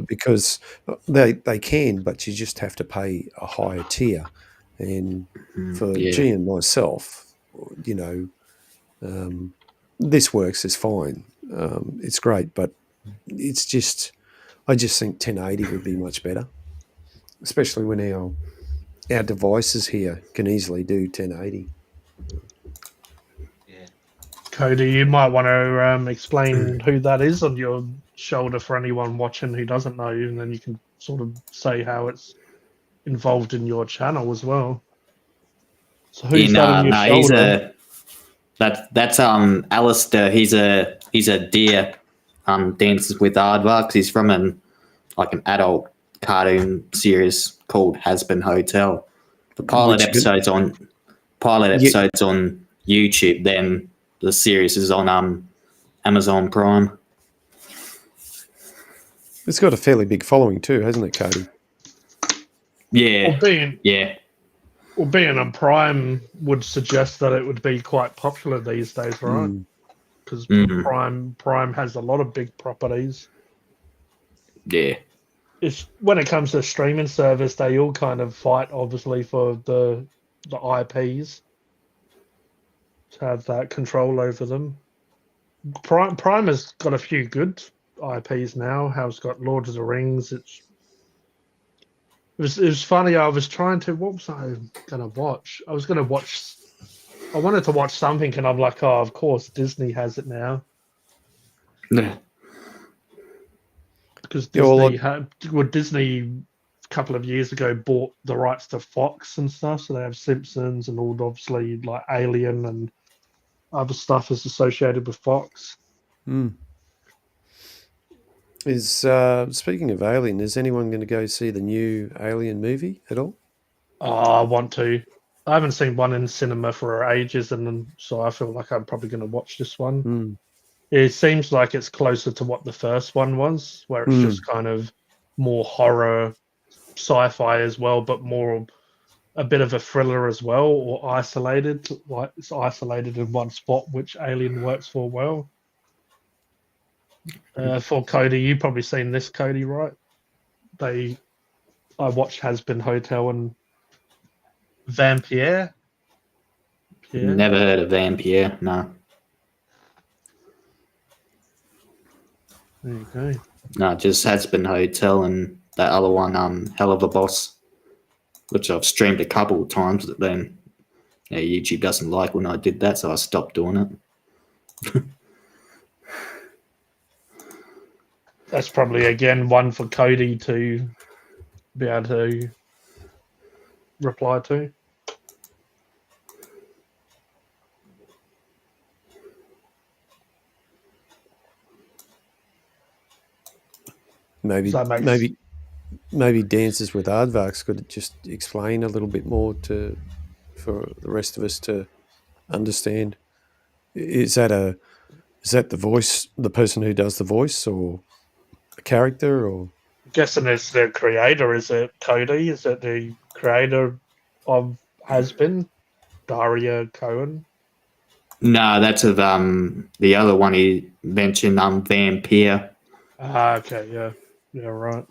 because they can, but you just have to pay a higher tier. And for G and myself, this works is fine. It's great, but it's just I just think 1080 would be much better, especially when our devices here can easily do 1080. Yeah. Kodie, you might want to explain who that is on your shoulder for anyone watching who doesn't know you, and then you can sort of say how it's involved in your channel as well. So who's that on your shoulder? That's Alistair. He's a deer. Dances with Aardvarks. He's from an adult cartoon series called Hasbin Hotel. The pilot episode's on YouTube. Then the series is on Amazon Prime. It's got a fairly big following too, hasn't it, Kodie? Yeah. Well, being on Prime would suggest that it would be quite popular these days, right? Because Prime has a lot of big properties. Yeah. When it comes to streaming service, they all kind of fight, obviously, for the IPs to have that control over them. Prime has got a few good IPs now. How it's got Lord of the Rings. It was funny. I was trying to. What was I gonna watch? I wanted to watch something, and I'm like, oh, of course, Disney has it now. Yeah. Because Yeah, Disney a couple of years ago bought the rights to Fox and stuff, so they have Simpsons and all obviously like Alien and other stuff is associated with Fox. Is speaking of Alien, is anyone going to go see the new Alien movie at all? Oh, I want to. I haven't seen one in cinema for ages, and so I feel like I'm probably going to watch this one. It seems like it's closer to what the first one was, where it's just kind of more horror, sci-fi as well, but more a bit of a thriller as well, or isolated. Like it's isolated in one spot, which Alien works for well. For Kodie, you've probably seen this, Kodie, right? I watched Has Been Hotel and Vampire. Yeah. Never heard of Vampire. No. There you go. No, just Has Been Hotel and that other one, Hell of a Boss, which I've streamed a couple of times, but then YouTube doesn't like when I did that, so I stopped doing it. That's probably again one for Kodie to be able to reply to. Maybe Dances with Aardvarks could just explain a little bit more for the rest of us to understand. Is that the voice, the person who does the voice, or a character, or? I'm guessing it's the creator. Is it Kodie? Is it the creator of Has Been, Daria Cohen? No, that's of the other one he mentioned, Vampire. Okay, yeah, right.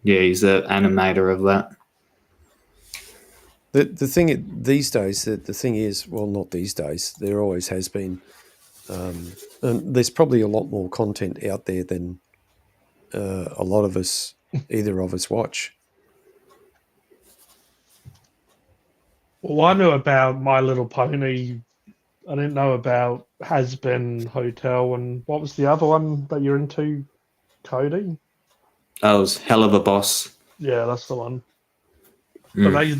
Yeah, he's the animator of that. The thing these days, the thing is, well, not these days. There always has been, and there's probably a lot more content out there than a lot of us, either of us, watch. Well, I knew about My Little Pony. I didn't know about Has Been Hotel, and what was the other one that you're into, Kodie? Oh, it was Hell of a Boss. Yeah, that's the one. But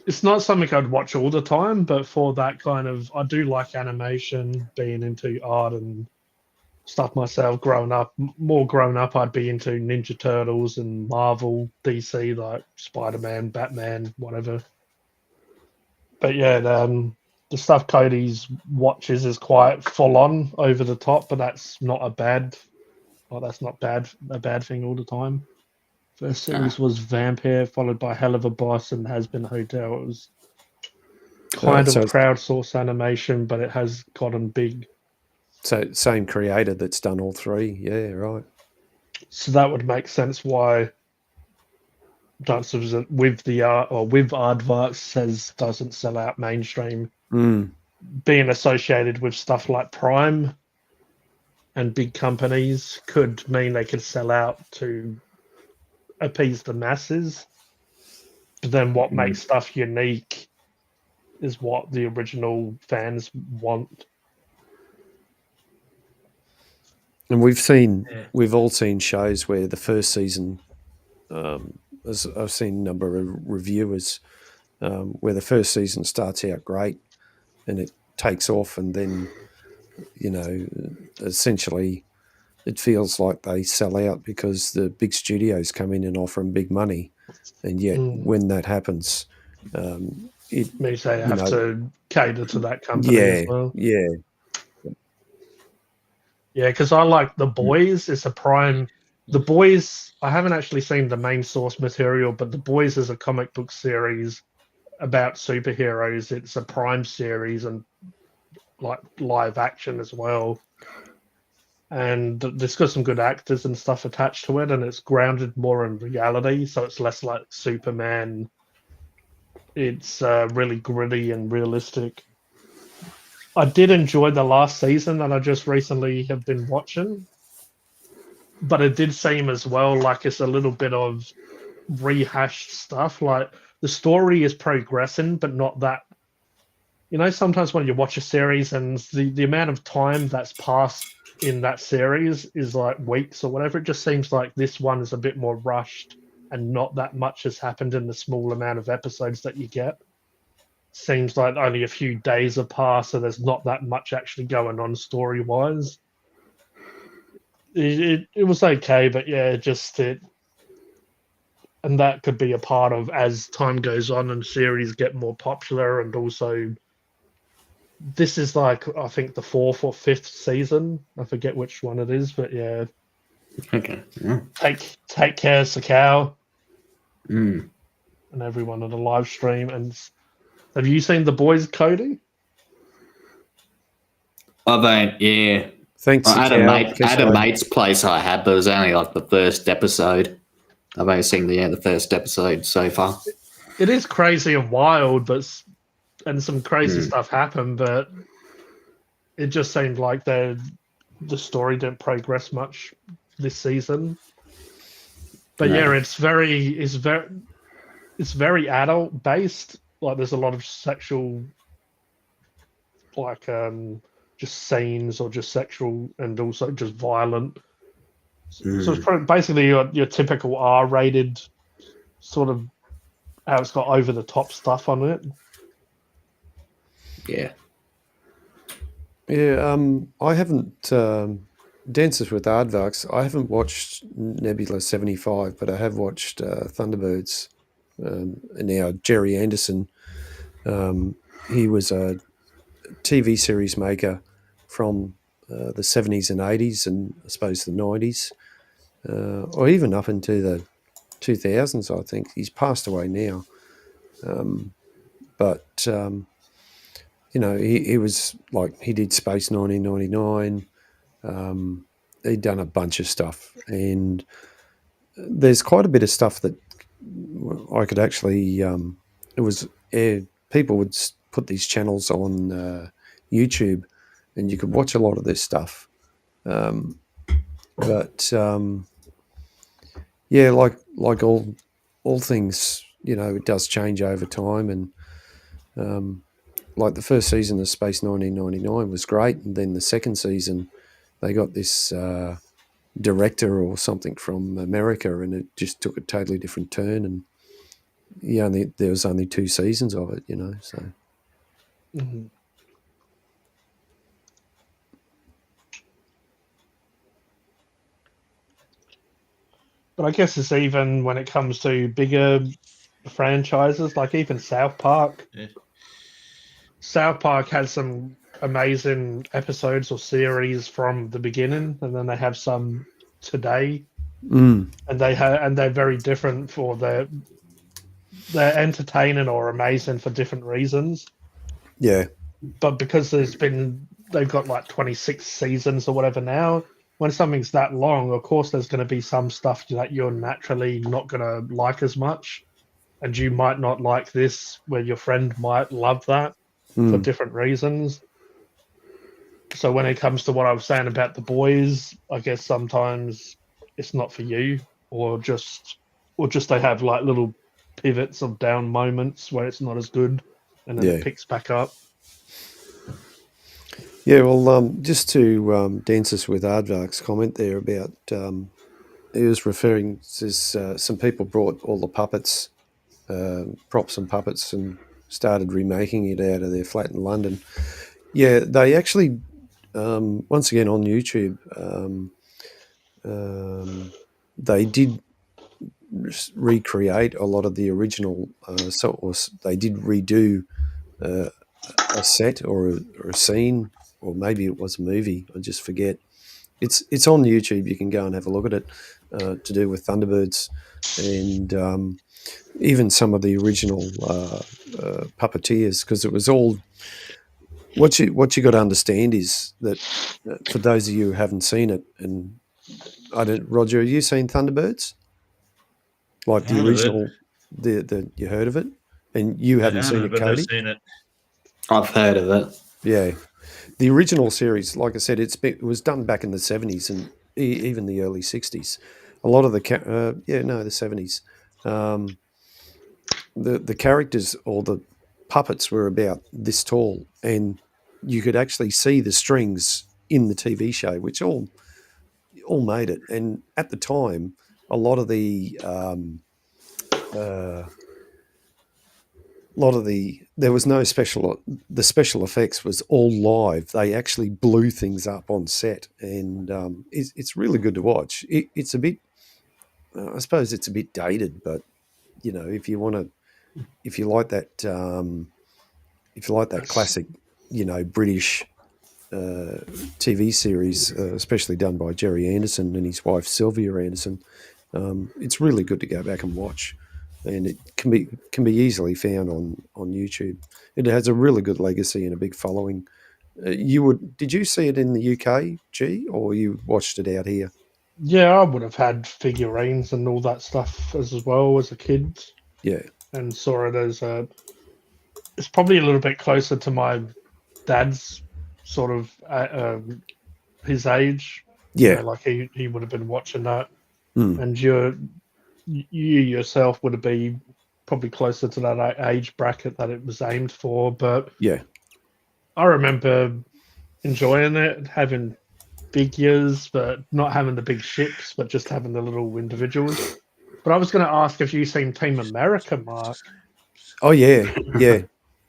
it's not something I'd watch all the time, but for that kind of, I do like animation, being into art and stuff myself. More grown up, I'd be into Ninja Turtles and Marvel, DC, like Spider-Man, Batman, whatever. But yeah, the stuff Kodie's watches is quite full on, over the top, but that's not a bad thing all the time. First series was Vampire, followed by Hell of a Boss and Has Been Hotel. It was kind of crowdsourced animation, but it has gotten big. So same creator that's done all three. Yeah, right. So that would make sense why Dances with Aardvarks says doesn't sell out mainstream. Being associated with stuff like Prime and big companies could mean they could sell out to appease the masses. But then what makes stuff unique is what the original fans want. And we've all seen shows where the first season, as I've seen a number of reviewers, where the first season starts out great and it takes off, and then, essentially it feels like they sell out because the big studios come in and offer them big money. And yet when that happens, it means they have to cater to that company as well. Yeah. Yeah, because I like The Boys. It's a Prime. The Boys, I haven't actually seen the main source material, but The Boys is a comic book series about superheroes. It's a Prime series and like live action as well. And it's got some good actors and stuff attached to it, and it's grounded more in reality, so it's less like Superman. It's really gritty and realistic. I did enjoy the last season that I just recently have been watching. but it did seem as well like it's a little bit of rehashed stuff. Like the story is progressing, but not that. You know, sometimes when you watch a series and the amount of time that's passed in that series is like weeks or whatever, it just seems like this one is a bit more rushed and not that much has happened in the small amount of episodes that you get. Seems like only a few days have passed, so there's not that much actually going on story wise. It was okay, but yeah, and that could be a part of as time goes on and series get more popular, and also this is like I think the 4th or 5th season. I forget which one it is, but yeah. Okay. Yeah. Take care, Sakao, Mm. and everyone on the live stream. And have you seen The Boys, Cody? I don't. Yeah. Thanks, At a Sakao. mate's place I had, but it was only like the first episode. I've only seen the first episode so far. It is crazy and wild, and some crazy stuff happened, but it just seemed like the story didn't progress much this season. But No. yeah, it's very adult based. Like there's a lot of sexual, like just scenes or just sexual and also just violent. So it's basically your typical R-rated sort of how it's got over the top stuff on it. Yeah. Yeah, I haven't Dances with Aardvarks. I haven't watched Nebula 75, but I have watched Thunderbirds. And now Jerry Anderson, he was a TV series maker from the 70s and 80s and I suppose the 90s, or even up into the 2000s, I think. He's passed away now. But you know, he was like, he did Space 1999. He'd done a bunch of stuff, and there's quite a bit of stuff that I could actually. People would put these channels on YouTube, and you could watch a lot of this stuff. Yeah, like all things, you know, it does change over time, and like the first season of Space 1999 was great, and then the second season they got this director or something from America, and it just took a totally different turn. And there was only 2 seasons of it, you know. So, But I guess it's even when it comes to bigger franchises, like even South Park. Yeah. South Park had some amazing episodes or series from the beginning, and then they have some today, and they're very different for they're entertaining or amazing for different reasons. yeah, But because they've got like 26 seasons or whatever now. When something's that long, of course, there's going to be some stuff that you're naturally not going to like as much, and you might not like this, where your friend might love that for different reasons. So when it comes to what I was saying about The Boys, I guess sometimes it's not for you, or just they have like little pivots of down moments where it's not as good, and then it picks back up. Yeah, well, just to Dances with Aardvark's comment there about, he was referring to some people brought all the puppets, props and puppets, and started remaking it out of their flat in London. Yeah, they actually, once again on YouTube, they did recreate a lot of the original, they did redo a set or a scene, or maybe it was a movie, I just forget. It's on YouTube, you can go and have a look at it, to do with Thunderbirds, and even some of the original puppeteers, because it was all, what you got to understand is that for those of you who haven't seen it, and Roger, have you seen Thunderbirds? Like the original, you heard of it, and you haven't seen it, Cody? I've seen it. I've heard of it. Yeah. The original series, like I said, it was done back in the 70s, and even the early 60s. A lot of the the 70s. The characters or the puppets were about this tall, and you could actually see the strings in the TV show, which all made it. And at the time, a lot of the there was no special. The special effects was all live. They actually blew things up on set, and it's really good to watch. It's a bit, I suppose, it's a bit dated, but if you like that, if you like that classic, British TV series, especially done by Jerry Anderson and his wife Sylvia Anderson, it's really good to go back and watch. And it can be easily found on YouTube. It has a really good legacy and a big following. Did you see it in the UK, G, or you watched it out here? Yeah, I would have had figurines and all that stuff as well as a kid. Yeah, and saw it as it's probably a little bit closer to my dad's sort of his age. yeah, Like he would have been watching that, mm. and you yourself would have been probably closer to that age bracket that it was aimed for. But yeah, I remember enjoying it, having figures, but not having the big ships, but just having the little individuals. But I was going to ask if you've seen Team America, Mark. Oh yeah, yeah.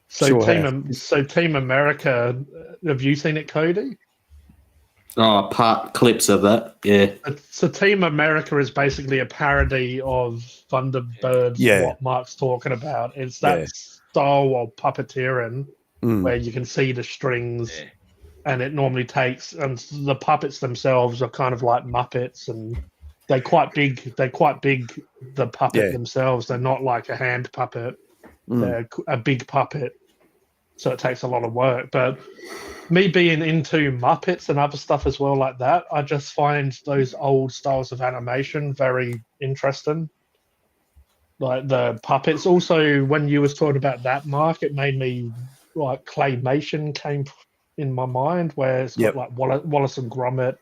So Sure Team America, have you seen it, Kodie? Oh, part clips of that, yeah. So Team America is basically a parody of Thunderbirds, Yeah. what Mark's talking about. It's that style of puppeteering where you can see the strings, and it normally takes, and the puppets themselves are kind of like Muppets, and they're quite big. The puppet themselves, they're not like a hand puppet. They're a big puppet, so it takes a lot of work. But me being into Muppets and other stuff as well like that, I just find those old styles of animation very interesting. Like the puppets. Also, when you was talking about that, Mark, it made me like claymation came in my mind, where it's got like Wallace and Gromit.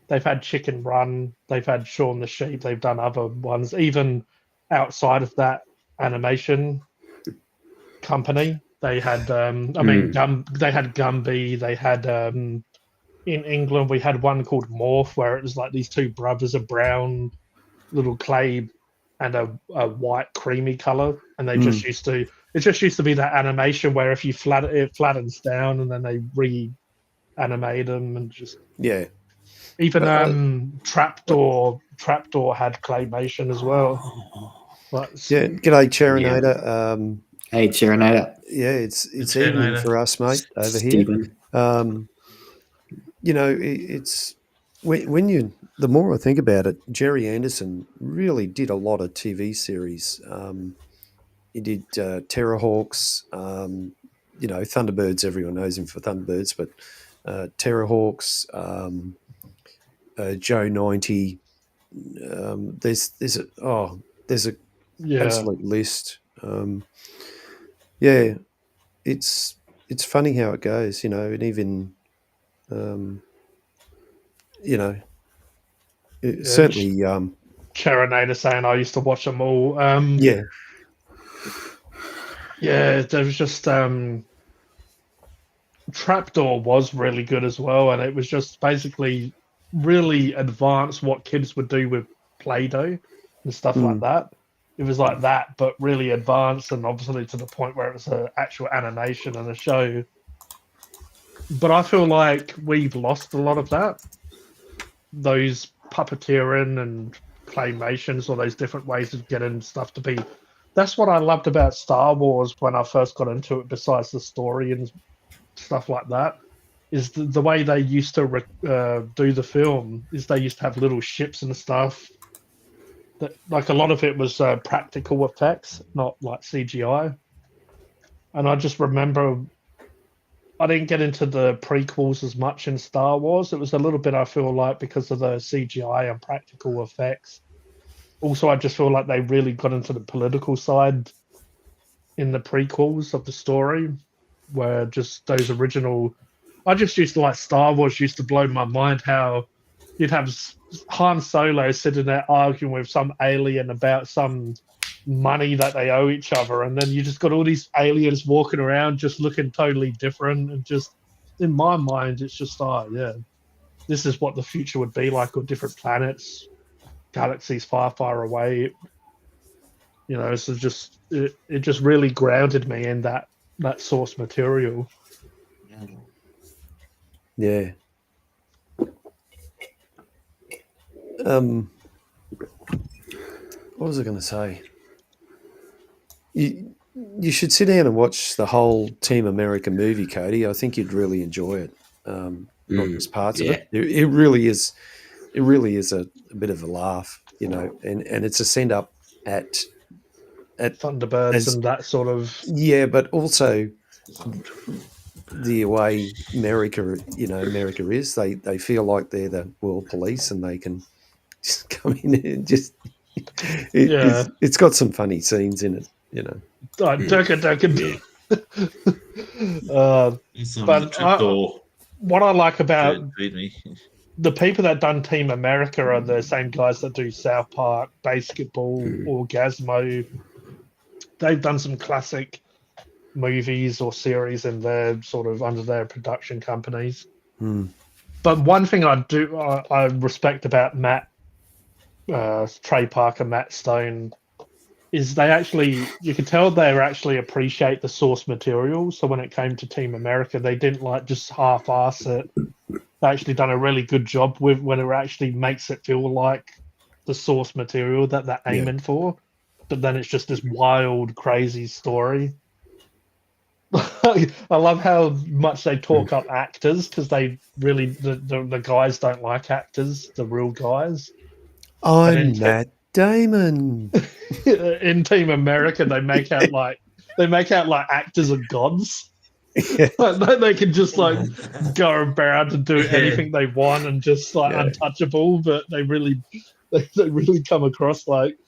They've had Chicken Run. They've had Shaun the Sheep. They've done other ones, even outside of that animation company. They had, they had Gumby. They had, in England, we had one called Morph, where it was like these two brothers, a brown little clay and a white creamy color, and they just used to. It just used to be that animation where if you it flattens down, and then they reanimate them, and just even Trapdoor had claymation as well. But, g'day Cherinator. Hey, Cherinator. Yeah, it's evening for us, mate, over Stephen. here. It's when you. The more I think about it, Jerry Anderson really did a lot of TV series. He did Terrorhawks. Thunderbirds. Everyone knows him for Thunderbirds, but Terrorhawks, Joe 90. There's a absolute list. It's funny how it goes, and even certainly Cherinator saying I used to watch them all. There was just Trapdoor was really good as well, and it was just basically really advanced what kids would do with Play-Doh and stuff like that. It was like that, but really advanced, and obviously to the point where it was an actual animation and a show. But I feel like we've lost a lot of that. Those puppeteering and claymations, or those different ways of getting stuff to be. That's what I loved about Star Wars when I first got into it, besides the story and stuff like that, is the way they used to do the film, is they used to have little ships and stuff. Like a lot of it was practical effects, not like CGI. And I just remember I didn't get into the prequels as much in Star Wars. It was a little bit, I feel like, because of the CGI and practical effects. Also, I just feel like they really got into the political side in the prequels of the story, where just those original. I just used to like Star Wars. Used to blow my mind how you'd have Han Solo sitting there arguing with some alien about some money that they owe each other, and then you just got all these aliens walking around just looking totally different, and just in my mind, it's just this is what the future would be like, with different planets, galaxies far, far away. So just it just really grounded me in that source material. Yeah. What was I going to say? You should sit down and watch the whole Team America movie, Kodie. I think you'd really enjoy it. Not just parts of it. It really is. It really is a bit of a laugh, and it's a send up at Thunderbirds and that sort of. Yeah, but also the way America is, they feel like they're the world police and they can just come in and just. It's got some funny scenes in it, What I like about the people that done Team America are the same guys that do South Park, Basketball, Orgasmo. They've done some classic movies or series in their sort of under their production companies. But one thing I respect about Trey Parker, Matt Stone, is you could tell they actually appreciate the source material. So when it came to Team America, they didn't just half-ass it. They actually done a really good job with when it actually makes it feel like the source material that they're aiming for. But then it's just this wild, crazy story. I love how much they talk up actors, because they really the guys don't like actors, the real guys. I'm Matt Damon. In Team America, they make out like actors are gods. They can just go around and do anything they want and just untouchable, but they really come across like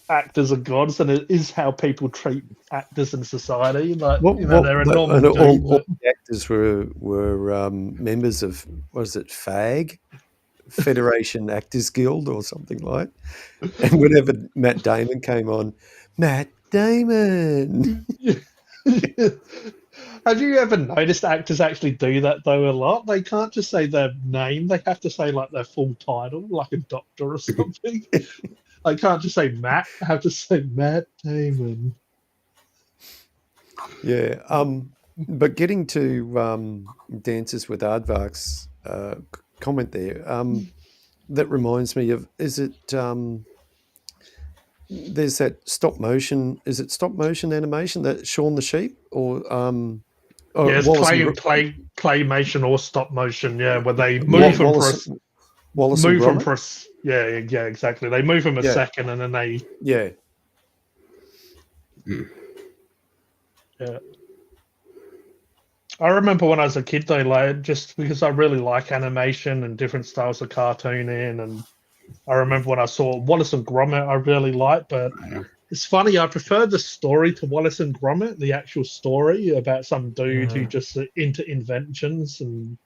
actors are gods, and it is how people treat actors in society. They're a normal dude. All the actors were members of, what is it, FAG? Federation Actors Guild or something like. And whenever Matt Damon came on, Matt Damon. Have you ever noticed actors actually do that though a lot? They can't just say their name; they have to say their full title, like a doctor or something. I can't just say Matt; I have to say Matt Damon. Yeah, but getting to Dances with Aardvark's comment there, that reminds me of, is it there's that stop motion, is it stop motion animation, that Shaun the Sheep, or it's claymation or stop motion, where they move Wallace and Gromit? Yeah, exactly. They move them a second and then they yeah. I remember when I was a kid though, just because I really like animation and different styles of cartooning, and I remember when I saw Wallace and Gromit, I really liked, but it's funny, I prefer the story to Wallace and Gromit, the actual story about some dude who just into inventions and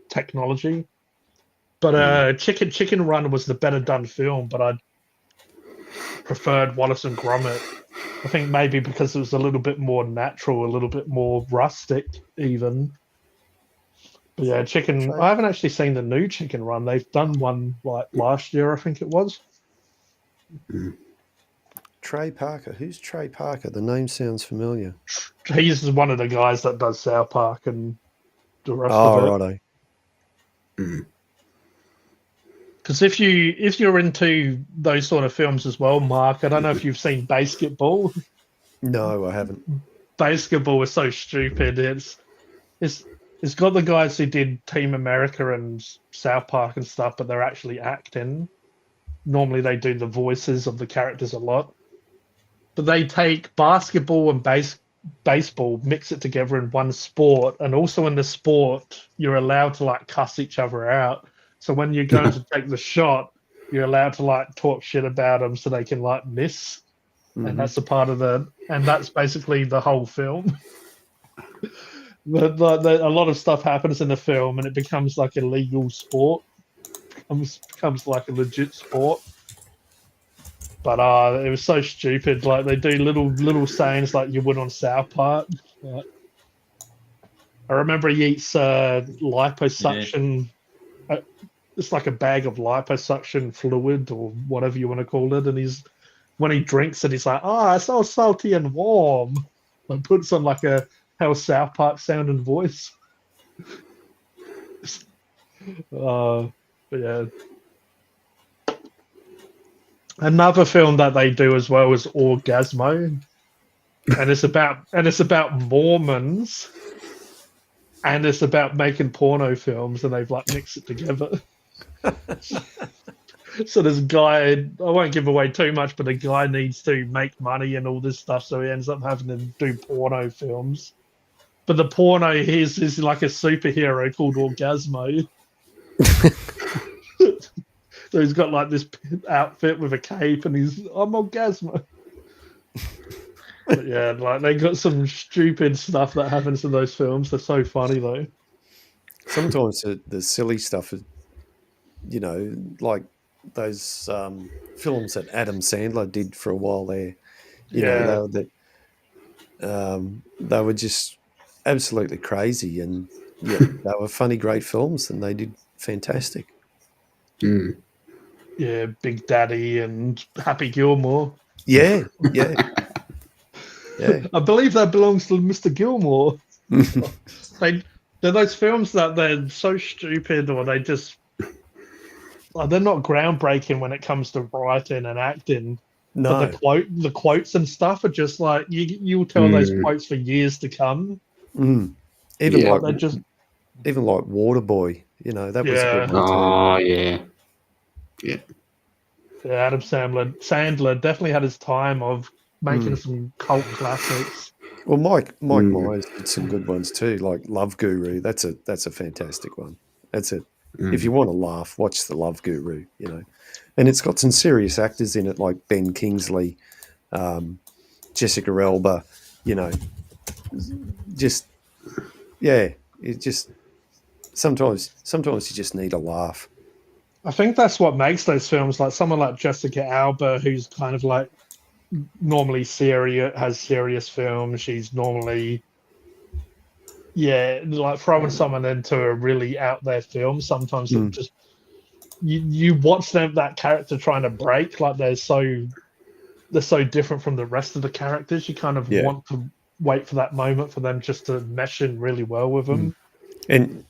technology. But Chicken Run was the better done film, but I preferred Wallace and Gromit. I think maybe because it was a little bit more natural, a little bit more rustic, even. But yeah, I haven't actually seen the new Chicken Run. They've done one last year, I think it was. Trey Parker. Who's Trey Parker? The name sounds familiar. He's one of the guys that does South Park and the rest of it. Righto. Because if you're into those sort of films as well, Mark, I don't know if you've seen Basketball. No, I haven't. Basketball is so stupid. It's got the guys who did Team America and South Park and stuff, but they're actually acting. Normally they do the voices of the characters a lot. But they take basketball and baseball, mix it together in one sport, and also in the sport, you're allowed to cuss each other out. So when you're going to take the shot, you're allowed to talk shit about them so they can miss, and that's a part of and that's basically the whole film. But a lot of stuff happens in the film, and it becomes a legal sport becomes like a legit sport. But it was so stupid. Like they do little sayings like you would on South Park. Like, I remember he eats liposuction. It's like a bag of liposuction fluid or whatever you want to call it, and when he drinks it, he's like, "Oh, it's so salty and warm." And puts on like a how South Park sounding voice. But yeah. Another film that they do as well is Orgasmo, and it's about Mormons, and it's about making porno films, and they've like mixed it together. So this guy, I won't give away too much, but the guy needs to make money and all this stuff, so he ends up having to do porno films. But the porno is like a superhero called Orgasmo. So he's got like this outfit with a cape, and I'm Orgasmo. But yeah, like they got some stupid stuff that happens in those films. They're so funny though. Sometimes the silly stuff is, like those films that Adam Sandler did for a while there. They were just absolutely crazy, and yeah, they were funny, great films, and they did fantastic. Mm. Yeah, Big Daddy and Happy Gilmore. Yeah. I believe that belongs to Mr. Gilmore. They're those films that they're so stupid, or they just they're not groundbreaking when it comes to writing and acting. No, But the quotes and stuff are just like you'll tell those quotes for years to come. even Yeah. like Waterboy, that was a good one too. Oh yeah. Yeah, Adam Sandler definitely had his time of making some cult classics. Well, Mike Myers did some good ones too, like Love Guru. That's a fantastic one. That's it. If you want to laugh, watch the Love Guru. And it's got some serious actors in it, like Ben Kingsley, Jessica Elba. Just it just sometimes you just need a laugh. I think that's what makes those films, like someone like Jessica Alba, who's kind of like normally has serious films. She's normally, like throwing someone into a really out there film. Sometimes it just you watch that character trying to break, like they're so different from the rest of the characters. You kind of want to wait for that moment for them just to mesh in really well with them. And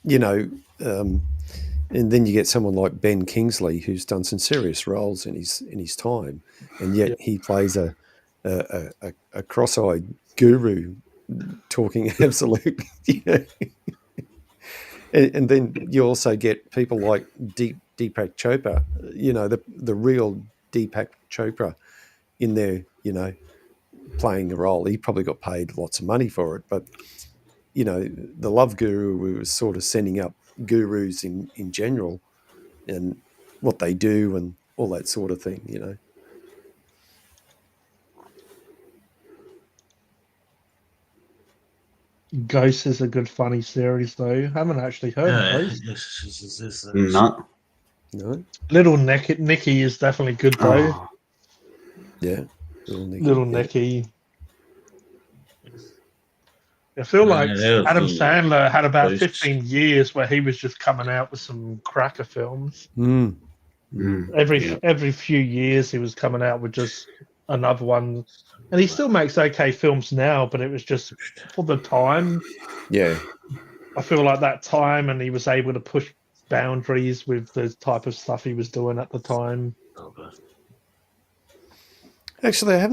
and then you get someone like Ben Kingsley, who's done some serious roles in his time, and yet he plays a cross-eyed guru talking absolute. And then you also get people like Deepak Chopra, the real Deepak Chopra in there, playing a role. He probably got paid lots of money for it, but the Love Guru was sort of sending up gurus in general and what they do and all that sort of thing, Ghost is a good funny series though. I haven't actually heard of Ghost. No. No? Little Nicky is definitely good though. Oh. Yeah. Little Nicky. I feel like Adam Sandler had about 15 years where he was just coming out with some cracker films. Every few years he was coming out with just another one. And he still makes okay films now, but it was just for the time. Yeah. I feel like that time, and he was able to push boundaries with the type of stuff he was doing at the time. Actually, I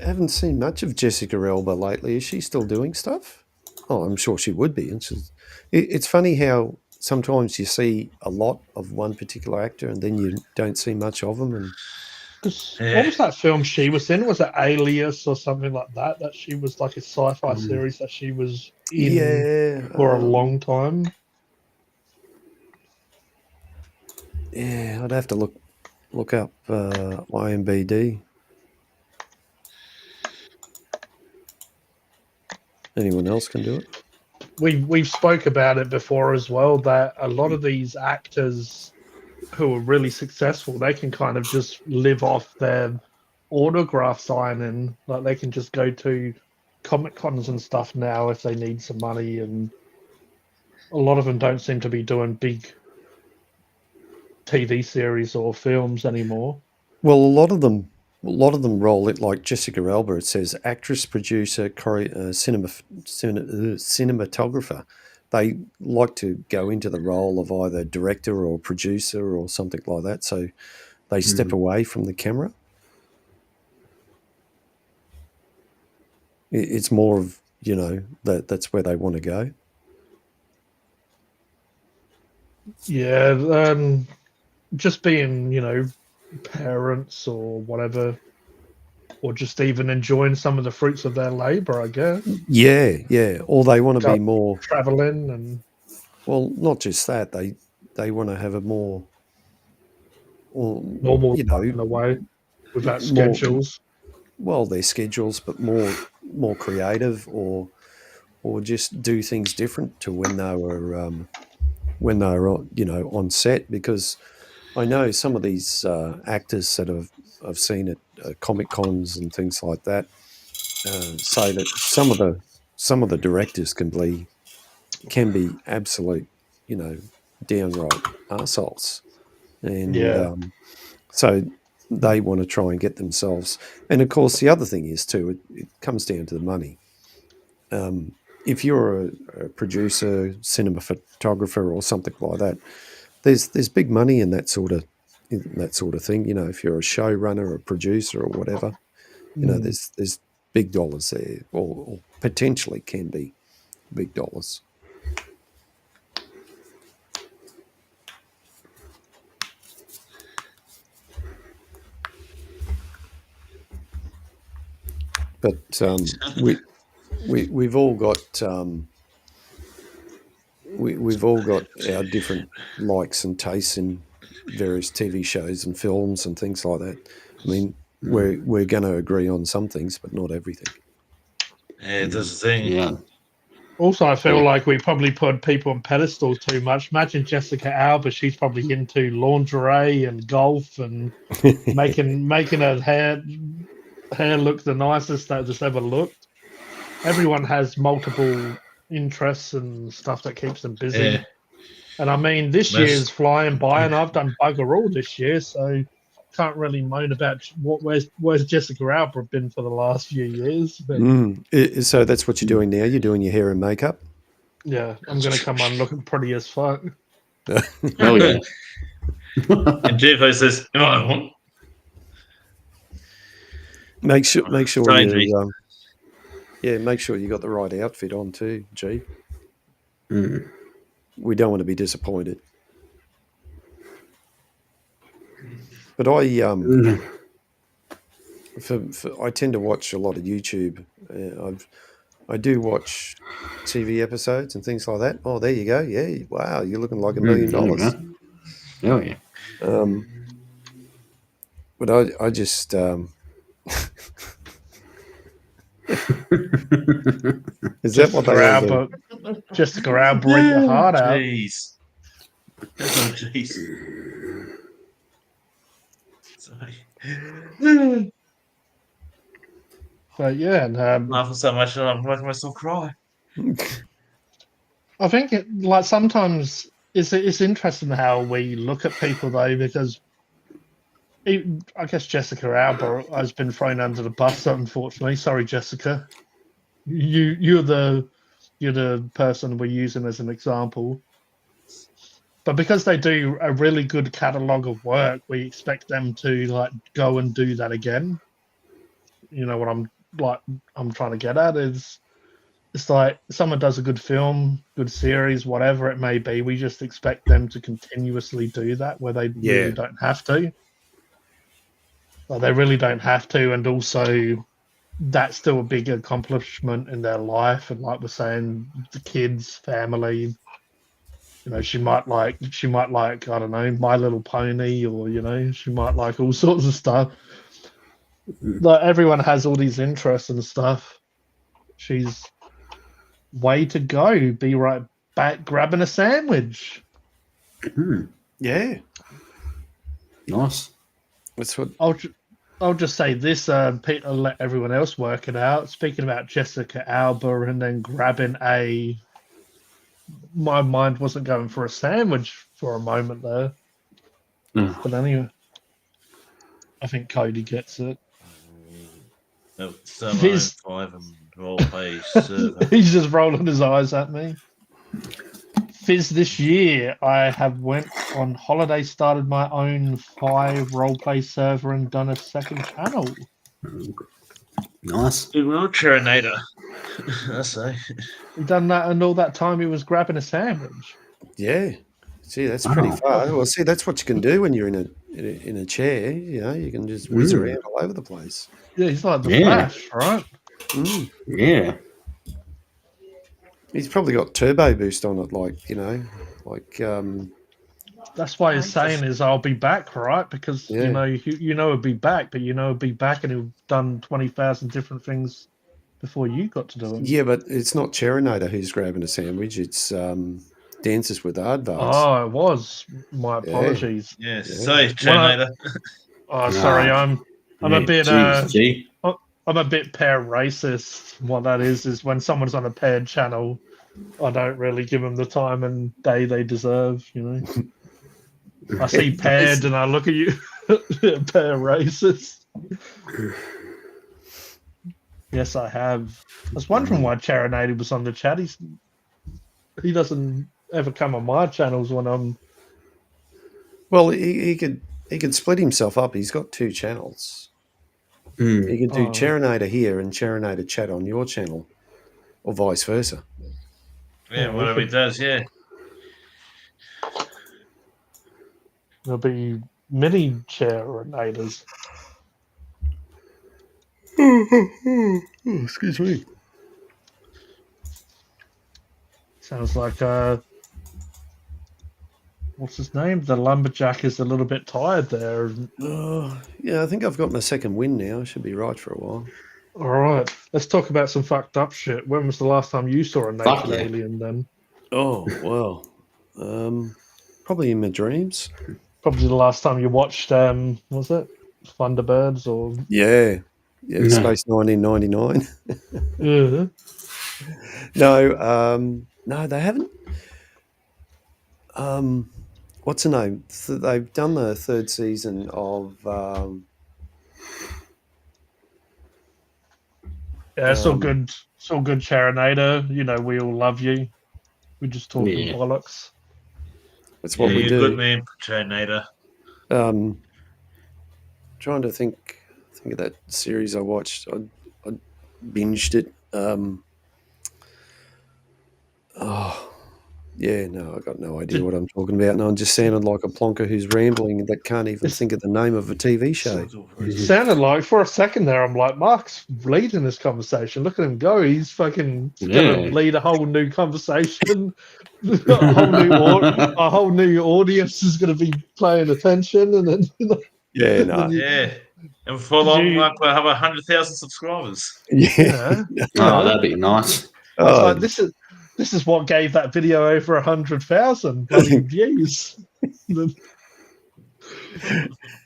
haven't seen much of Jessica Elba lately. Is she still doing stuff? Oh, I'm sure she would be. It's funny how sometimes you see a lot of one particular actor and then you don't see much of them. And what was that film she was in? Was it Alias or something like that? That she was like a sci-fi series that she was in for a long time. Yeah, I'd have to look up IMBD. Anyone else can do it? we've spoke about it before as well, that a lot of these actors who are really successful, they can kind of just live off their autograph signing. Like they can just go to Comic Cons and stuff now if they need some money, and a lot of them don't seem to be doing big TV series or films anymore. Well, a lot of them roll it like Jessica Alba. It says actress, producer, cinematographer. They like to go into the role of either director or producer or something like that. So they step away from the camera. It's more of, that's where they want to go. Yeah, just being, parents or whatever, or just even enjoying some of the fruits of their labor, I guess. Yeah. Or they want to be more traveling and. Well, not just that. They want to have a more normal in a way without schedules. Well, their schedules, but more creative, or just do things different to when they were on set. Because I know some of these actors that I've seen at Comic Cons and things like that say that some of the directors can be absolute, downright arseholes. And so they want to try and get themselves. And of course, the other thing is too, it comes down to the money. If you're a producer, cinema photographer, or something like that, there's big money in that sort of thing. If you're a showrunner, or a producer, or whatever, there's big dollars there, or potentially can be big dollars. But we've all got we've all got our different likes and tastes in various TV shows and films and things like that. I mean, we're going to agree on some things, but not everything. Yeah, that's the thing. Yeah. Also, I feel like we probably put people on pedestals too much. Imagine Jessica Alba; she's probably into lingerie and golf and making her hair look the nicest that it's ever looked. Everyone has multiple interests and stuff that keeps them busy. Yeah. And I mean, this year's flying by, and I've done bugger all this year, so can't really moan about where's Jessica Alba been for the last few years. But so that's what you're doing now? You're doing your hair and makeup? Yeah, I'm going to come on looking pretty as fuck. Oh, yeah. And Jeff says, I want. Make sure Strange. make sure you got the right outfit on too, G. We don't want to be disappointed. But I tend to watch a lot of YouTube. I do watch TV episodes and things like that. Oh, there you go. Yeah, wow, you're looking like $1 million. Oh yeah. But I just is that what they all do? Jessica Alba, bring your heart out. Jeez. Oh, jeez. Sorry. But yeah, and Laughing so much that I'm making myself cry. I think sometimes it's interesting how we look at people though, because I guess Jessica Alba has been thrown under the bus, unfortunately. Sorry, Jessica. You're the person we're using as an example. But because they do a really good catalogue of work, we expect them to go and do that again. You know what I'm trying to get at is, it's like someone does a good film, good series, whatever it may be. We just expect them to continuously do that where they really don't have to. Like they really don't have to, and also that's still a big accomplishment in their life. And like we're saying, the kids, family. You know, she might like I don't know, My Little Pony, or she might like all sorts of stuff. Like everyone has all these interests and stuff. She's way to go. Be right back grabbing a sandwich. Yeah, Nice. that's what. I'll just say this, Peter, let everyone else work it out. Speaking about Jessica Alba and then grabbing my mind wasn't going for a sandwich for a moment there. But anyway, I think Kodie gets it. He's 5 and role-play server. He's just rolling his eyes at me. Fizz, this year I have went on holiday, started my own 5 roleplay server and done a second channel. Nice. Good wheelchair nader. I say. He done that, and all that time he was grabbing a sandwich. Yeah, see, that's pretty far. Well, see, that's what you can do when you're in a chair. You know, you can just whiz around all over the place. Yeah, he's like the Flash, right? Yeah. He's probably got turbo boost on it, That's why he's saying is I'll be back, right? Because Yeah. you know he'll be back, but he'll be back and he'll done 20,000 different things before you got to do it. Yeah, but it's not Cherinator who's grabbing a sandwich. It's Dances with Aardvarks. Oh, it was. My apologies. Yeah, sorry, chair nader. Oh, sorry, I'm a bit I'm a bit pair racist. What that is when someone's on a paired channel, I don't really give them the time and day they deserve. You know, I see paired and I look at you, pair racist. Yes, I have. I was wondering why Charinade was on the chat. He doesn't ever come on my channels when I'm. Well, he could split himself up. He's got 2 channels. He can do Cherinator here and Cherinator chat on your channel, or vice versa. Yeah, whatever he does, yeah. There'll be many Charinators. Excuse me. Sounds like what's his name? The lumberjack is a little bit tired there. Yeah, I think I've got my second win now. I should be right for a while. All right, let's talk about some fucked up shit. When was the last time you saw a naked alien? Then Oh well, probably in my dreams. probably the last time you watched was it Thunderbirds or Yeah, Space 1999. yeah. No, they haven't. What's the name? They've done the 3rd season of. Yeah, it's all good. It's all good, Charinator. You know, we all love you. We just talking bollocks. That's what we you're do. a good man, chair nader. Trying to think of that series I watched. I binged it. I got no idea what I'm talking about. And I just sounded like a plonker who's rambling that can't even think of the name of a TV show. Sounded like for a second there, I'm like, Mark's leading this conversation. Look at him go. He's fucking going to lead a whole new conversation. a whole new audience is going to be paying attention. And then, Yeah. And before long, Mark will have 100,000 subscribers. Yeah. Oh, that'd be nice. Like, this is what gave that video over 100,000 bloody views.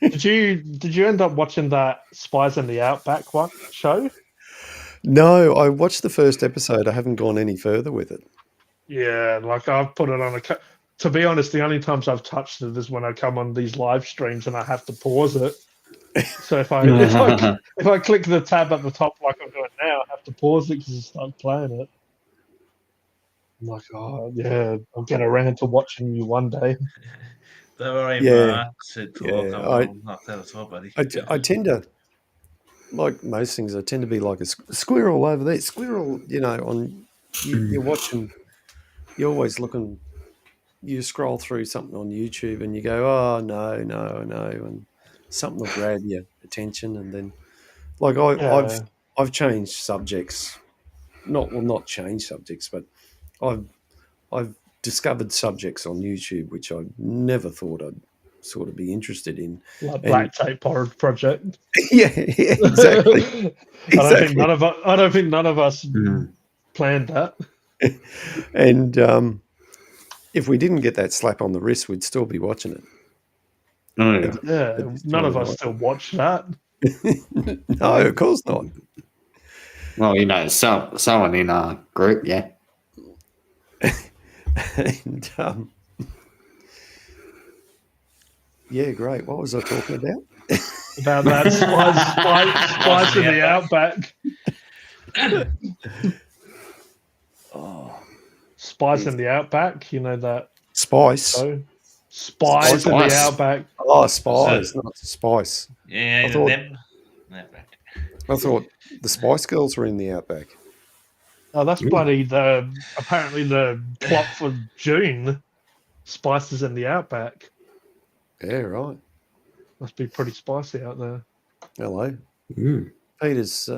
Did you end up watching that Spies in the Outback show? No, I watched the first episode. I haven't gone any further with it. Yeah, like I've put it on to be honest, the only times I've touched it is when I come on these live streams and I have to pause it. So if I click the tab at the top like I'm doing now, I have to pause it because I start playing it. I'm like, oh yeah, I'll get around to watching you one day. Don't worry, Mark said I'll knock that as well, buddy. I tend to, like most things, I tend to be like a squirrel over there. Squirrel, you're watching, you're always looking, you scroll through something on YouTube and you go, oh, no, and something will grab your attention. And then, like, I've changed subjects. Not changed subjects, but I've discovered subjects on YouTube which I never thought I'd sort of be interested in. Like Black Tape Project. yeah, exactly. I don't think none of us planned that. And if we didn't get that slap on the wrist, we'd still be watching it. Oh, yeah. Yeah, At this none time of of us night. still watch that. No, of course not. Well, you know, someone in our group, yeah. And yeah, great. What was I talking about? About that spice in the outback. Oh, Spice in the outback. You know that spice. show? Spice in the Spice. outback. Oh, spice, not spice. Yeah, I thought- them. I thought the Spice Girls were in the outback. Oh, that's bloody apparently the plot for June. Spices in the outback. Yeah, right. Must be pretty spicy out there. Hello. Mm. Peter's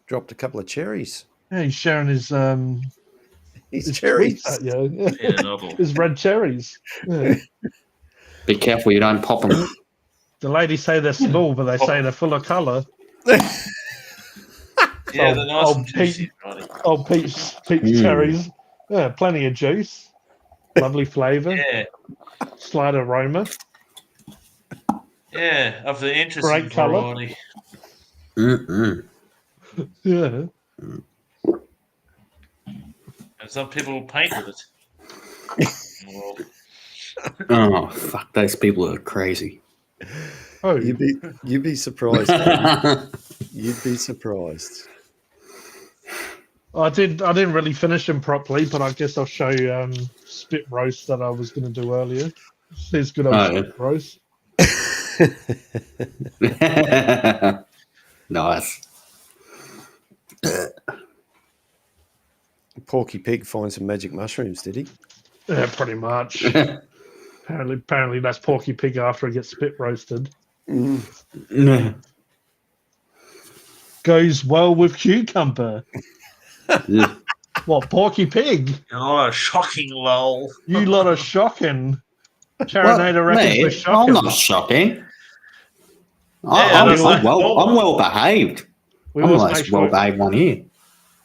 dropped a couple of cherries. Yeah, he's sharing his His his cherries. tweets at you. Yeah, novel. His red cherries. Yeah. Be careful you don't pop them. The ladies say they're small, but they say they're full of colour. Yeah, they're nice Old and juicy. Right? Oh, peach cherries. Yeah, plenty of juice. Lovely flavour. Yeah, Slight aroma. yeah, of the interesting Great colour. variety. Mm-mm. Yeah. And some people paint with it. Well, Oh, fuck, those people are crazy. Oh, You'd be surprised. man. You'd be surprised. I didn't really finish them properly, but I guess I'll show you spit roast that I was going to do earlier. There's good old Oh, yeah. spit roast. Nice. Porky Pig finds some magic mushrooms, did he? Yeah, pretty much. apparently that's Porky Pig after he gets spit roasted. Mm. Goes well with cucumber. Yeah. What, Porky Pig? oh, shocking lol. You lot are shocking. Charanator reckons Me? we're shocking. I'm not shocking. Yeah, that's like- I'm well behaved. We I'm always the make most well sure behaved one here.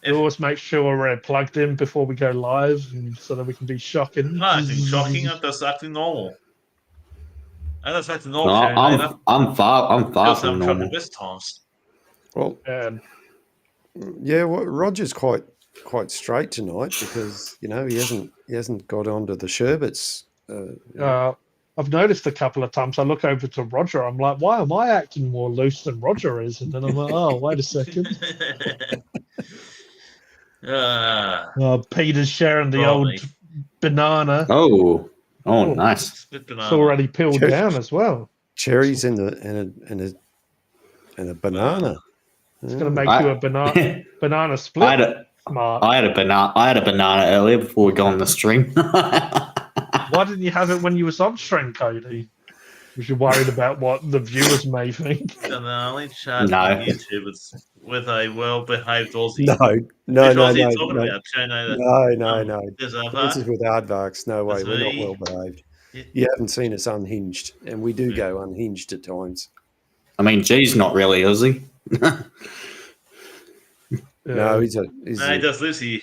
we always make sure we're plugged in before we go live, and so that we can be shocking. No, acting shocking. I'm just acting normal. I'm just acting No, normal. I'm far I'm from trying normal. the best times. Well, And yeah. Well, Roger's quite straight tonight because he hasn't got onto the sherbets. I've noticed a couple of times I look over to Roger, I'm like, why am I acting more loose than Roger is? And then I'm like, oh, wait a second. Peter's sharing the Probably. old banana. Oh, Oh. nice. Spit It's banana. already peeled Cheers. down as well. Cherries and a banana. It's going to make I- you a banana I split. had a Smart. I had a banana earlier before we got on the stream. Why didn't you have it when you was on stream, Cody? Was you worried about what the viewers may think? And the only chat No. on YouTube is with a well-behaved Aussie. No, Which Aussie no, you talking no, about? Charanator. no. There's This is with Aardvarks. No way, That's we're not me. well behaved. Yeah. You haven't seen us unhinged, and we do go unhinged at times. I mean, G's not really Aussie. No, he's No, he does lives here.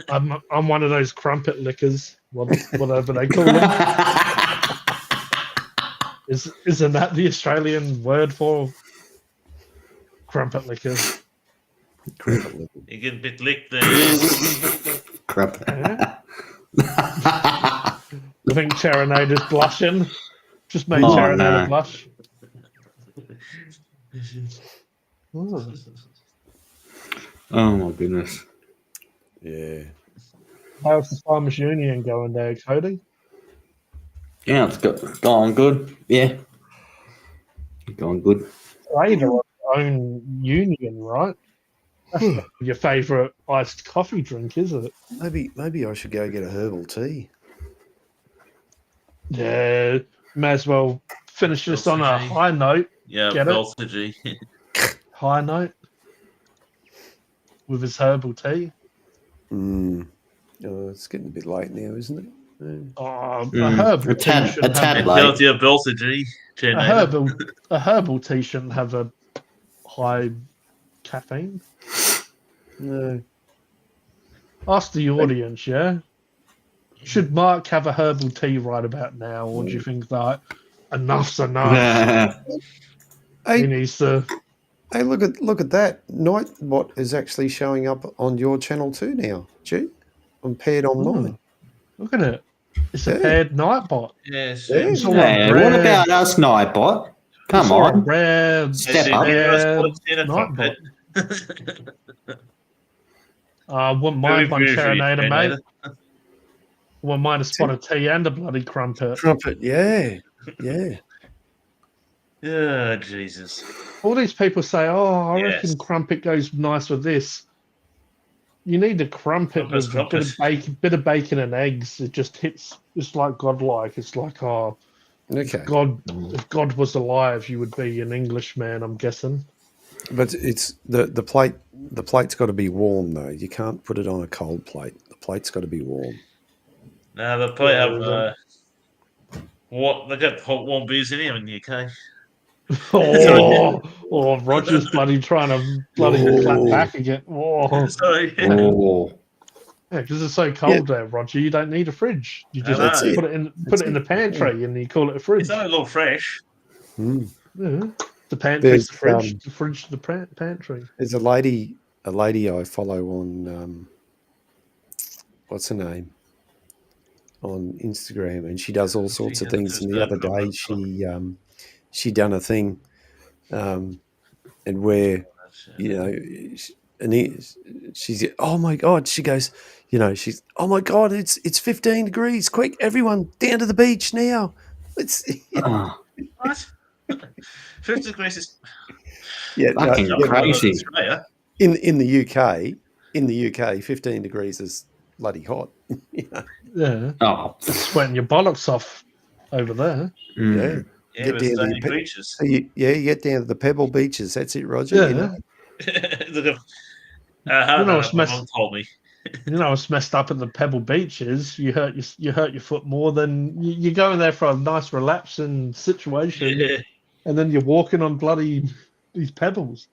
I'm one of those crumpet lickers, whatever they call them. Isn't that the Australian word for crumpet licker? You get a bit licked there. Crap. Yeah. I think Charanator's blushing. Just made Oh, Charanator no. blush. Oh. Oh my goodness. Yeah. How's the Farmers Union going there, Cody? Yeah, it's going good. Yeah. Going good. They have their own union, right? That's not your favourite iced coffee drink, is it? Maybe I should go get a herbal tea. Yeah, may as well finish this on a high note. Yeah, Get it? Belsagy. High note with his herbal tea. Mm. Oh, it's getting a bit late now, isn't it? Yeah. Oh, Mm, a herbal a tad- tea shouldn't a tad have late. Tells you Belsagy. a herbal tea shouldn't have a high caffeine. No. Ask the audience, yeah? Should Mark have a herbal tea right about now, or do you think that enough's enough? He Hey, needs to. hey, look at that. Nightbot is actually showing up on your channel too now. Gee, I'm paired on mine. Look at it. It's a Yeah. paired Nightbot. Yes. Yeah. It's all Hey, a what rare. about us, Nightbot? Come It's all a on. rare. Step up. Nightbot. Wouldn't mind one Charanator, mate. Wouldn't mind a spot of tea and a bloody crumpet. Trumpet, yeah. Yeah. Oh, Jesus. All these people say, "Oh, I Yes. reckon crumpet goes nice with this." You need a crumpet with a bit of bacon and eggs. It just hits. It's like godlike. It's like, oh, Okay. if God was alive, you would be an Englishman. I'm guessing. But it's the plate. The plate's got to be warm though. You can't put it on a cold plate. The plate's got to be warm. No, they probably have what they got hot warm beers in here in the UK. Roger's bloody trying to clap back again. Oh. Sorry. Oh. Yeah, because it's so cold there, Roger. You don't need a fridge. You just put it in the pantry and you call it a fridge. It's only a little fresh. Mm. Yeah. The pantry's the fridge. There's, the fridge, the pantry. There's a lady I follow on what's her name on Instagram, and she does all sorts of things. And the other day, she done a thing, and where she's oh my god, she goes, she's oh my god, it's 15 degrees. Quick, everyone down to the beach now. It's What? 50 degrees is fucking crazy. In the UK, 15 degrees is bloody hot. Yeah. Oh. It's sweating your bollocks off over there. Yeah. Yeah, Get down to the beaches. you get down to the pebble beaches. That's it, Roger. Yeah. What's mom told me. What's messed up at the pebble beaches? You hurt your foot more than you're going there for a nice relaxing situation, and then you're walking on bloody these pebbles.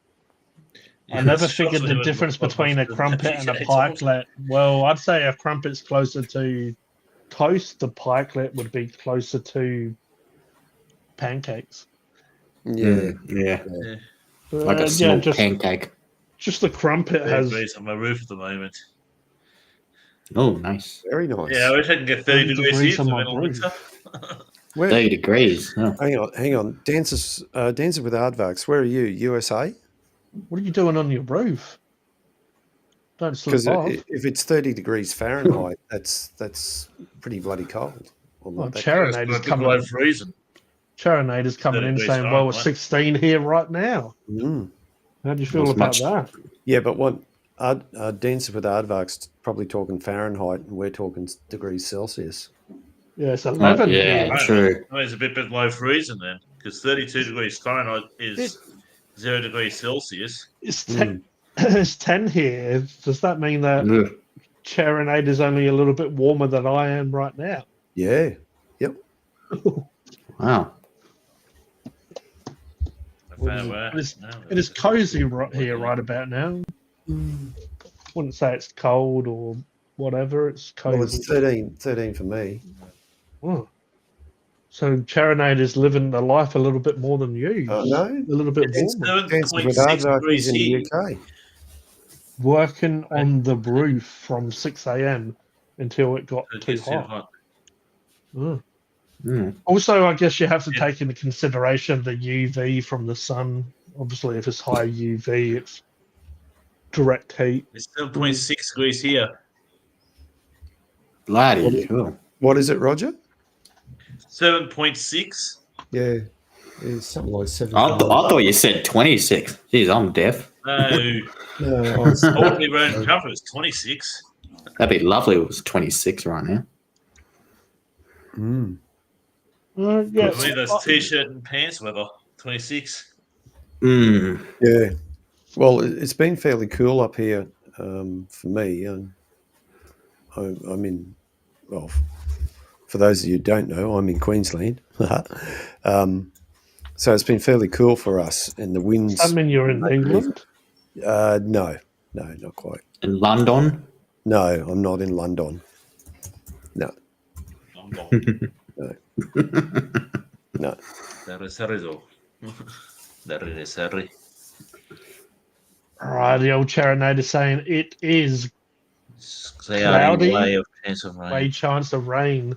I never figured the difference between a crumpet and a pikelet. Well, I'd say a crumpet's closer to toast. The pikelet would be closer to pancakes. Yeah. Like a small pancake. Just the crumpet has. On my roof at the moment. Oh, nice. Very nice. Yeah, I wish I can get 30 degrees here for the winter. 30 degrees. Oh. Hang on. Dancers with Aardvarks. Where are you? USA? What are you doing on your roof? Don't slip Because off. if it's 30 degrees Fahrenheit, that's pretty bloody cold. Charanator's coming in. Freezing. Charanator's coming in saying, "Well, it's 16 here right now." Mm. How do you feel about that? Yeah, but what Dancer with Aardvark's probably talking Fahrenheit, and we're talking degrees Celsius. Yeah, it's 11. Yeah, true. It's a bit below freezing then, because 32 degrees Fahrenheit is 0 degrees Celsius. It's 10. It's 10 here. Does that mean that Charanator is only a little bit warmer than I am right now? Yeah. Yep. Wow. It is cozy right here right about now. Wouldn't say it's cold or whatever. It's cozy. Well, it's 13 for me. Oh. So Charanator's living the life a little bit more than you. No. A little bit warmer. Dancer with Aardvarks in the UK. Working on the roof from 6 a.m. until it got too hot. Also, I guess you have to take into consideration the UV from the sun. Obviously, if it's high UV, it's direct heat. It's 7.6 degrees here. Bloody cool. What is it, Roger? 7.6. Yeah. It's something like 7. I thought you said 26. Jeez, I'm deaf. No. No, Ordinary road cover is 26. That'd be lovely if it was 26 right now. I believe that's t-shirt and pants weather. 26. Yeah. Well, it's been fairly cool up here for me. I'm in, well, for those of you who don't know, I'm in Queensland. So it's been fairly cool for us. And the winds. I mean, you're in England? No, not quite. In London? No, I'm not in London. No, I'm not. no. That is all. That is sorry. Right, the old Charanator saying it is Cloudy, Cloudy? way of chance of way rain. chance of rain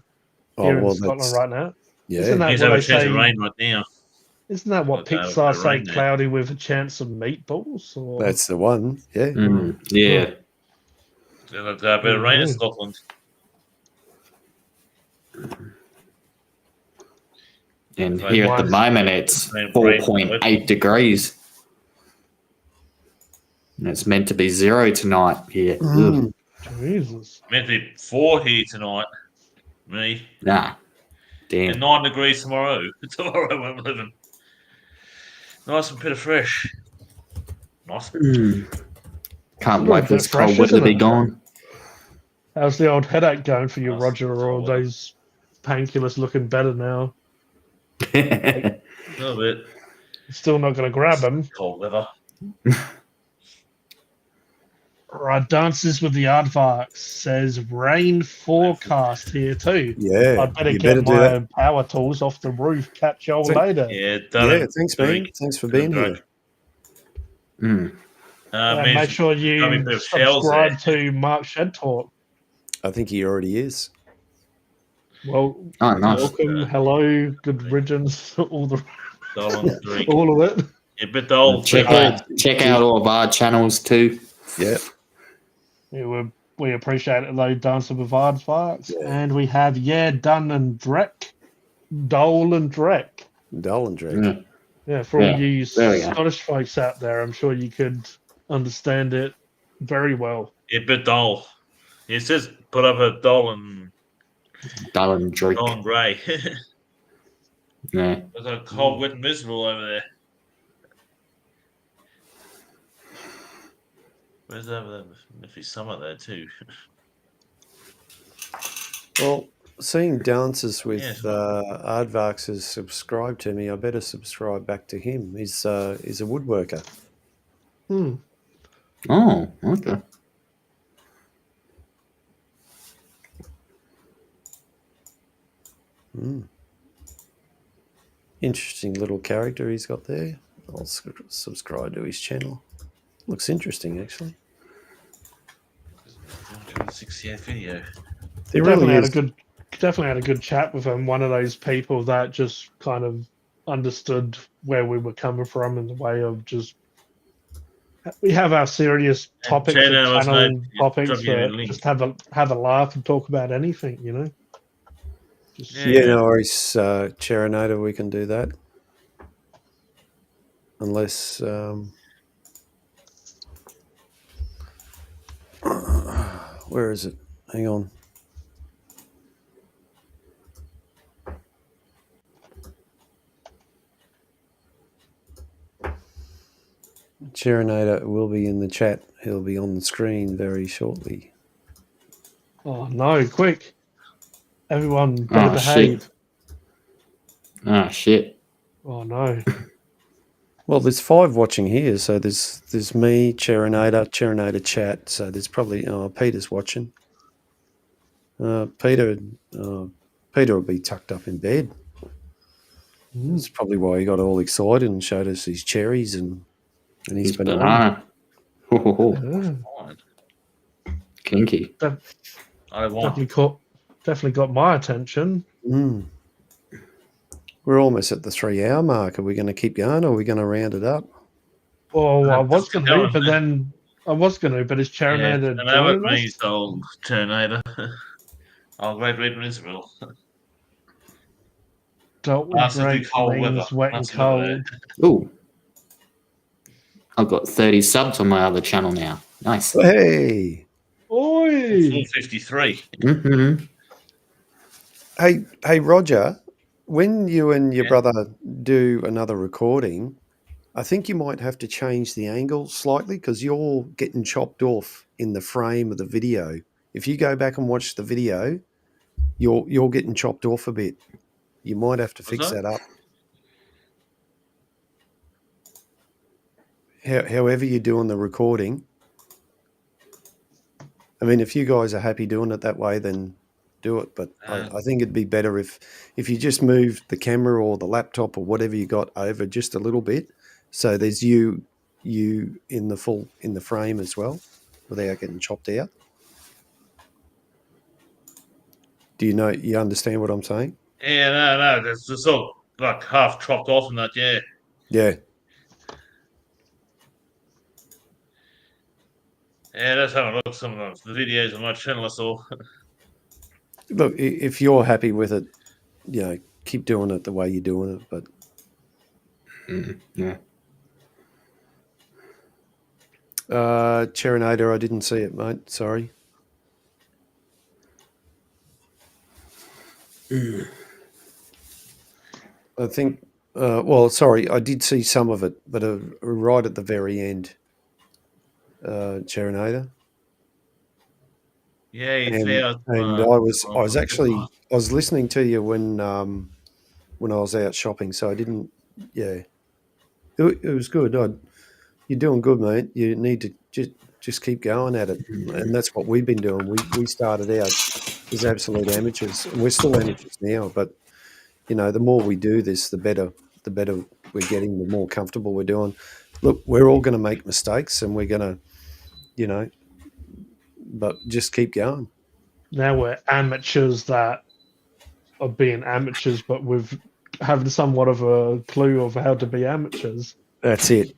Oh, here in well, Scotland that's right now. yeah. Isn't that He's what have a they chance say? of rain right now. Isn't that what Okay, Pixar with the say? rain there. Cloudy with a chance of meatballs? Or That's the one. Yeah. Yeah. There's a bit of rain in Mhm. Scotland. And Right, here at the mine's- moment, it's Rain, 4.8 degrees. And it's meant to be 0 tonight here. Ugh. Jesus. Meant to be 4 here tonight. Me. Nah. And Damn. 9 degrees tomorrow. Tomorrow we're living. Nice and bit of fresh. Nice. Can't It's a wait bit for this fresh, cold weather to isn't be it? gone. How's the old headache going for you, Nice Roger? Or all cold weather. those painkillers looking better now? A little bit. Still not going to grab them. Cold weather. Right, Dances with the Aardvarks says rain forecast here too. Yeah. I'd better you get better do my that. power tools off the roof. Catch y'all Thank- later. Yeah, done Yeah. it. Thanks, man. Thanks for being here. And Means make sure coming you to shells subscribe to Mark Shed Talk. I think he already is. Well, Oh, nice. welcome, hello, good riddance, all Dolan drink. all of it. A bit old. Check out all of our channels too. Yeah. We appreciate it though, Dancing with Aardvarks. Yeah. And we have Dun and Drek. Dole and Drek. Dull and Drake. Yeah, for all Yeah, you there we go. Scottish folks out there, I'm sure you could understand it very well. A bit dull. It says put up a Dolan Dylan Drake. Grey. Yeah. There's a cold, wet, and miserable over there. Where's over there? Must be summer there too. Well, seeing Dances with Yes. Aardvarks has subscribed to me, I better subscribe back to him. He's a woodworker. Hmm. Oh, okay. Interesting little character he's got there. I'll subscribe to his channel. Looks interesting, actually. 68 video. He definitely really had is. definitely had a good chat with him. One of those people that just kind of understood where we were coming from in the way of just we have our serious topics and Channel was channel made- topics, drop you the but link. just have a laugh and talk about anything, you know. Just, Yeah, no worries, Charanator, we can do that. Unless... where is it? Hang on. Charanator will be in the chat. He'll be on the screen very shortly. Oh no! Quick, everyone, better Oh, behave. shit. Ah, shit. Oh no! Well, there's 5 watching here, so there's me, Charanator chat. So there's probably Peter's watching. Peter will be tucked up in bed. That's probably why he got all excited and showed us his cherries and his He's banana. banana. Ho, ho, ho. Yeah, Fine. Kinky. I want. definitely got my attention. Mm. We're almost at the 3-hour mark. Are we going to keep going, or are we going to round it up? Well, I was Just going go to, on, but man. then I was going to, but is Yeah, Charanator and that was joining me, us? old Terminator. Oh, Great Red Miserable. Dealt with Massively Drake cold weather. means wet and Massive weather cold. Ooh. I've got 30 subs on my other channel now. Nice. Hey, Oi! 453. Mm-hmm. hey, Roger. When you and your Yeah. brother do another recording, I think you might have to change the angle slightly because you're getting chopped off in the frame of the video. If you go back and watch the video, you're getting chopped off a bit. You might have to fix that? that up. However you're doing the recording, I mean, if you guys are happy doing it that way, then do it. But I think it'd be better if you just moved the camera or the laptop or whatever you got over just a little bit, so there's you in the frame as well, without getting chopped out. Do you understand what I'm saying? Yeah, no, there's just all like half chopped off and that. Yeah, Yeah. yeah. Let's have a look at some of the videos on my channel. I saw. Look, if you're happy with it, keep doing it the way you're doing it. But Yeah. Cherinator, I didn't see it, mate. Sorry. I think. Sorry, I did see some of it, but right at the very end, Cherinator. Yeah, he's there. And I was listening to you when I was out shopping, so I didn't. Yeah, it was good. You're doing good, mate. You need to just keep going at it, and that's what we've been doing. We started out as absolute amateurs, and we're still amateurs now. But the more we do this, the better we're getting. The more comfortable we're doing. Look, we're all going to make mistakes, and we're going to, but just keep going. Now we're amateurs that are being amateurs, but with having somewhat of a clue of how to be amateurs. That's it.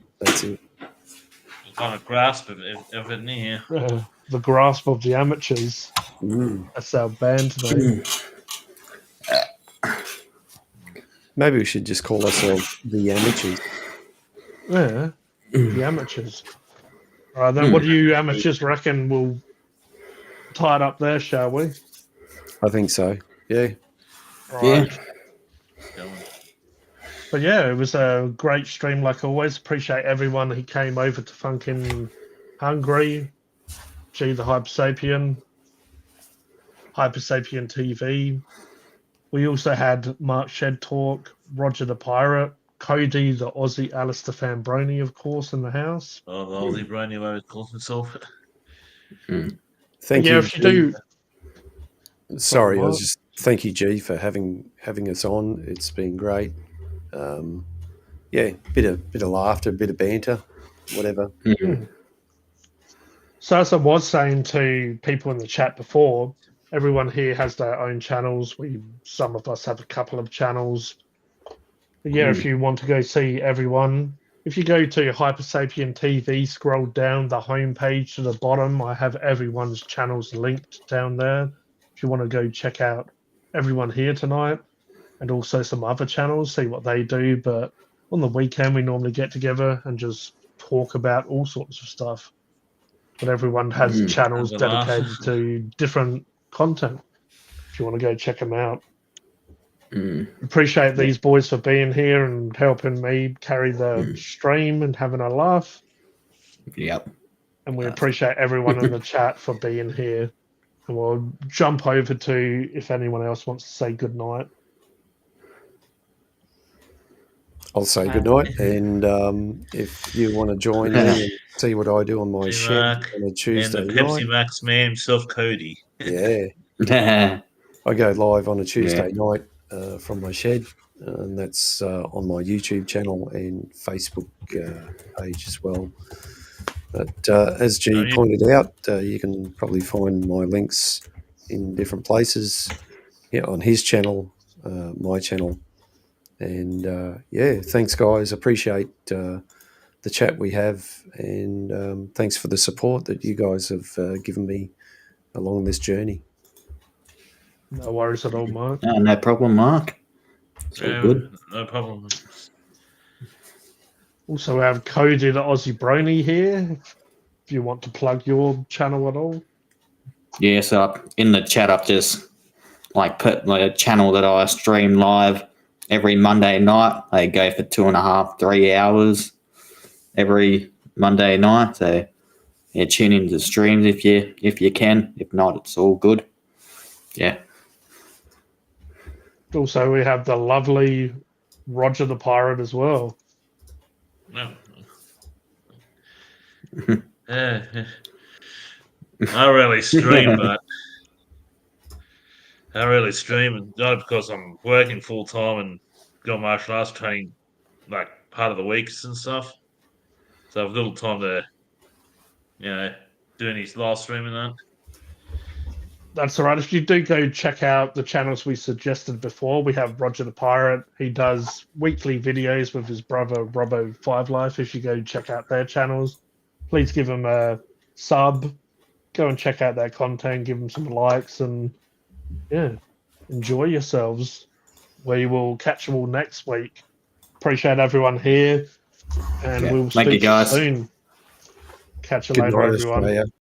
Kind of grasp of it here. The grasp of the amateurs. That's our band today. Maybe we should just call ourselves the amateurs. Yeah, the amateurs. All right, then what do you amateurs reckon? We'll tie it up there, shall we? I think so. Yeah. Right. Yeah. But yeah, it was a great stream like always. Appreciate everyone who came over to Funkin' Hungry, G the Hypersapien TV. We also had Mark Shed Talk, Roger the Pirate, Kodie the Aussie, Alistair Fambroni, of course, in the house. Oh, the Aussie Brony, where he calls himself. Thank you. If you do. Sorry, thank you, G, for having us on. It's been great. Bit of laughter, a bit of banter, whatever. So as I was saying to people in the chat before, everyone here has their own channels. Some of us have a couple of channels. But if you want to go see everyone, if you go to Hypersapien TV, scroll down the homepage to the bottom, I have everyone's channels linked down there. If you want to go check out everyone here tonight and also some other channels, see what they do. But on the weekend, we normally get together and just talk about all sorts of stuff. But everyone has channels dedicated to different content. If you want to go check them out. Appreciate these boys for being here and helping me carry the stream and having a laugh. Yep. And we appreciate everyone in the chat for being here. And we'll jump over to if anyone else wants to say good night. I'll say good night, and if you want to join me and see what I do on my shed on a Tuesday and the night, Pepsi Max man himself, Kodie. Yeah, I go live on a Tuesday night from my shed, and that's on my YouTube channel and Facebook page as well. But as G pointed out, you can probably find my links in different places. On his channel, my channel. And thanks, guys. Appreciate the chat we have, and thanks for the support that you guys have given me along this journey. No worries at all, Mark. No problem, Mark. It's all good. No problem. Also, we have Kodie the Aussie Brony here. If you want to plug your channel at all. Yeah, so in the chat, I've just put my channel that I stream live every Monday night. I go for 2.5, 3 hours every Monday night. So tune into the streams if you can. If not, it's all good. Yeah. Also, we have the lovely Roger the Pirate as well. No. I rarely stream, but I rarely stream, and not because I'm working full time and got martial arts training like part of the weeks and stuff. So I've little time to, do any live streaming and that. That's all right. If you do go check out the channels we suggested before, we have Roger the Pirate. He does weekly videos with his brother Robbo Five Life. If you go check out their channels, please give them a sub. Go and check out their content. Give them some likes and enjoy yourselves. We will catch you all next week. Appreciate everyone here, and we'll Thank you, speak guys. soon. Catch you Good later, night, everyone. Australia.